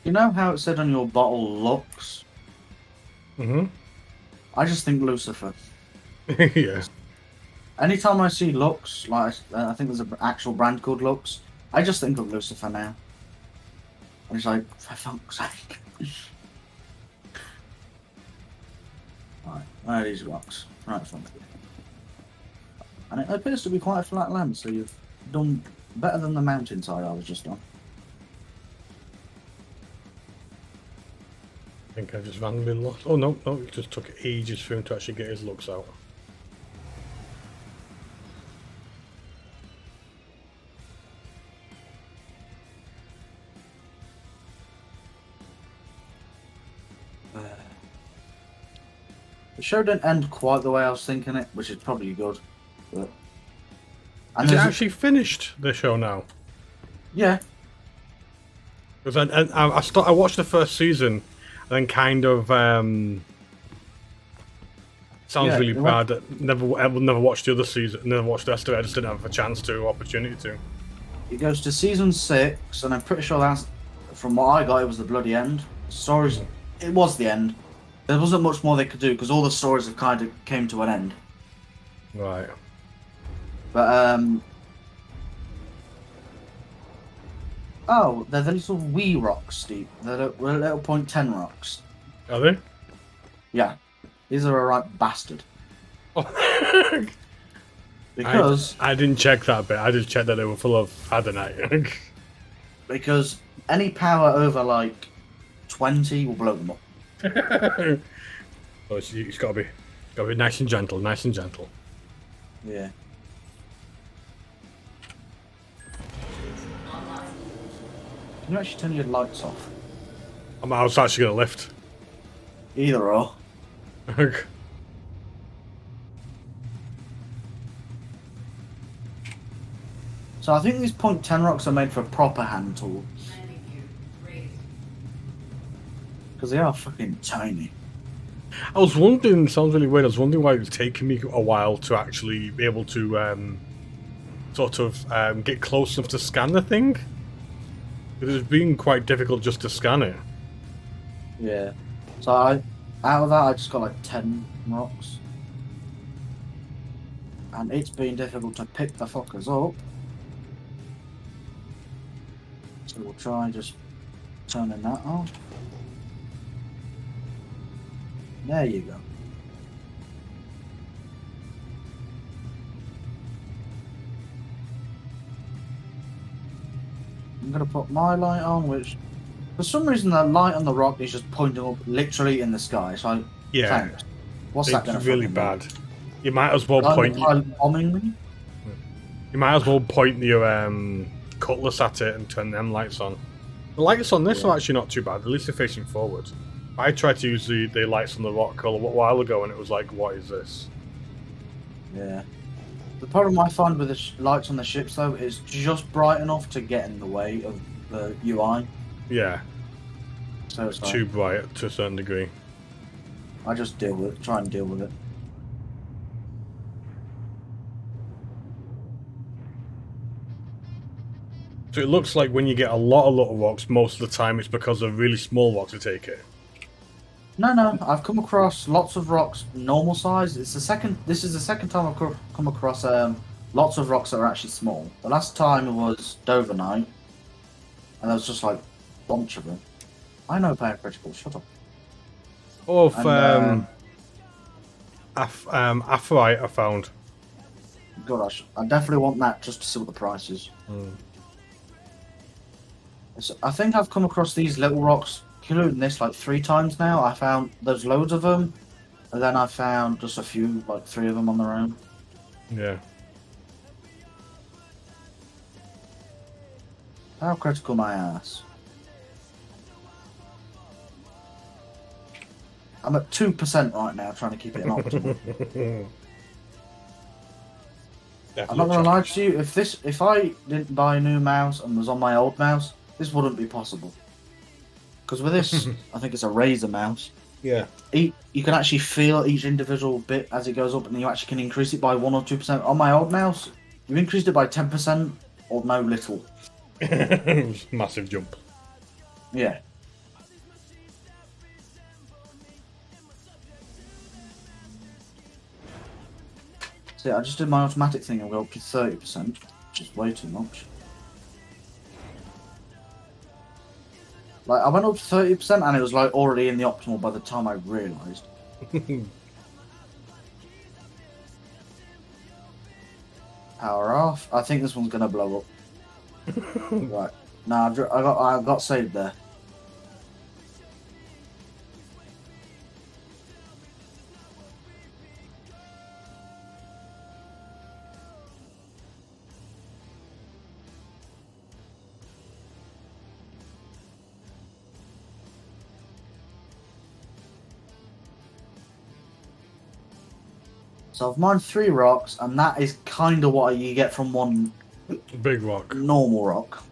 You know how it said on your bottle Lux? Mm-hmm. I just think Lucifer. Yeah. Anytime I see Lux, like I think there's an actual brand called Lux, I just think of Lucifer now. And it's like, for fuck's sake. Right, where are these rocks? Right front. And it appears to be quite a flat land, so you've done better than the mountainside I was just on. I think I just randomly lost. Oh no, it just took ages for him to actually get his looks out. The show didn't end quite the way I was thinking it, which is probably good. But Is it actually finished, the show now? yeah, Because I watched the first season, and then kind of sounds Yeah, really it went- bad. I will never watch the other season. Never watched the rest of it. I just didn't have a chance to, opportunity to. It goes to season 6, and I'm pretty sure that's, from what I got, it was the bloody end. Stories, it was the end. There wasn't much more they could do because all the stories have kind of came to an end. Right. But oh, they're the little wee rocks, Steve. They're the little 0.10 rocks. Are they? Yeah, these are a right bastard. Oh. Because I didn't check that bit. I just checked that they were full of adonite. because any power over like 20 will blow them up. Oh, it's gotta be nice and gentle, nice and gentle. Yeah. Can you actually turn your lights off? I was actually gonna lift. Either or. So I think these 0.10 rocks are made for proper hand tools. Because they are fucking tiny. I was wondering, sounds really weird, I was wondering why it was taking me a while to actually be able to get close enough to scan the thing. It was being quite difficult just to scan it. Yeah. So out of that I just got like 10 rocks. And it's been difficult to pick the fuckers up. So we'll try just turning that on. There you go. I'm gonna put my light on, which for some reason the light on the rock is just pointing up literally in the sky. So Yeah, thanks. What's that gonna it's really fucking bad. do? You might as well Like point. the pilot bombing me? You might as well point your cutlass at it and turn them lights on. The lights on this are actually not too bad. At least they're facing forward. I tried to use the lights on the rock a while ago, and it was like, what is this? Yeah. The problem I find with the lights on the ships, though, is just bright enough to get in the way of the UI. Yeah, So it's like, too bright to a certain degree. I just deal with it, try and deal with it. So it looks like when you get a lot of little rocks, most of the time it's because of really small rocks to take it. No, I've come across lots of rocks normal size. This is the second time I've come across lots of rocks that are actually small. The last time it was Dovernight, and there was just like a bunch of them. I know Player Critical, shut up. Oh, And, Aphorite I found. God, I definitely want that just to see what the price is. So I think I've come across these little rocks, including this, like 3 times now. I found there's loads of them, and then I found just a few, like 3 of them on their own. Yeah. How critical my ass. I'm at 2% right now, trying to keep it in optimal. I'm not gonna lie to you. If I didn't buy a new mouse and was on my old mouse, this wouldn't be possible. Because with this, I think it's a Razer mouse. Yeah. You can actually feel each individual bit as it goes up, and you actually can increase it by 1 or 2%. On my old mouse, you increased it by 10% or no little. Massive jump. Yeah. See, I just did my automatic thing and go up to 30%, which is way too much. Like, I went up to 30% and it was like already in the optimal by the time I realised. Power off. I think this one's gonna blow up. Right. Nah, I got saved there. So I've mined 3 rocks, and that is kind of what you get from one Big rock. normal rock.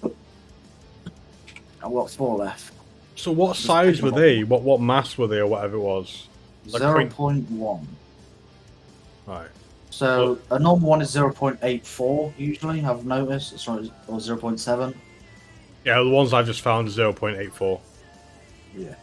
I've got 4 left. So what size were they? What mass were they, or whatever it was? Like 0.1. Right. So a normal one is 0.84 usually, I've noticed. Sorry, or 0.7. Yeah, the ones I just found are 0.84. Yeah.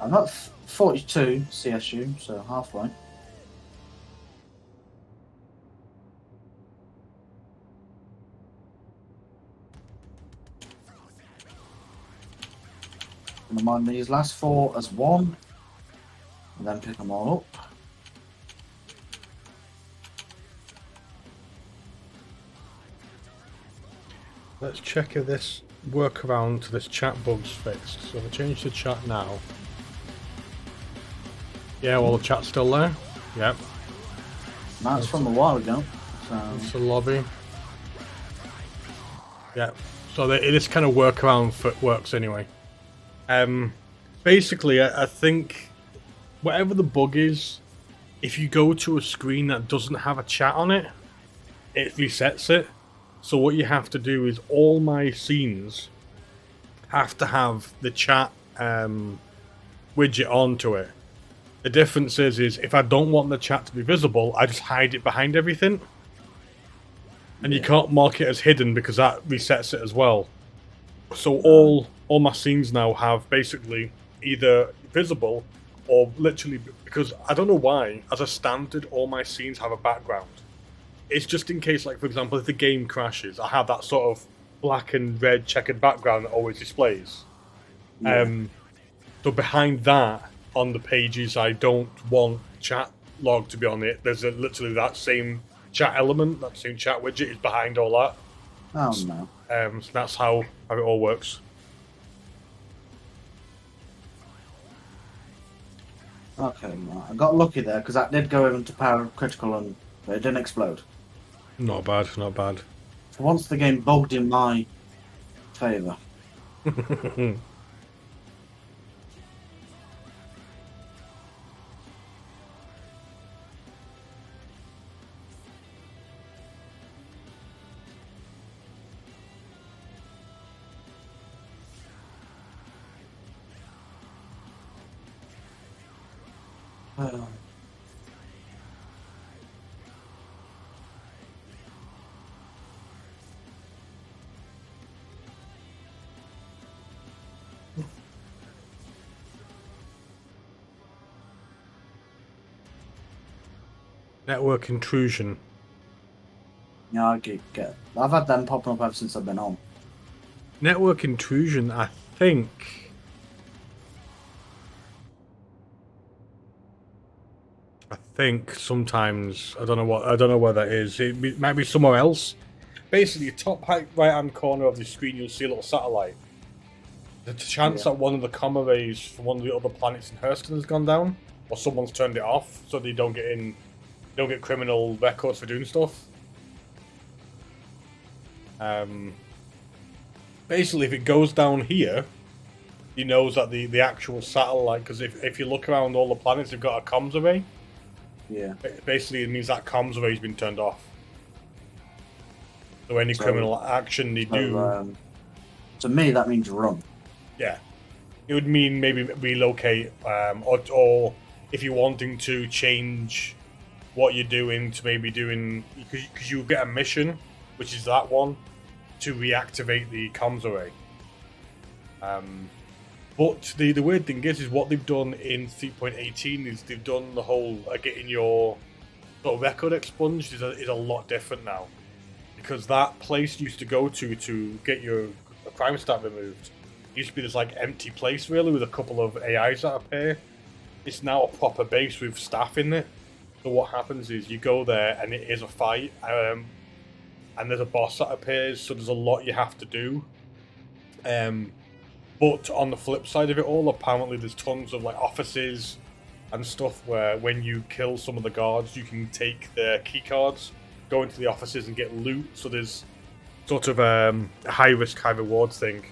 I'm at 42 CSU, so halfway. Gonna mind these last 4 as 1, and then pick them all up. Let's check if this workaround to this chat bug's fixed. So if I change the chat now. Yeah, well the chat's still there. Yep. That's from a while ago. So It's the lobby. Yeah. So this kind of workaround works anyway. Basically, I think whatever the bug is, if you go to a screen that doesn't have a chat on it, it resets it. So what you have to do is all my scenes have to have the chat widget onto it. The difference is if I don't want the chat to be visible, I just hide it behind everything. And you can't mark it as hidden because that resets it as well. So all my scenes now have basically either visible or literally, because I don't know why, as a standard, all my scenes have a background. It's just in case, like, for example, if the game crashes, I have that sort of black and red checkered background that always displays. Yeah. So behind that, on the pages I don't want chat log to be on it, there's literally that same chat element, that same chat widget is behind all that. Oh no. So that's how it all works. Okay, well, I got lucky there because that did go into power critical but it didn't explode. Not bad, not bad. For once the game bugged in my favour. Network intrusion. Yeah, I get. I've had them popping up ever since I've been on. Network intrusion, I think. Sometimes I don't know what that is. It might be somewhere else. Basically, top right hand corner of the screen, you'll see a little satellite. The chance that one of the comm arrays from one of the other planets in Hurston has gone down, or someone's turned it off, so they don't get criminal records for doing stuff. Basically, if it goes down here, he knows that the actual satellite, because if you look around all the planets, they've got a comms array. Yeah. Basically, it means that comms array's been turned off. So any criminal action they do... To me, that means run. Yeah. It would mean maybe relocate, or if you're wanting to change what you're doing to maybe doing... Because you get a mission, which is that one, to reactivate the comms array. But the weird thing is what they've done in 3.18 is they've done the whole getting your sort of record expunged is a lot different now. Because that place you used to go to get your crime stat removed used to be this like empty place really with a couple of AIs that appear. It's now a proper base with staff in it. So what happens is you go there and it is a fight, and there's a boss that appears, so there's a lot you have to do. But on the flip side of it all, apparently there's tons of like offices and stuff where when you kill some of the guards, you can take their key cards go into the offices and get loot. So there's sort of a high risk, high reward thing.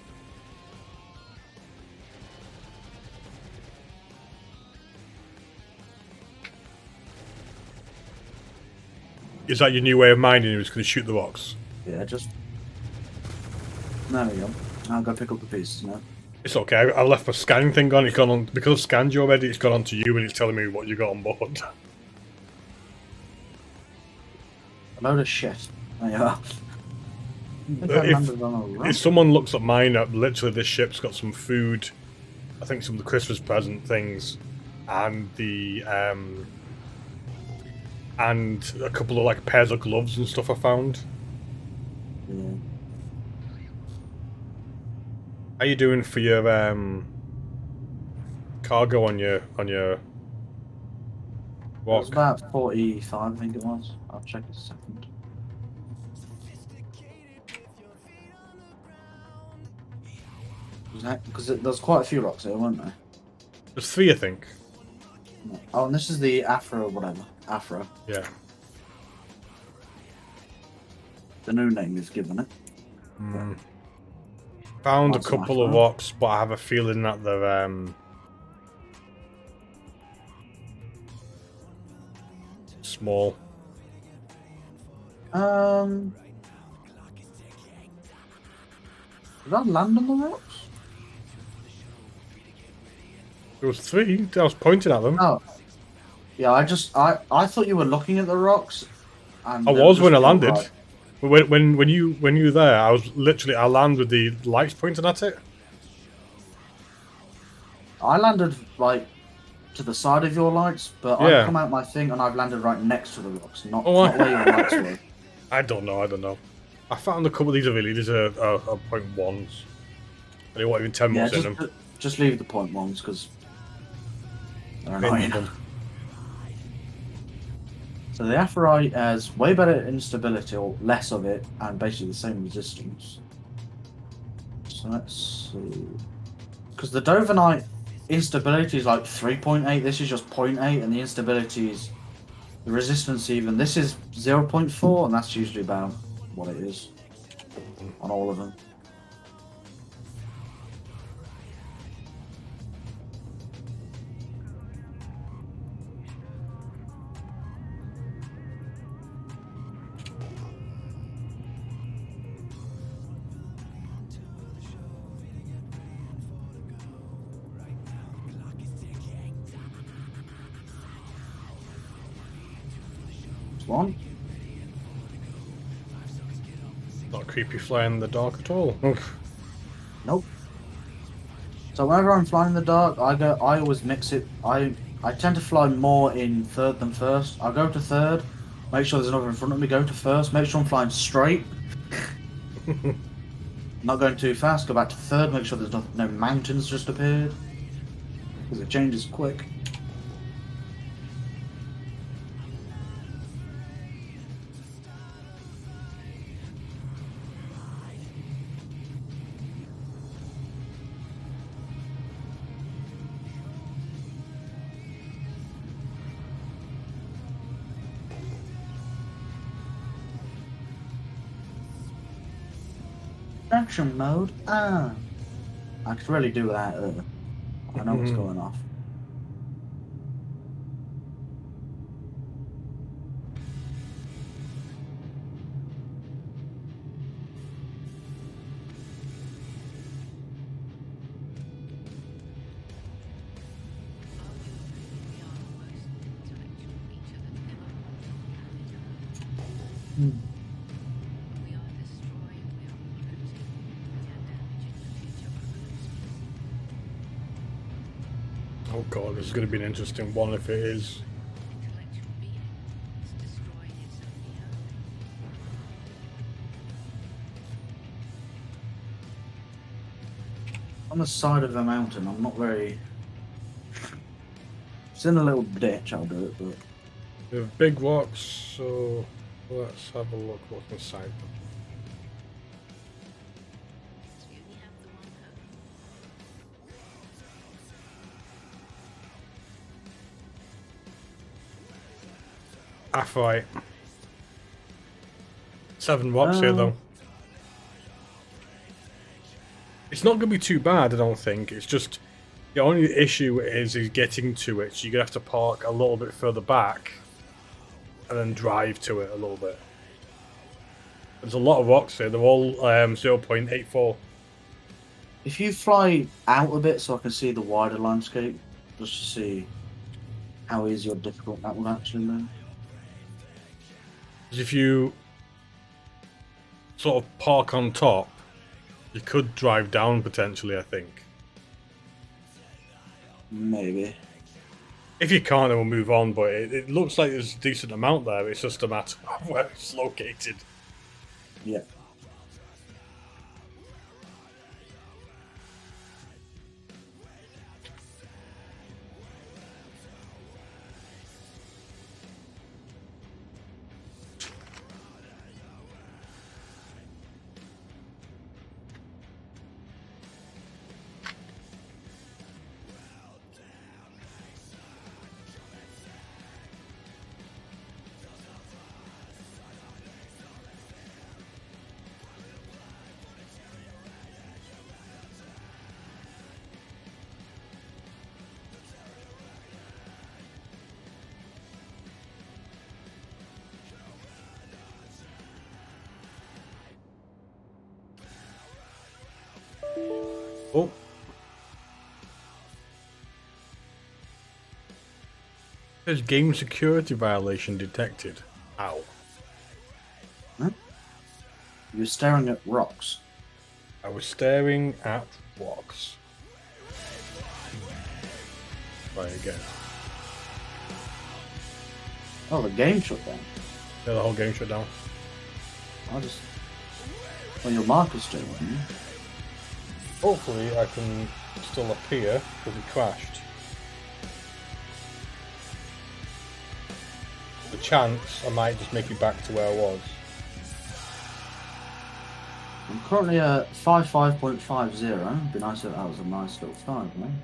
Is that your new way of mining? You're just going to shoot the rocks? Yeah, just. There we go. I'll go pick up the pieces now. It's okay. I left my scanning thing on. It's gone on because I've scanned you already. It's gone on to you, and it's telling me what you got on board. A load of shit. There you are. I think I landed on a rock. If someone looks at mine, literally this ship's got some food. I think some of the Christmas present things, and the and a couple of like pairs of gloves and stuff I found. Yeah. How you doing for your cargo on your It walk? was about 45, I think it was. I'll check in a second. Because there's quite a few rocks here, weren't there? There's 3, I think. Oh, and this is the Afro, whatever. Afro. Yeah. The new name is given it. Found a Lots of couple of Afro. rocks, but I have a feeling that they're small. Did I land on the rocks? There was 3. I was pointing at them. Oh. Yeah, I thought you were looking at the rocks. And I they were was just when I to the landed. right. When you were there, I was literally I landed with the lights pointing at it. I landed like to the side of your lights, but Yeah. I've come out my thing and I've landed right next to the rocks, not Oh, where your lights were. I don't know. I found a couple of these these are point ones. They weren't even 10 Yeah, months in them. just leave the point ones because they're Many annoying. of them. So the Aphorite has way better instability, or less of it, and basically the same resistance. So let's see. Because the Dovenite instability is like 3.8, this is just 0.8, and the instability is the resistance even. This is 0.4, and that's usually about what it is on all of them. One. Not creepy flying in the dark at all. Nope. So whenever I'm flying in the dark, I always mix it. I tend to fly more in third than first. I go to third, make sure there's another in front of me, go to first, make sure I'm flying straight. Not going too fast, go back to third, make sure there's no mountains just appeared. Because it changes quick. Action mode. I could really do without her. I know what's going off. Oh god, this is going to be an interesting one if it is. On the side of the mountain, I'm not very... It's in a little ditch, I'll do it, but... We have big rocks, so let's have a look what's inside them. Aphorite. 7 rocks here, though. It's not going to be too bad, I don't think. It's just the only issue is getting to it. So you're going to have to park a little bit further back and then drive to it a little bit. There's a lot of rocks here. They're all 0.84. If you fly out a bit so I can see the wider landscape, just to see how easy or difficult that will actually be. If you sort of park on top, you could drive down potentially, I think. Maybe. If you can't, then we'll move on, but it looks like there's a decent amount there. It's just a matter of where it's located. Yeah. Oh. There's game security violation detected. Ow. You're staring at rocks. I was staring at rocks. Try again. Oh, the game shut down. Yeah, the whole game shut down. I'll just... Well, your marker's still on. Hopefully I can still appear because it crashed. The chance I might just make it back to where I was. I'm currently at 55.50. It'd be nice if that was a nice little 5, man.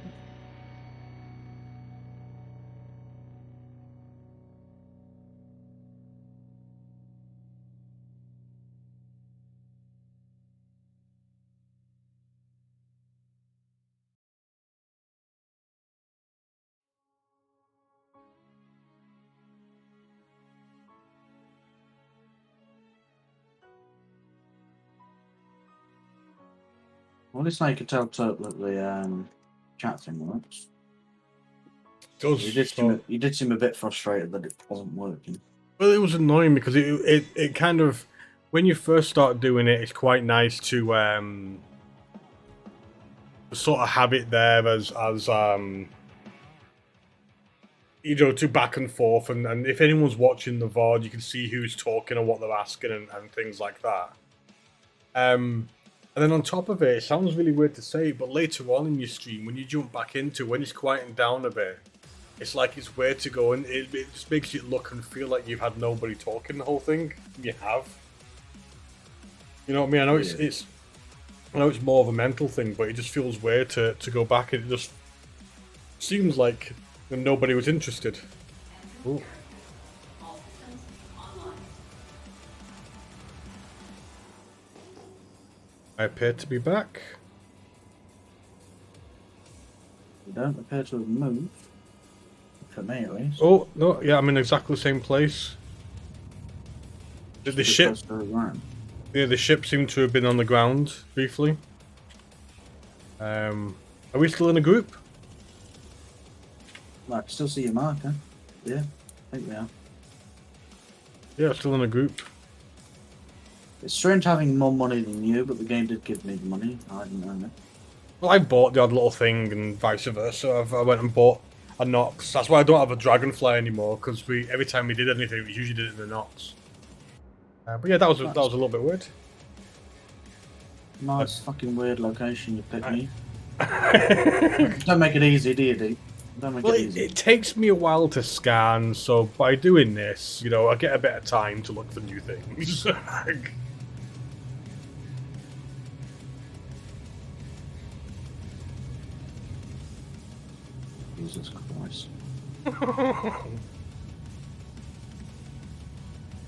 Well, at least now you can tell Turk that the chat thing works. Does You did seem a bit frustrated that it wasn't working. Well, it was annoying because it kind of, when you first start doing it, it's quite nice to sort of have it there as you know, to back and forth, and if anyone's watching the VOD, you can see who's talking and what they're asking and things like that. And then on top of it, it sounds really weird to say, but later on in your stream, when you jump back into, when it's quieting down a bit, it's like it's weird to go, and it just makes it look and feel like you've had nobody talking the whole thing. You have. You know what I mean? I know I know it's more of a mental thing, but it just feels weird to go back, and it just seems like nobody was interested. Ooh. I appear to be back. You don't appear to have moved. For me, at least. Oh, no, yeah, I'm in exactly the same place. Did the ship... Yeah, the ship seemed to have been on the ground, briefly. Are we still in a group? Well, I can still see your marker. Yeah, I think we are. Yeah, still in a group. It's strange having more money than you, but the game did give me the money. I didn't earn it. Well, I bought the odd little thing and vice versa. I went and bought a Nox. That's why I don't have a Dragonfly anymore, because every time we did anything, we usually did it in the Nox. But yeah, that was a little bit weird. Nice fucking weird location you picked me. Don't make it easy, do you, Deep? Don't make it easy. It takes me a while to scan, so by doing this, you know, I get a bit of time to look for new things. Jesus Christ.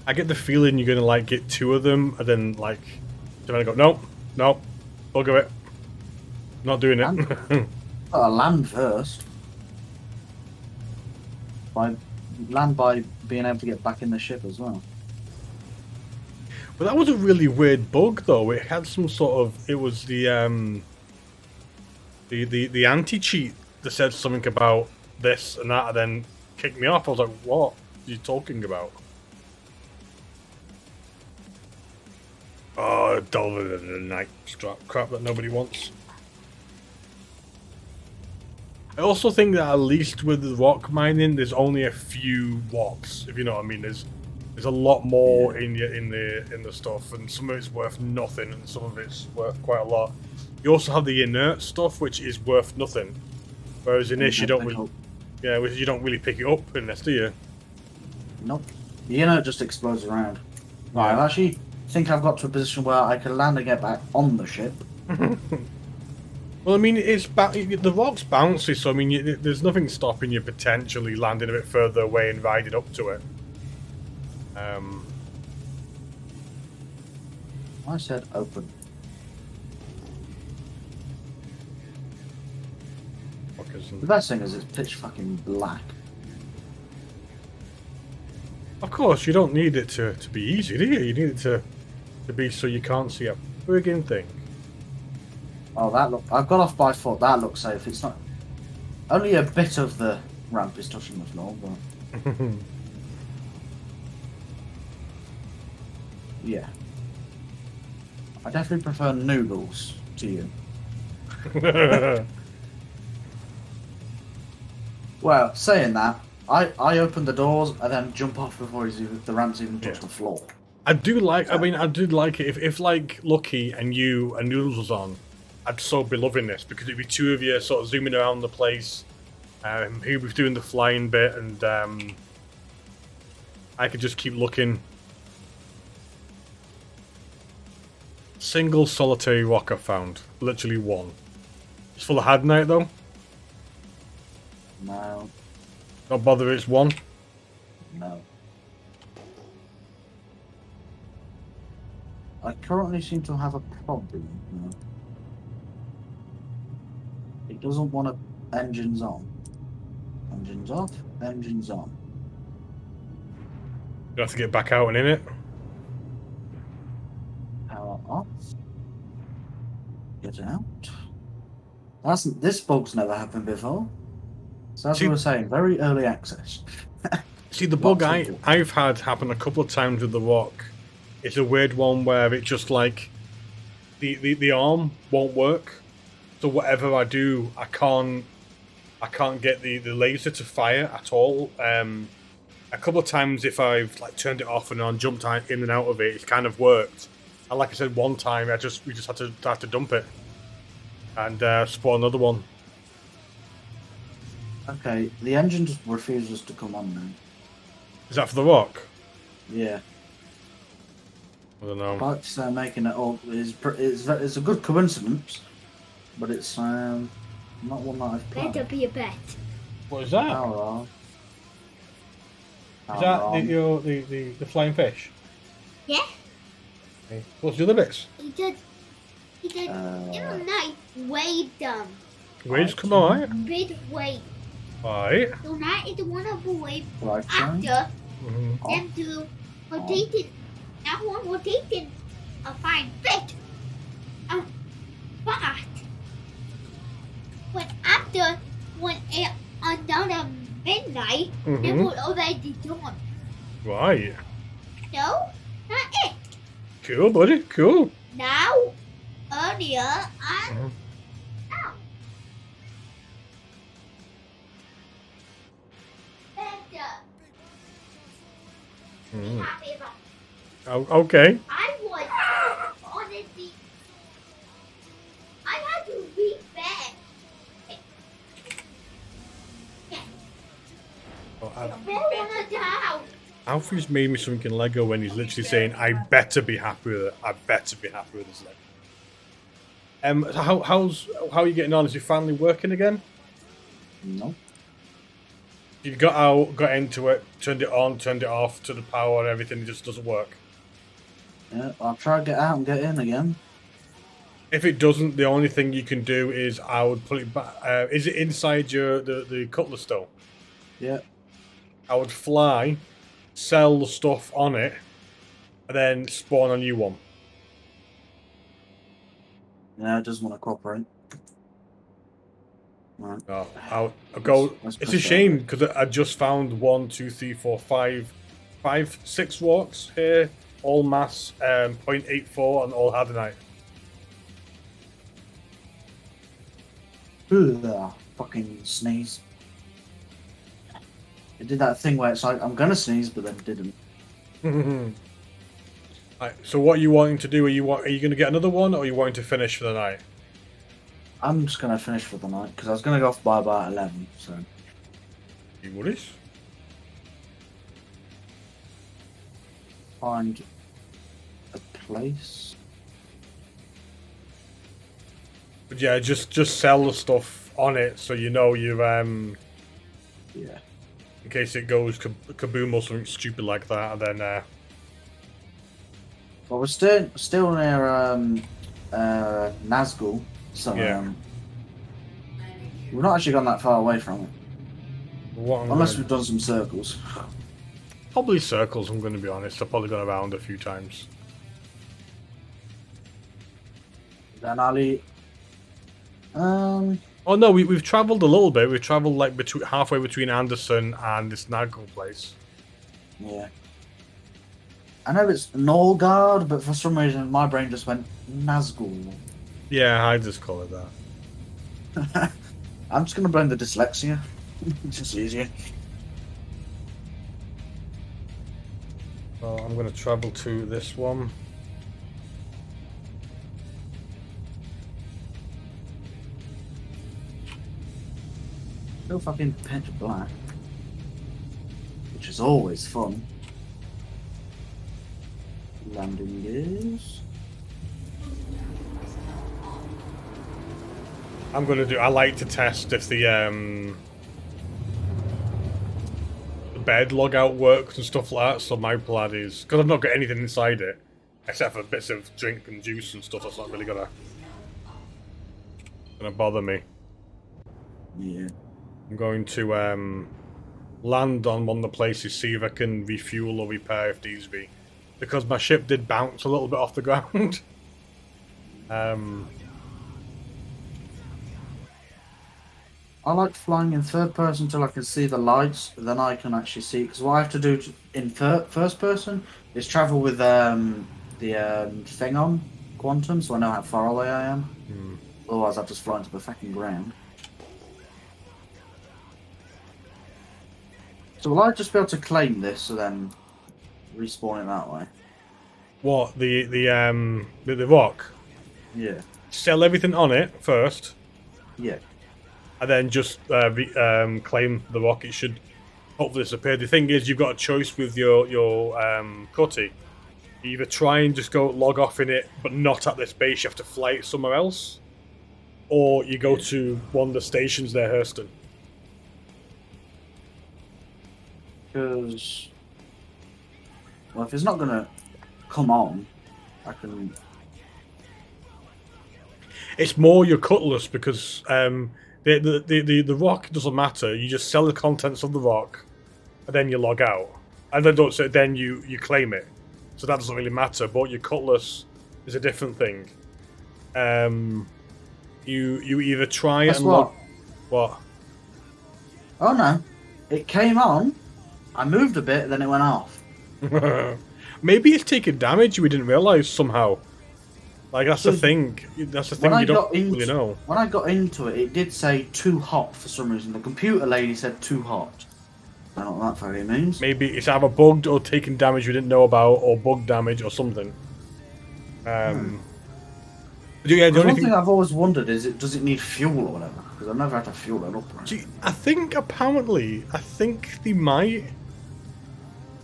I get the feeling you're gonna like get 2 of them, and then like, they're gonna go, nope, bugger it, not doing it. Gotta land first. By being able to get back in the ship as well. But that was a really weird bug, though. It had some sort of. It was the anti-cheat that said something about this and that, and then kicked me off. I was like, "What are you talking about?" Oh, delving into the night crap that nobody wants. I also think that at least with the rock mining, there's only a few rocks. If you know what I mean, there's a lot more in the stuff, and some of it's worth nothing, and some of it's worth quite a lot. You also have the inert stuff, which is worth nothing, whereas in this you don't really, you don't really pick it up unless, do you? Nope. The inert just explodes around. Right, I actually think I've got to a position where I can land and get back on the ship. Well, I mean, the rock's bouncy, so I mean, there's nothing stopping you potentially landing a bit further away and riding up to it. I said open. The best thing is it's pitch fucking black. Of course, you don't need it to be easy, do you? You need it to be so you can't see a friggin' thing. Oh, I've got off by foot. That looks safe. It's not. Only a bit of the ramp is touching the floor, but. Yeah. I definitely prefer noodles to you. Well, saying that, I open the doors and then jump off before the ramps even touch the floor. I do like. I mean, I did like it. If like Lucky and you and Noodles was on, I'd so be loving this because it'd be 2 of you sort of zooming around the place. He was doing the flying bit, and I could just keep looking. Single solitary rock I found. Literally 1. It's full of hadnite though. No. Don't bother, it's 1. No. I currently seem to have a problem. It doesn't want to. Engines on. Engines off. Engines on. You have to get back out and in it. Power off. Get out. This bug's never happened before. So as we were saying, very early access. See, the bug I've had happen a couple of times with the rock. It's a weird one where it just like the arm won't work. So whatever I do, I can't get the laser to fire at all. A couple of times if I've like turned it off and on jumped in and out of it, it's kind of worked. And like I said, one time we just had to dump it and spawn another one. Okay, the engine just refuses to come on now. Is that for the rock? Yeah. I don't know. Bikes making it all it's a good coincidence, but it's not one that I've planned. Better be a bet. What is that? Power off. Is that the flying fish? Yeah? Okay. What's the other bits? He did, night wave them. Waves come on, Big wave. right? So now it's one of the wave Right, after Mm-hmm. them to rotating. Now one rotating a fine bit. But when after when it another midnight, it was already done. Right. No, not it. Cool, buddy. Cool. Now, earlier, now. Better. Be happy about it. Oh, okay. I was honestly. I had to read back. Oh, Alfie's made me something in Lego when he's literally saying, "I better be happy with it. I better be happy with this Lego." How are you getting on? Is your family working again? No. You got out, got into it, turned it on, turned it off to the power and everything. It just doesn't work. Yeah, I'll try to get out and get in again. If it doesn't, the only thing you can do is I would put it back. Is it inside the cutlass still? Yeah. I would fly, sell the stuff on it, and then spawn a new one. Yeah, it doesn't want to cooperate. Right. No, I'll go. Let's It's push a shame that because I just found 1, 2, 3, 4, 5, 6 walks here, all mass 0.84 and all Hadonite. Ugh, fucking sneeze. It did that thing where it's like, I'm gonna sneeze, but then it didn't. Right, so what are you wanting to do? Are you going to get another one, or are you wanting to finish for the night? I'm just gonna finish for the night, because I was gonna go off by about 11, so... You worries? Find a place. But yeah, just sell the stuff on it, so you know you've Yeah. in case it goes kaboom or something stupid like that, and then Well, we're still near Nazgul, so Yeah. we've not actually gone that far away from it. what I'm Unless gonna- we've done some circles. probably circles. I'm going to be honest. I've probably gone around a few times. Then Ali. Oh no, we've travelled a little bit. We've travelled like halfway between Anderson and this Nagel place. Yeah. I know it's Norgard, but for some reason my brain just went Nazgul. Yeah, I just call it that. I'm just gonna blame the dyslexia. It's just easier. So I'm going to travel to this one. Still fucking pitch black. Which is always fun. Landing gears. I like to test if the bed logout works and stuff like that, so my plan is, because I've not got anything inside it, except for bits of drink and juice and stuff, that's not really gonna bother me. Yeah. I'm going to land on one of the places, see if I can refuel or repair if needs be. Because my ship did bounce a little bit off the ground. I like flying in third person till I can see the lights, then I can actually see. Because what I have to do in first person is travel with the thing on quantum, so I know how far away I am. Otherwise, I'll just fly into the fucking ground. So will I just be able to claim this, so then respawn it that way? What, the rock? Yeah. Sell everything on it first, Yeah. and then just claim the rock. It should hopefully disappear. The thing is, you've got a choice with your cutty. You either try and just go log off in it, but not at this base. You have to fly it somewhere else, or you go to one of the stations there, Hurston. Because, well, if it's not gonna come on, I can. It's more your cutlass because the rock doesn't matter. You just sell the contents of the rock, and then you log out, and then you claim it. So that doesn't really matter. But your cutlass is a different thing. You either try Guess and what? log. What? Oh no, it came on. I moved a bit, then it went off. Maybe it's taking damage. We didn't realize somehow. Like that's the So, thing. That's the thing When I you don't got really into know. when I got into it, it did say too hot for some reason. The computer lady said too hot. I don't know what that fucking means. Maybe it's either bugged or taking damage we didn't know about, or bug damage or something. Yeah, the Because only one thing. thing I've always wondered is, does it need fuel or whatever? Because I've never had to fuel it up. Right? See, I think they might.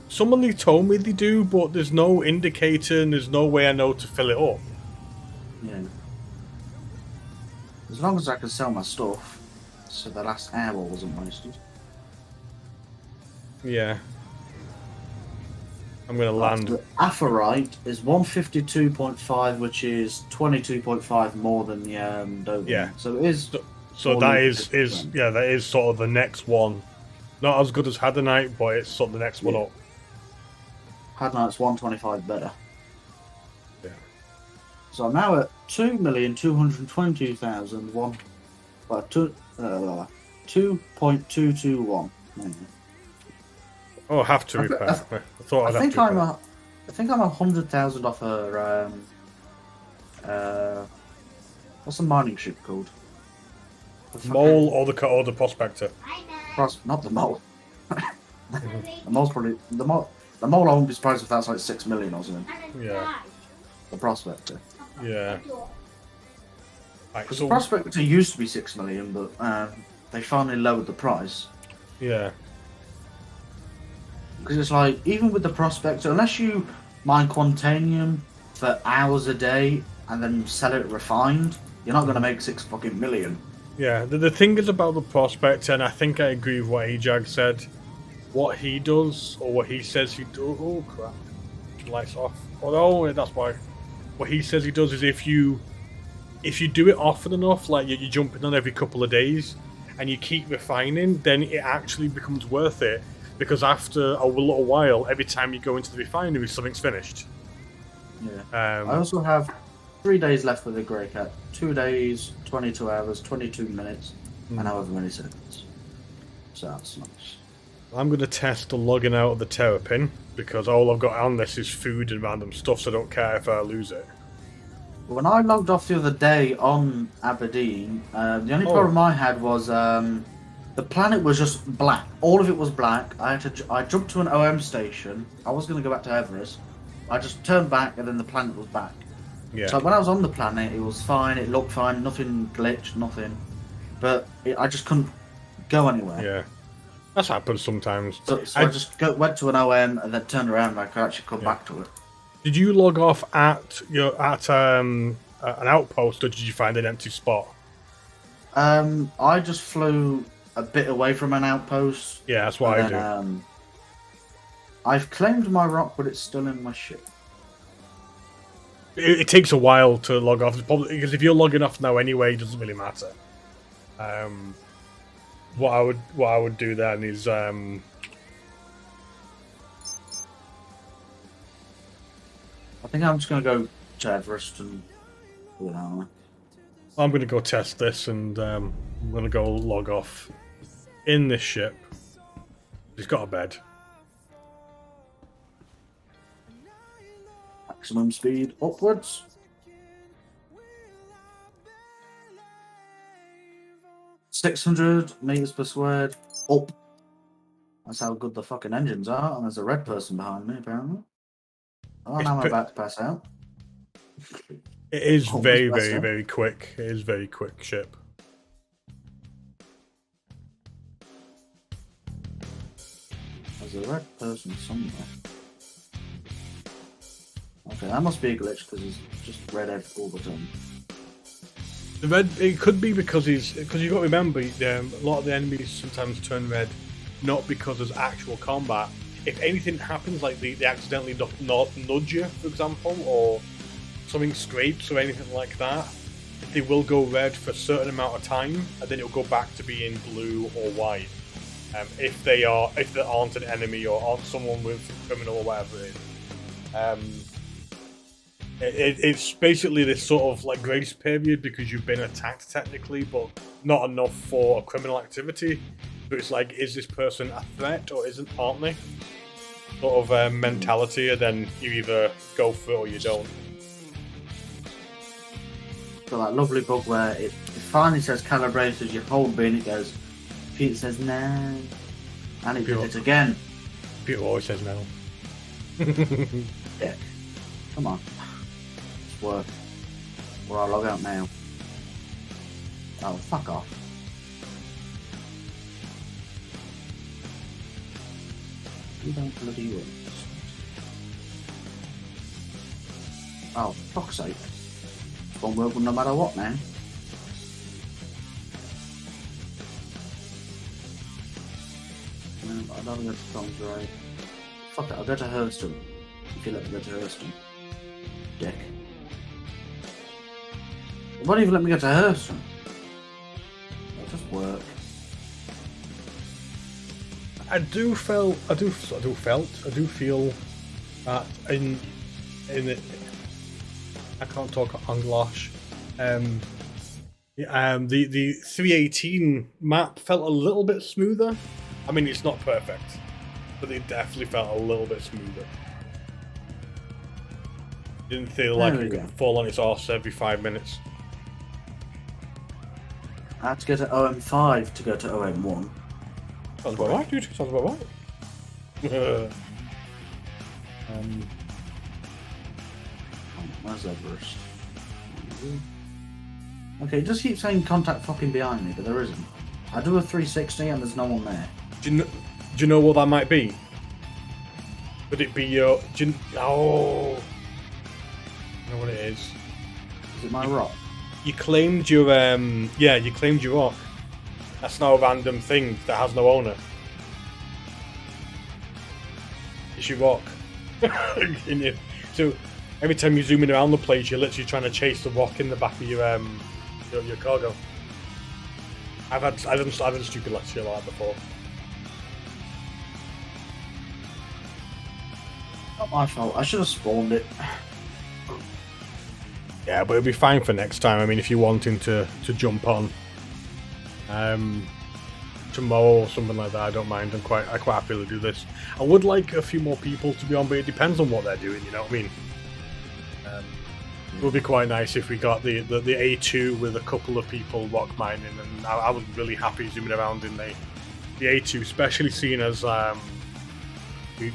Someone told me they do, but there's no indicator and there's no way I know to fill it up. Yeah. As long as I can sell my stuff, so the last airball wasn't wasted. Yeah. I'm gonna land. The Aphorite is 152.5, which is 22.5 more than the Dopamine. Yeah. So it is. So more that than is 50%. yeah, that is sort of the next one. Not as good as Hadanite, but it's sort of the next one Yeah. up. Hadnite's 125 better. Yeah. So I'm now at 2,220,001. Well, 2.221. Oh, I have to repair. I thought I'd I think have to I'm repair. I think I'm 100,000 off her. What's the mining ship called? Mole or the prospector. Not the mole. The mole's probably the mole. The mole, I wouldn't be surprised if that's like 6 million or something. Yeah. The prospector. Yeah. Right, Because so the prospector used to be 6 million, but they finally lowered the price. yeah. Because it's like, even with the prospector, unless you mine Quantanium for hours a day and then sell it refined, you're not going to make 6 fucking million. Yeah, the thing is about the prospect, and I think I agree with what Ajag said. What he does, or what he says he does. Oh crap! Lights off. Oh no, that's why. What he says he does is if you do it often enough, like you're jumping on every couple of days, and you keep refining, then it actually becomes worth it. Because after a little while, every time you go into the refinery, something's finished. Yeah. I I also have 3 days left with the Grey Cat. 2 days, 22 hours, 22 minutes, and however many seconds. So that's nice. I'm going to test the logging out of the Terrapin, because all I've got on this is food and random stuff, so I don't care if I lose it. When I logged off the other day on Aberdeen, the only problem I had was the planet was just black. All of it was black. I jumped to an OM station. I was going to go back to Everest. I just turned back, and then the planet was back. Yeah. So when I was on the planet, it was fine. It looked fine. Nothing glitched. Nothing. But I just couldn't go anywhere. Yeah. That's happened sometimes. So I just went to an OM and then turned around, and I could actually come back to it. Did you log off at an outpost, or did you find an empty spot? I just flew a bit away from an outpost. Yeah, that's what I do. I've claimed my rock, but it's still in my ship. It takes a while to log off, probably because if you're logging off now anyway, it doesn't really matter. What I would do then is I think I'm just gonna go to Everest and do it that way. I'm going to go test this, and I'm going to go log off in this ship. He's got a bed. Maximum speed upwards. .600 meters per squared up. That's how good the fucking engines are. And there's a red person behind me, apparently. Oh, now I'm about to pass out. It is Almost very, passed very, out. very quick. It is very quick ship. There's a red person somewhere. Okay, that must be a glitch because he's just red all the time. The red. It could be because you've got to remember a lot of the enemies sometimes turn red, not because there's actual combat. If anything happens, like they accidentally nudge you, for example, or something scrapes or anything like that, they will go red for a certain amount of time, and then it'll go back to being blue or white. If they aren't an enemy or aren't someone with criminal or whatever it is. It's basically this sort of like grace period because you've been attacked technically, but not enough for a criminal activity. But it's like, is this person a threat or aren't they? Sort of mentality, and then you either go for it or you don't. So that lovely bug where it finally says calibrated, you hold B and it goes, Peter says no. And it did it again. Peter always says no. Yeah. Come on. It's work. Or I'll log out now. Oh, fuck off. You don't bloody work. Oh, for fuck's sake. Won't work no matter what now. I don't go to Tom's right. Fuck it, I'll go to Hurston. If you let me go to Hurston. Dick. Why don't you let me go to Hurston? It'll just work. I do feel that in it, I can't talk English. The 318 map felt a little bit smoother. I mean, it's not perfect, but it definitely felt a little bit smoother. Didn't feel like it could fall on its arse every 5 minutes. I had to go to OM5 to go to OM1. Sounds about right, dude. Sounds about right. Where's Everest? Okay, it just keeps saying contact fucking behind me, but there isn't. I do a 360 and there's no one there. Do you know what that might be? Would it be your... oh... I know what it is. Is it my rock? You claimed your... yeah, you claimed your rock. That's now a random thing that has no owner. It's your rock. So every time you're zooming around the place, you're literally trying to chase the rock in the back of your cargo. I've had a stupid lecture like that before. Not my fault. I should have spawned it. Yeah, but it'll be fine for next time. I mean, if you're wanting to jump on tomorrow or something like that, I don't mind. I quite happily do this. I would like a few more people to be on, but it depends on what they're doing. You know what I mean? It would be quite nice if we got the A2 with a couple of people rock mining, and I was really happy zooming around in the A2, especially seeing as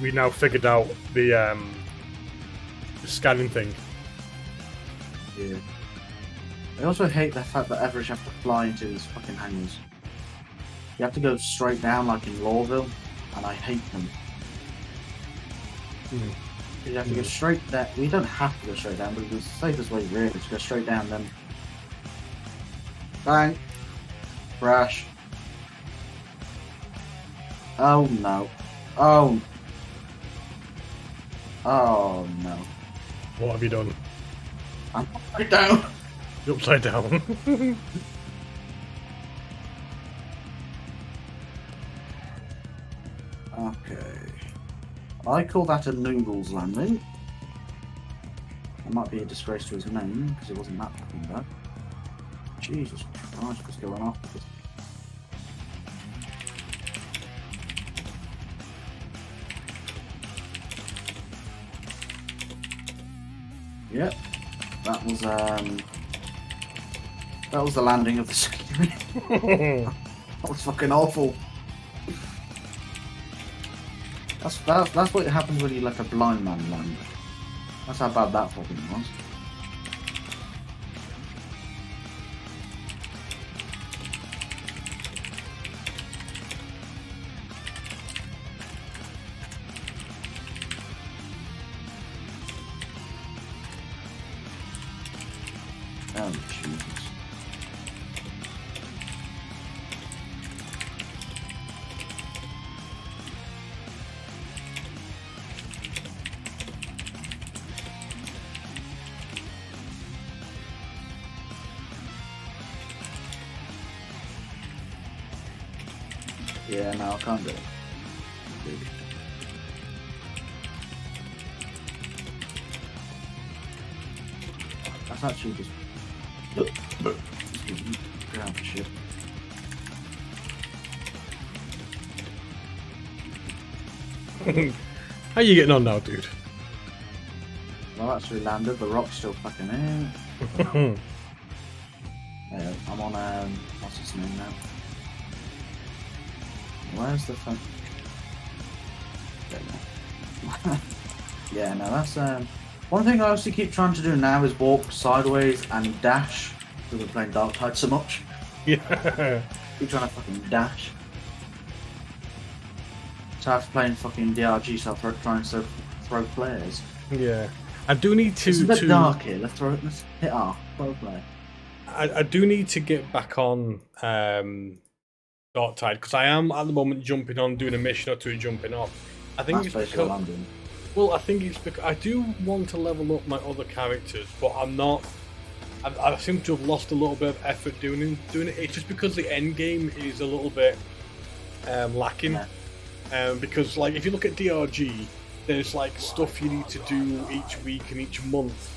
we now figured out the scanning thing. Yeah. I also hate the fact that Everest have to fly into these fucking hangars. You have to go straight down like in Lawville, and I hate them. You have to go straight down. We don't have to go straight down, but it's the safest way really to go straight down, then bang, crash. Oh no. Oh no. What have you done? I'm upside down. You're upside down. Okay. I call that a noodles landing. That might be a disgrace to his name, because it wasn't that fucking bad. Jesus Christ, what's going on? Yep. That was the landing of the security. That was fucking awful. That's what happens when you let a blind man land. That's how bad that fucking was. Oh Jesus. Yeah, no, I can't do it. Big. That's actually just grab shit. How you getting on now, dude? Well, actually landed. The rock's still fucking in. Yeah, I'm on what's its name now? Where's the phone? Yeah, no, that's one thing I also keep trying to do now is walk sideways and dash because we're playing Dark Tide so much. Yeah. Keep trying to fucking dash. So after playing fucking DRG, so I'll try and throw flares. Yeah. I do need to. It's a bit dark here. Let's hit R. Throw a flare. I do need to get back on some start tied because I am at the moment jumping on, doing a mission or two, jumping off. I think That's it's basically because what I'm doing. well, I think it's because I do want to level up my other characters, but I'm not. I seem to have lost a little bit of effort doing it. It's just because the end game is a little bit lacking. Because like if you look at DRG, there's like stuff you need to do each week and each month,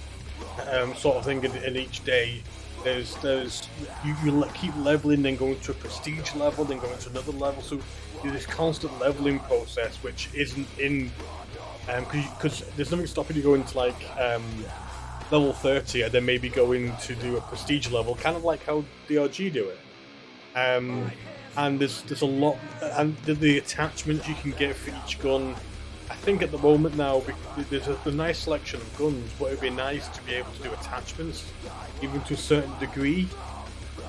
sort of thing, and each day. There's you keep leveling, then going to a prestige level, then going to another level. So there's this constant leveling process, which isn't in because there's nothing stopping you going to like level 30 and then maybe going to do a prestige level, kind of like how DRG do it. And there's a lot, and the attachments you can get for each gun. I think at the moment now there's a nice selection of guns, but it'd be nice to be able to do attachments, even to a certain degree.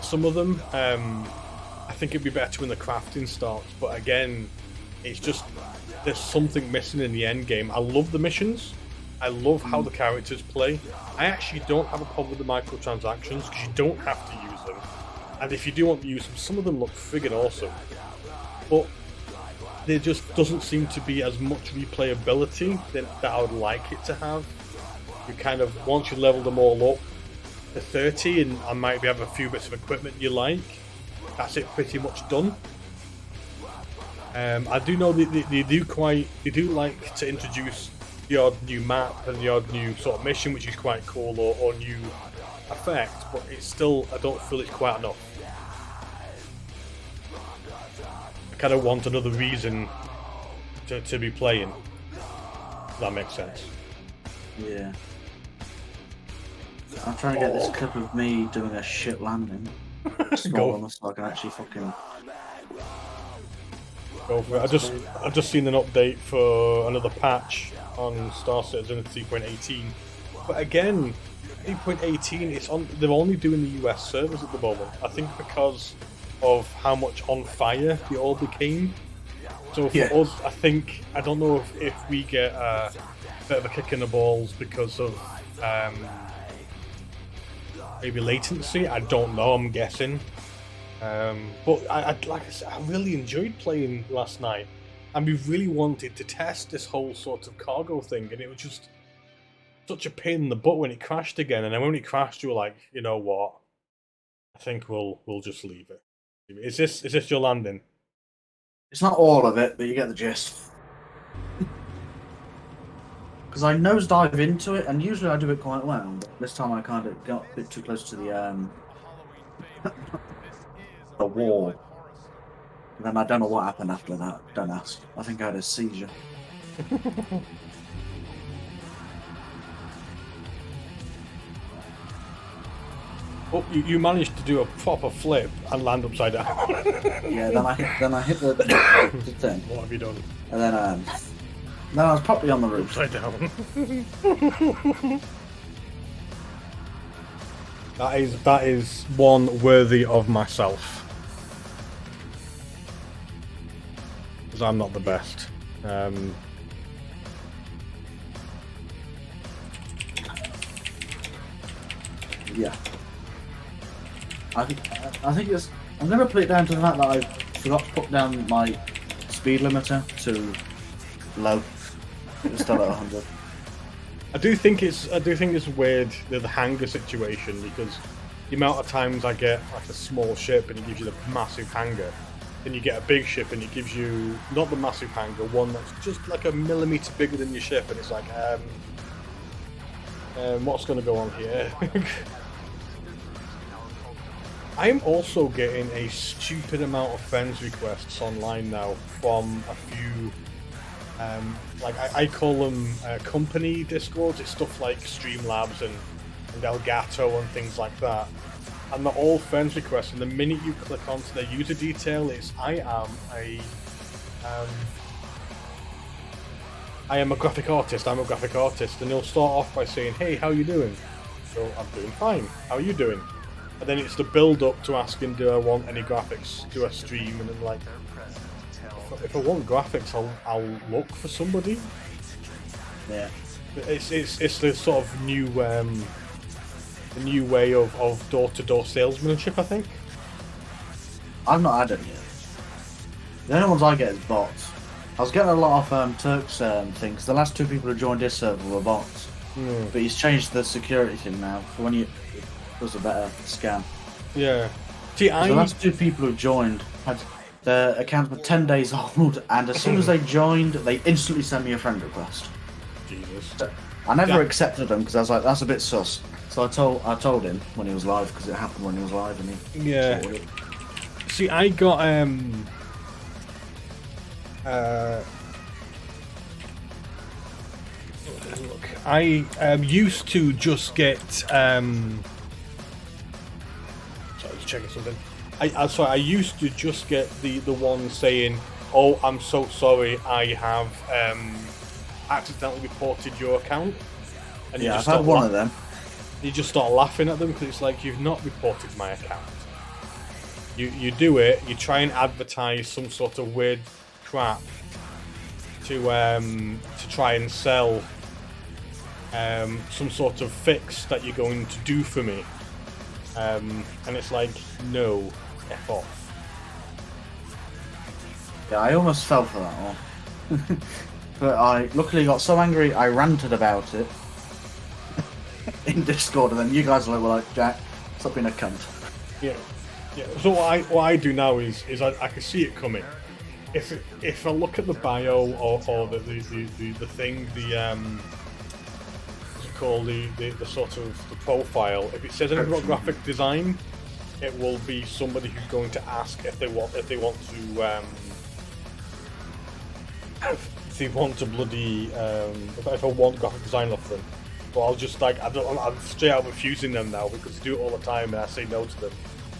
Some of them, I think it'd be better when the crafting starts. But again, it's just there's something missing in the end game. I love the missions. I love how the characters play. I actually don't have a problem with the microtransactions because you don't have to use them. And if you do want to use them, some of them look friggin' awesome. But there just doesn't seem to be as much replayability that I would like it to have. You kind of, once you level them all up to 30 and I might have a few bits of equipment you like, that's it pretty much done. I do know they do like to introduce the odd new map and the odd new sort of mission, which is quite cool, or new effect, but it's still, I don't feel it's quite enough. I kind of want another reason to be playing. If that makes sense. Yeah. I'm trying to get this clip of me doing a shit landing. Small enough so I can actually fucking go for it. I've just seen an update for another patch on Star Citizen 3.18. But again, 3.18, it's on. They're only doing the US servers at the moment. I think because of how much on fire they all became. So for us, I don't know if we get a bit of a kick in the balls because of maybe latency. I don't know. I'm guessing. But like I said, I really enjoyed playing last night, and we really wanted to test this whole sort of cargo thing, and it was just such a pain in the butt when it crashed again. And then when it crashed, you were like, you know what? I think we'll just leave it. Is this your landing? It's not all of it, but you get the gist. Because I nosedive into it, and usually I do it quite well. But this time I kind of got a bit too close to the the wall. And then I don't know what happened after that. Don't ask. I think I had a seizure. Oh, you managed to do a proper flip and land upside down. Yeah, then I hit the thing. What have you done? And then I was properly on the roof. Upside down. That is one worthy of myself. Because I'm not the best. Yeah. I think it's. I'm gonna put it down to the fact that I forgot to put down my speed limiter to low. It's still at 100. I do think it's weird the hangar situation, because the amount of times I get like a small ship and it gives you the massive hangar, then you get a big ship and it gives you not the massive hangar, one that's just like a millimeter bigger than your ship, and it's like what's going to go on here? I am also getting a stupid amount of friends requests online now from a few, like I call them company discords. It's stuff like Streamlabs and Elgato and things like that. And they're all friends requests, and the minute you click onto their user detail, it's I am a graphic artist, and they'll start off by saying, hey, how you doing? So, I'm doing fine, how are you doing? And then it's the build up to asking, do I want any graphics, do I stream? And then like, if I want graphics, I'll look for somebody. Yeah. It's the sort of new way of door-to-door salesmanship, I think. I've not had it yet. The only ones I get is bots. I was getting a lot of Turks things. The last 2 people who joined this server were bots. But he's changed the security thing now. For when it was a better scam. Yeah. See, The last 2 people who joined had their accounts were 10 days old, and as soon as they joined, they instantly sent me a friend request. Jesus. I never accepted them because I was like, that's a bit sus. So I told him when he was live because it happened when he was live, and he sorted it. See, I got look, I used to just get sorry, just checking something. I used to just get the one saying, "Oh, I'm so sorry, I have accidentally reported your account." And Yeah, I've had one of them. You just start laughing at them because it's like, you've not reported my account. You do it. You try and advertise some sort of weird crap to try and sell some sort of fix that you're going to do for me, and it's like, no, F off. Yeah, I almost fell for that one. But I luckily got so angry I ranted about it in Discord, and then you guys were like, Jack, stop being a cunt. Yeah. So what I do now is I can see it coming. If I look at the bio or the thing, what's it called, the sort of the profile, if it says anything about graphic design, it will be somebody who's going to ask if they want to bloody if I want graphic design off them. But I'll just like, I'm straight out refusing them now because they do it all the time and I say no to them.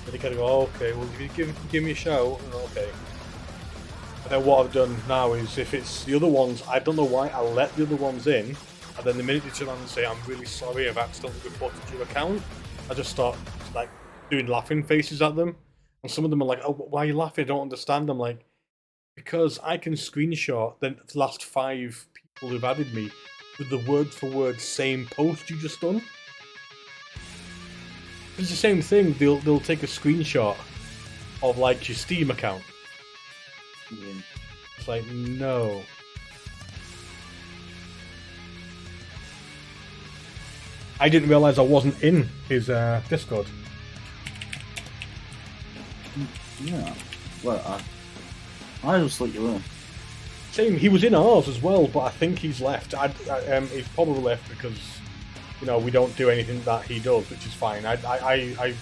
But they kind of go, oh, okay, well, if you give me a shout, okay. And then what I've done now is, if it's the other ones, I don't know why, I let the other ones in, and then the minute they turn around and say, I'm really sorry, I've accidentally reported your account, I just start like doing laughing faces at them. And some of them are like, oh, why are you laughing? I don't understand. I'm like, because I can screenshot the last 5 people who've added me with the word for word same post you just done. It's the same thing. They'll take a screenshot of like your Steam account. Yeah. It's like, no. I didn't realize I wasn't in his Discord. Yeah. Well, I just thought you were. Same. He was in ours as well, but I think he's left. He's probably left because, you know, we don't do anything that he does, which is fine. I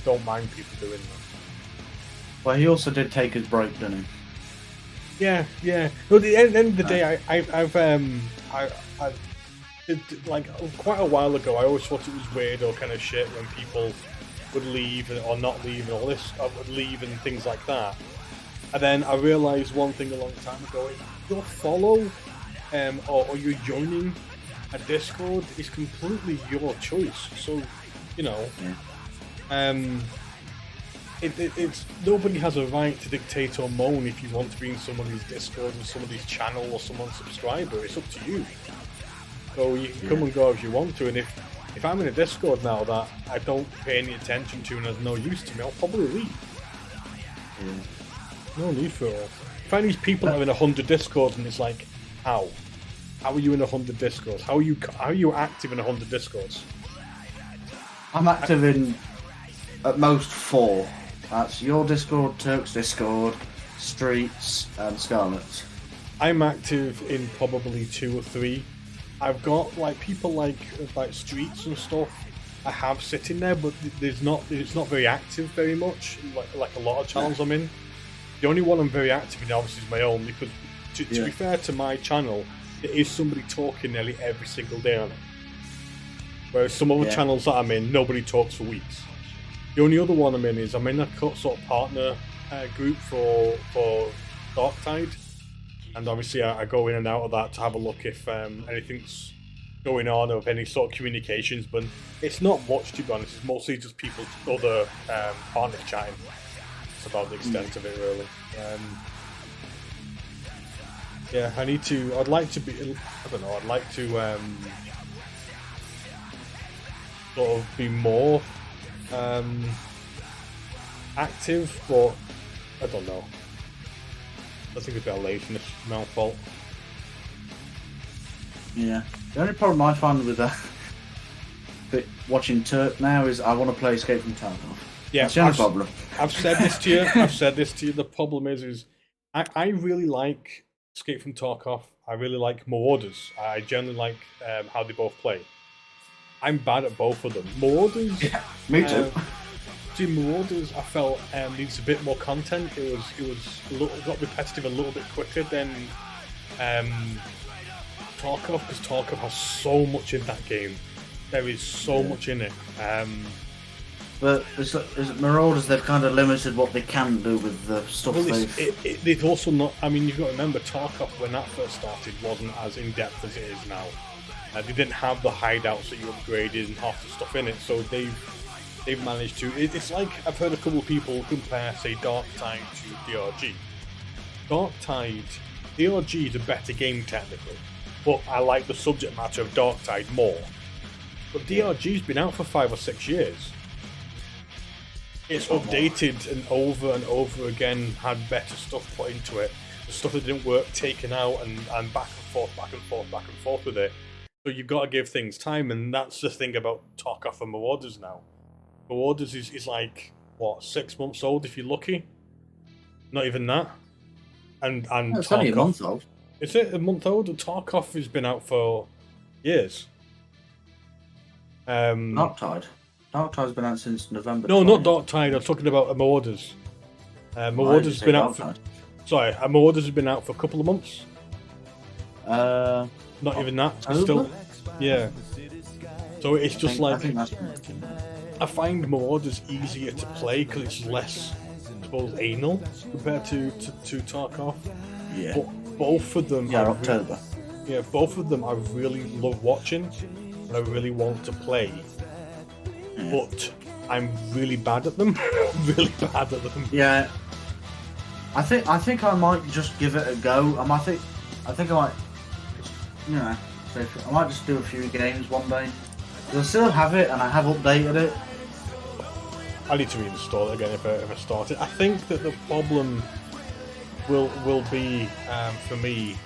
don't mind people doing that. Well, he also did take his break, didn't he? Yeah. No, at the end of the day, I like quite a while ago. I always thought it was weird or kind of shit when people would leave or not leave and all this, would leave and things like that. And then I realised one thing a long time ago: your follow, or you're joining a Discord is completely your choice. So, you know, it's nobody has a right to dictate or moan if you want to be in somebody's Discord or somebody's channel or someone's subscriber. It's up to you. So you can come and go if you want to. And if I'm in a Discord now that I don't pay any attention to and has no use to me, I'll probably leave. No need for it. I find these people that are in 100 Discords and it's like, how? How are you in 100 Discords? How are you active in 100 Discords? I'm active in at most 4. That's your Discord, Turk's Discord, Streets, and Scarlet's. I'm active in probably 2 or 3. I've got like people like Streets and stuff. I have sitting there, but it's not very active very much. Like a lot of channels I'm in. The only one I'm very active in obviously is my own, because to be fair to my channel, it is somebody talking nearly every single day on it. Whereas some other channels that I'm in, nobody talks for weeks. The only other one I'm in is I'm in a sort of partner group for Darktide, and obviously I go in and out of that to have a look if anything's going on or if any sort of communications. But it's not much, to be honest. It's mostly just people, other partners chatting. That's about the extent of it, really. Yeah, I'd like to be, I don't know, I'd like to sort of be more active, but I don't know. I think it's a bit of laziness, my own fault. Yeah. The only problem I find with watching Turk now is I want to play Escape from Tarkov. Yeah, that's the only problem. I've said this to you. I've said this to you. The problem is I really like Escape from Tarkov. I really like Marauders. I generally like how they both play. I'm bad at both of them. Marauders. Yeah, me too. See, Marauders, I felt needs a bit more content. It got repetitive a little bit quicker than Tarkov, because Tarkov has so much in that game. There is so much in it. But is Marauders, they've kind of limited what they can do with the stuff they've also not. I mean, you've got to remember, Tarkov when that first started wasn't as in depth as it is now. They didn't have the hideouts that you upgraded and half the stuff in it, so they've managed to. It's like I've heard a couple of people compare, say, Darktide to DRG. DRG is a better game technically, but I like the subject matter of Darktide more. But DRG's been out for 5 or 6 years. It's updated and over again, had better stuff put into it. The stuff that didn't work taken out, and back and forth with it. So you've got to give things time, and that's the thing about Tarkov and Marauders now. Marauders is like, what, 6 months old if you're lucky? Not even that. And it's Tarkov, only a month old. Is it a month old? Tarkov has been out for years. Darktide's been out since November. No, not Darktide. I'm talking about Marauders. Marauders has been out for... Sorry, Marauders has been out for a couple of months. Not even that. It's still, yeah. So it's just I find Marauders easier to play because it's less, I suppose, anal compared to Tarkov. Yeah. But both of them. Yeah, October. Both of them I really love watching, and I really want to play. Yeah. But I'm really bad at them. Really bad at them. Yeah. I think I might just give it a go. I think I might. I might just do a few games one day. I still have it, and I have updated it. I need to reinstall it again if I start it. I think that the problem will be for me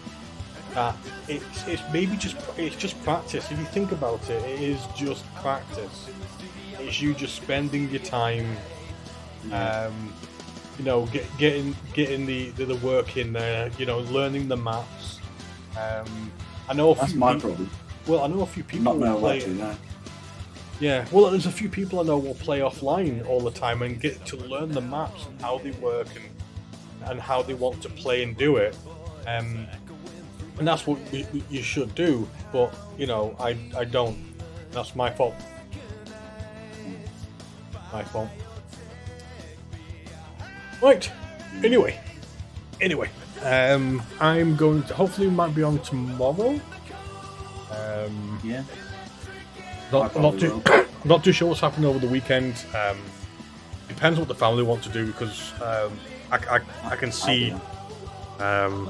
that it's maybe just practice. If you think about it, it is just practice. It's you just spending your time, getting the work in there. Learning the maps. I know that's my problem. Well, I know a few people will play. Yeah, well, there's a few people I know will play offline all the time and get to learn the maps and how they work and how they want to play and do it. And that's what you should do. But I don't. That's my fault. My fault. Right. Anyway. I'm going to hopefully might be on tomorrow. Yeah. Not too sure what's happening over the weekend. Depends what the family want to do because I can see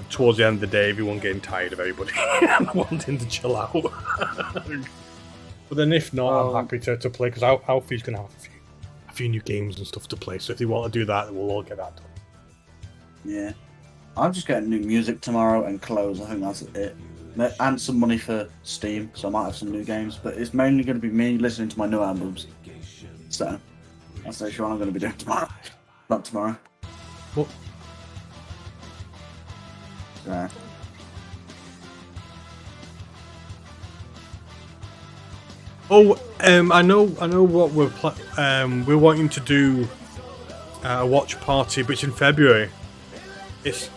towards the end of the day everyone getting tired of everybody and wanting to chill out. But then if not, I'm happy to play because Alfie's gonna have a few new games and stuff to play. So if they want to do that, we'll all get that done. Yeah. I'm just getting new music tomorrow and clothes. I think that's it. And some money for Steam, so I might have some new games. But it's mainly going to be me listening to my new albums. So that's actually what I'm going to be doing tomorrow. Not tomorrow. What? So. Oh, I know what we're wanting to do a watch party, but it's in February. It's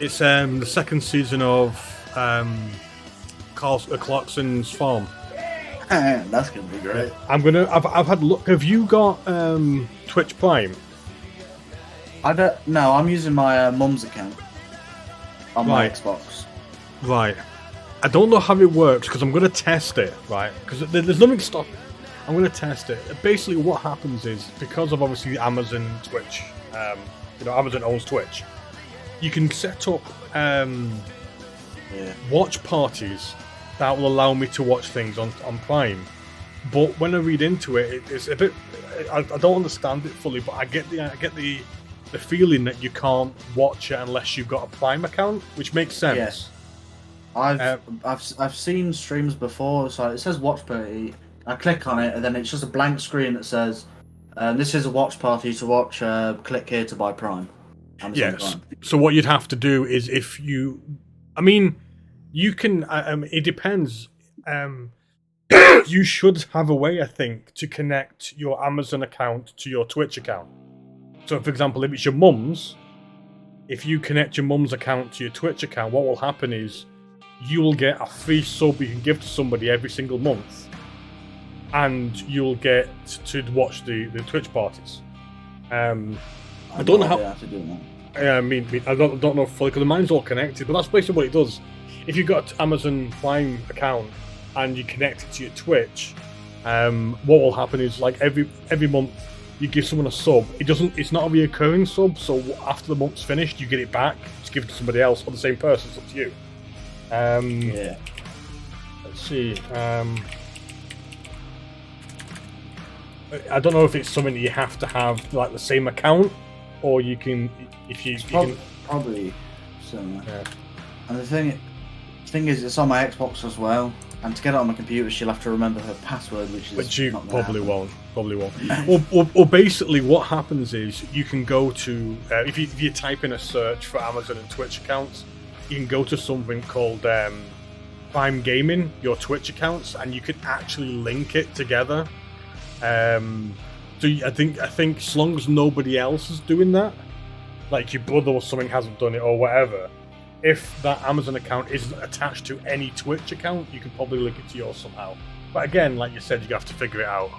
the second season of Clarkson's Farm. That's gonna be great. I've had a look. Have you got Twitch Prime? I don't. No, I'm using my mum's account on my Xbox. Right. I don't know how it works because I'm going to test it. Right. Because there's nothing to stop. I'm going to test it. Basically, what happens is because of obviously Amazon Twitch. Amazon owns Twitch. You can set up watch parties that will allow me to watch things on Prime. But when I read into it, it's a bit. I don't understand it fully, but I get the the feeling that you can't watch it unless you've got a Prime account, which makes sense. Yes. I've seen streams before, so it says watch party. I click on it, and then it's just a blank screen that says, "This is a watch party to watch. Click here to buy Prime." Amazon Yes. Prime. So what you'd have to do is if you, I mean, you can. It depends. You should have a way, I think, to connect your Amazon account to your Twitch account. So, for example, if it's your mum's, if you connect your mum's account to your Twitch account, what will happen is you will get a free sub you can give to somebody every single month, and you'll get to watch the Twitch parties. I don't know how. I mean, I don't know fully because mine's all connected, but that's basically what it does. If you've got an Amazon Prime account and you connect it to your Twitch, what will happen is like every month you give someone a sub. It's not a reoccurring sub, so after the month's finished, you get it back, just give it to somebody else or the same person. It's up to you. Yeah. Let's see. I don't know if it's something that you have to have like the same account, or you can probably similar. Yeah. And the thing is, it's on my Xbox as well. And to get it on my computer, she'll have to remember her password, which you not probably happen. won't. Or basically, what happens is you can go to if you type in a search for Amazon and Twitch accounts, you can go to something called Prime Gaming, your Twitch accounts, and you can actually link it together. So I think as long as nobody else is doing that, like your brother or something hasn't done it or whatever, if that Amazon account isn't attached to any Twitch account, you can probably link it to yours somehow. But again, like you said, you have to figure it out.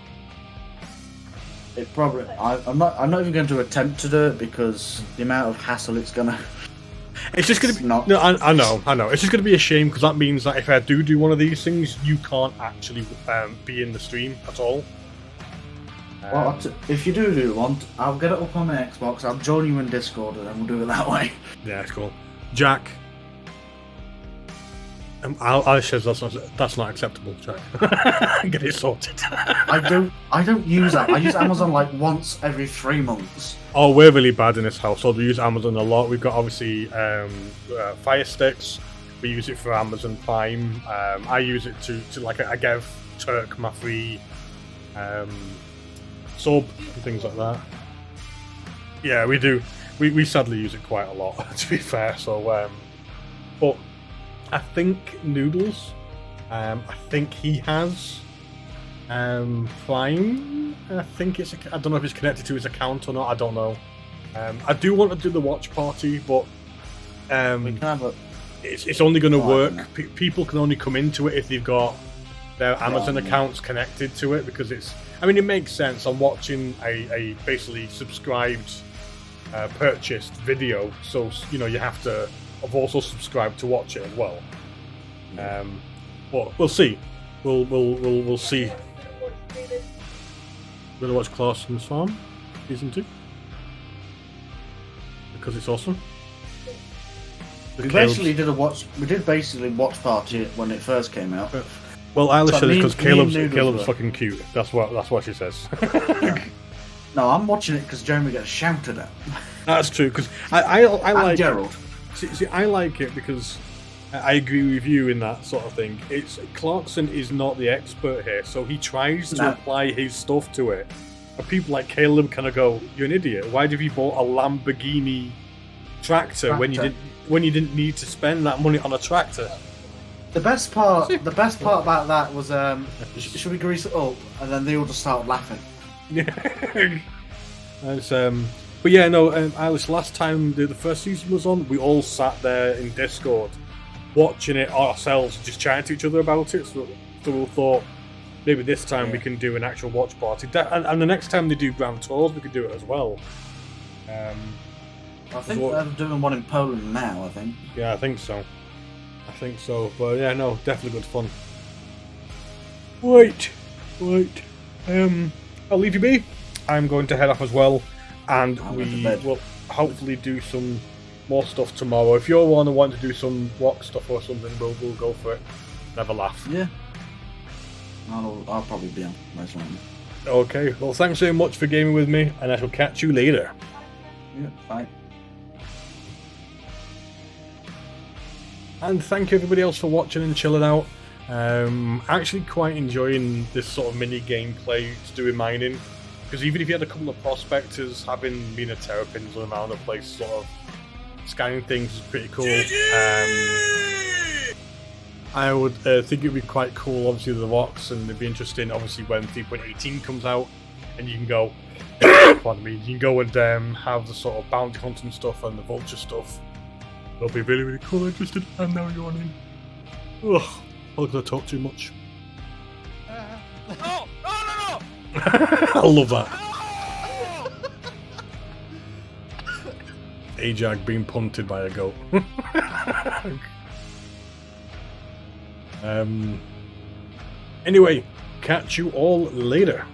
It probably. I'm not even going to attempt to do it because the amount of hassle it's gonna. It's just going to be. Not... No, I know. It's just going to be a shame because that means that if I do one of these things, you can't actually be in the stream at all. Well, if you do one, I'll get it up on my Xbox. I'll join you in Discord, and then we'll do it that way. Yeah, it's cool. Jack, Alice says that's not acceptable, Jack. Get it sorted. I don't use that. I use Amazon like once every 3 months. Oh, we're really bad in this household. We use Amazon a lot. We've got obviously Fire Sticks. We use it for Amazon Prime. I use it to like I give Turk my free sub and things like that. Yeah, we do. We sadly use it quite a lot, to be fair. So, but I think Noodles. I think he has Prime. I think I don't know if it's connected to his account or not. I don't know. I do want to do the watch party, but We can have a. it's only going to work. People can only come into it if they've got their Amazon accounts connected to it, because it's. I mean, it makes sense. I'm watching a basically subscribed, purchased video, so you know you have to have also subscribed to watch it as well. But we'll see. We'll see. We're gonna watch Clarson's Farm season 2 because it's awesome. We basically did basically watch party when it first came out. Well, Eilish said it's because Caleb's were. fucking cute. That's what she says. No, I'm watching it because Jeremy gets shouted at. That's true, because I like Gerald. See, I like it because I agree with you in that sort of thing. It's Clarkson is not the expert here, so he tries to apply his stuff to it. And people like Caleb kind of go, "You're an idiot. Why have you bought a Lamborghini tractor when you didn't need to spend that money on a tractor?" The best part about that was, should we grease it up? And then they all just started laughing. Yeah. But yeah, no, Eilish, last time the first season was on, we all sat there in Discord watching it ourselves, just chatting to each other about it. So we thought maybe this time we can do an actual watch party. And the next time they do Grand Tours, we could do it as well. I think they're doing one in Poland now, I think. Yeah, I think so. But yeah, no, definitely good fun. Right. I'll leave you be. I'm going to head off as well, and we will hopefully do some more stuff tomorrow. If you're one who wants to do some walk stuff or something, we'll go for it. Have a laugh. Yeah. I'll probably be on most likely. Okay. Well, thanks very much for gaming with me, and I shall catch you later. Yeah, bye. And thank you everybody else for watching and chilling out. Actually quite enjoying this sort of mini gameplay to do with mining, because even if you had a couple of prospectors, having been a terrapins around the place, sort of scanning things is pretty cool. I would think it would be quite cool, obviously, the rocks, and it'd be interesting, obviously, when 3.18 comes out, and you can go, pardon me, you can go and have the sort of bounty hunting stuff and the vulture stuff. That'll be really, really cool, interested. I'm now yawning. Ugh, I'm not gonna talk too much. Oh, no! I love that. Ajag being punted by a goat. Anyway, catch you all later.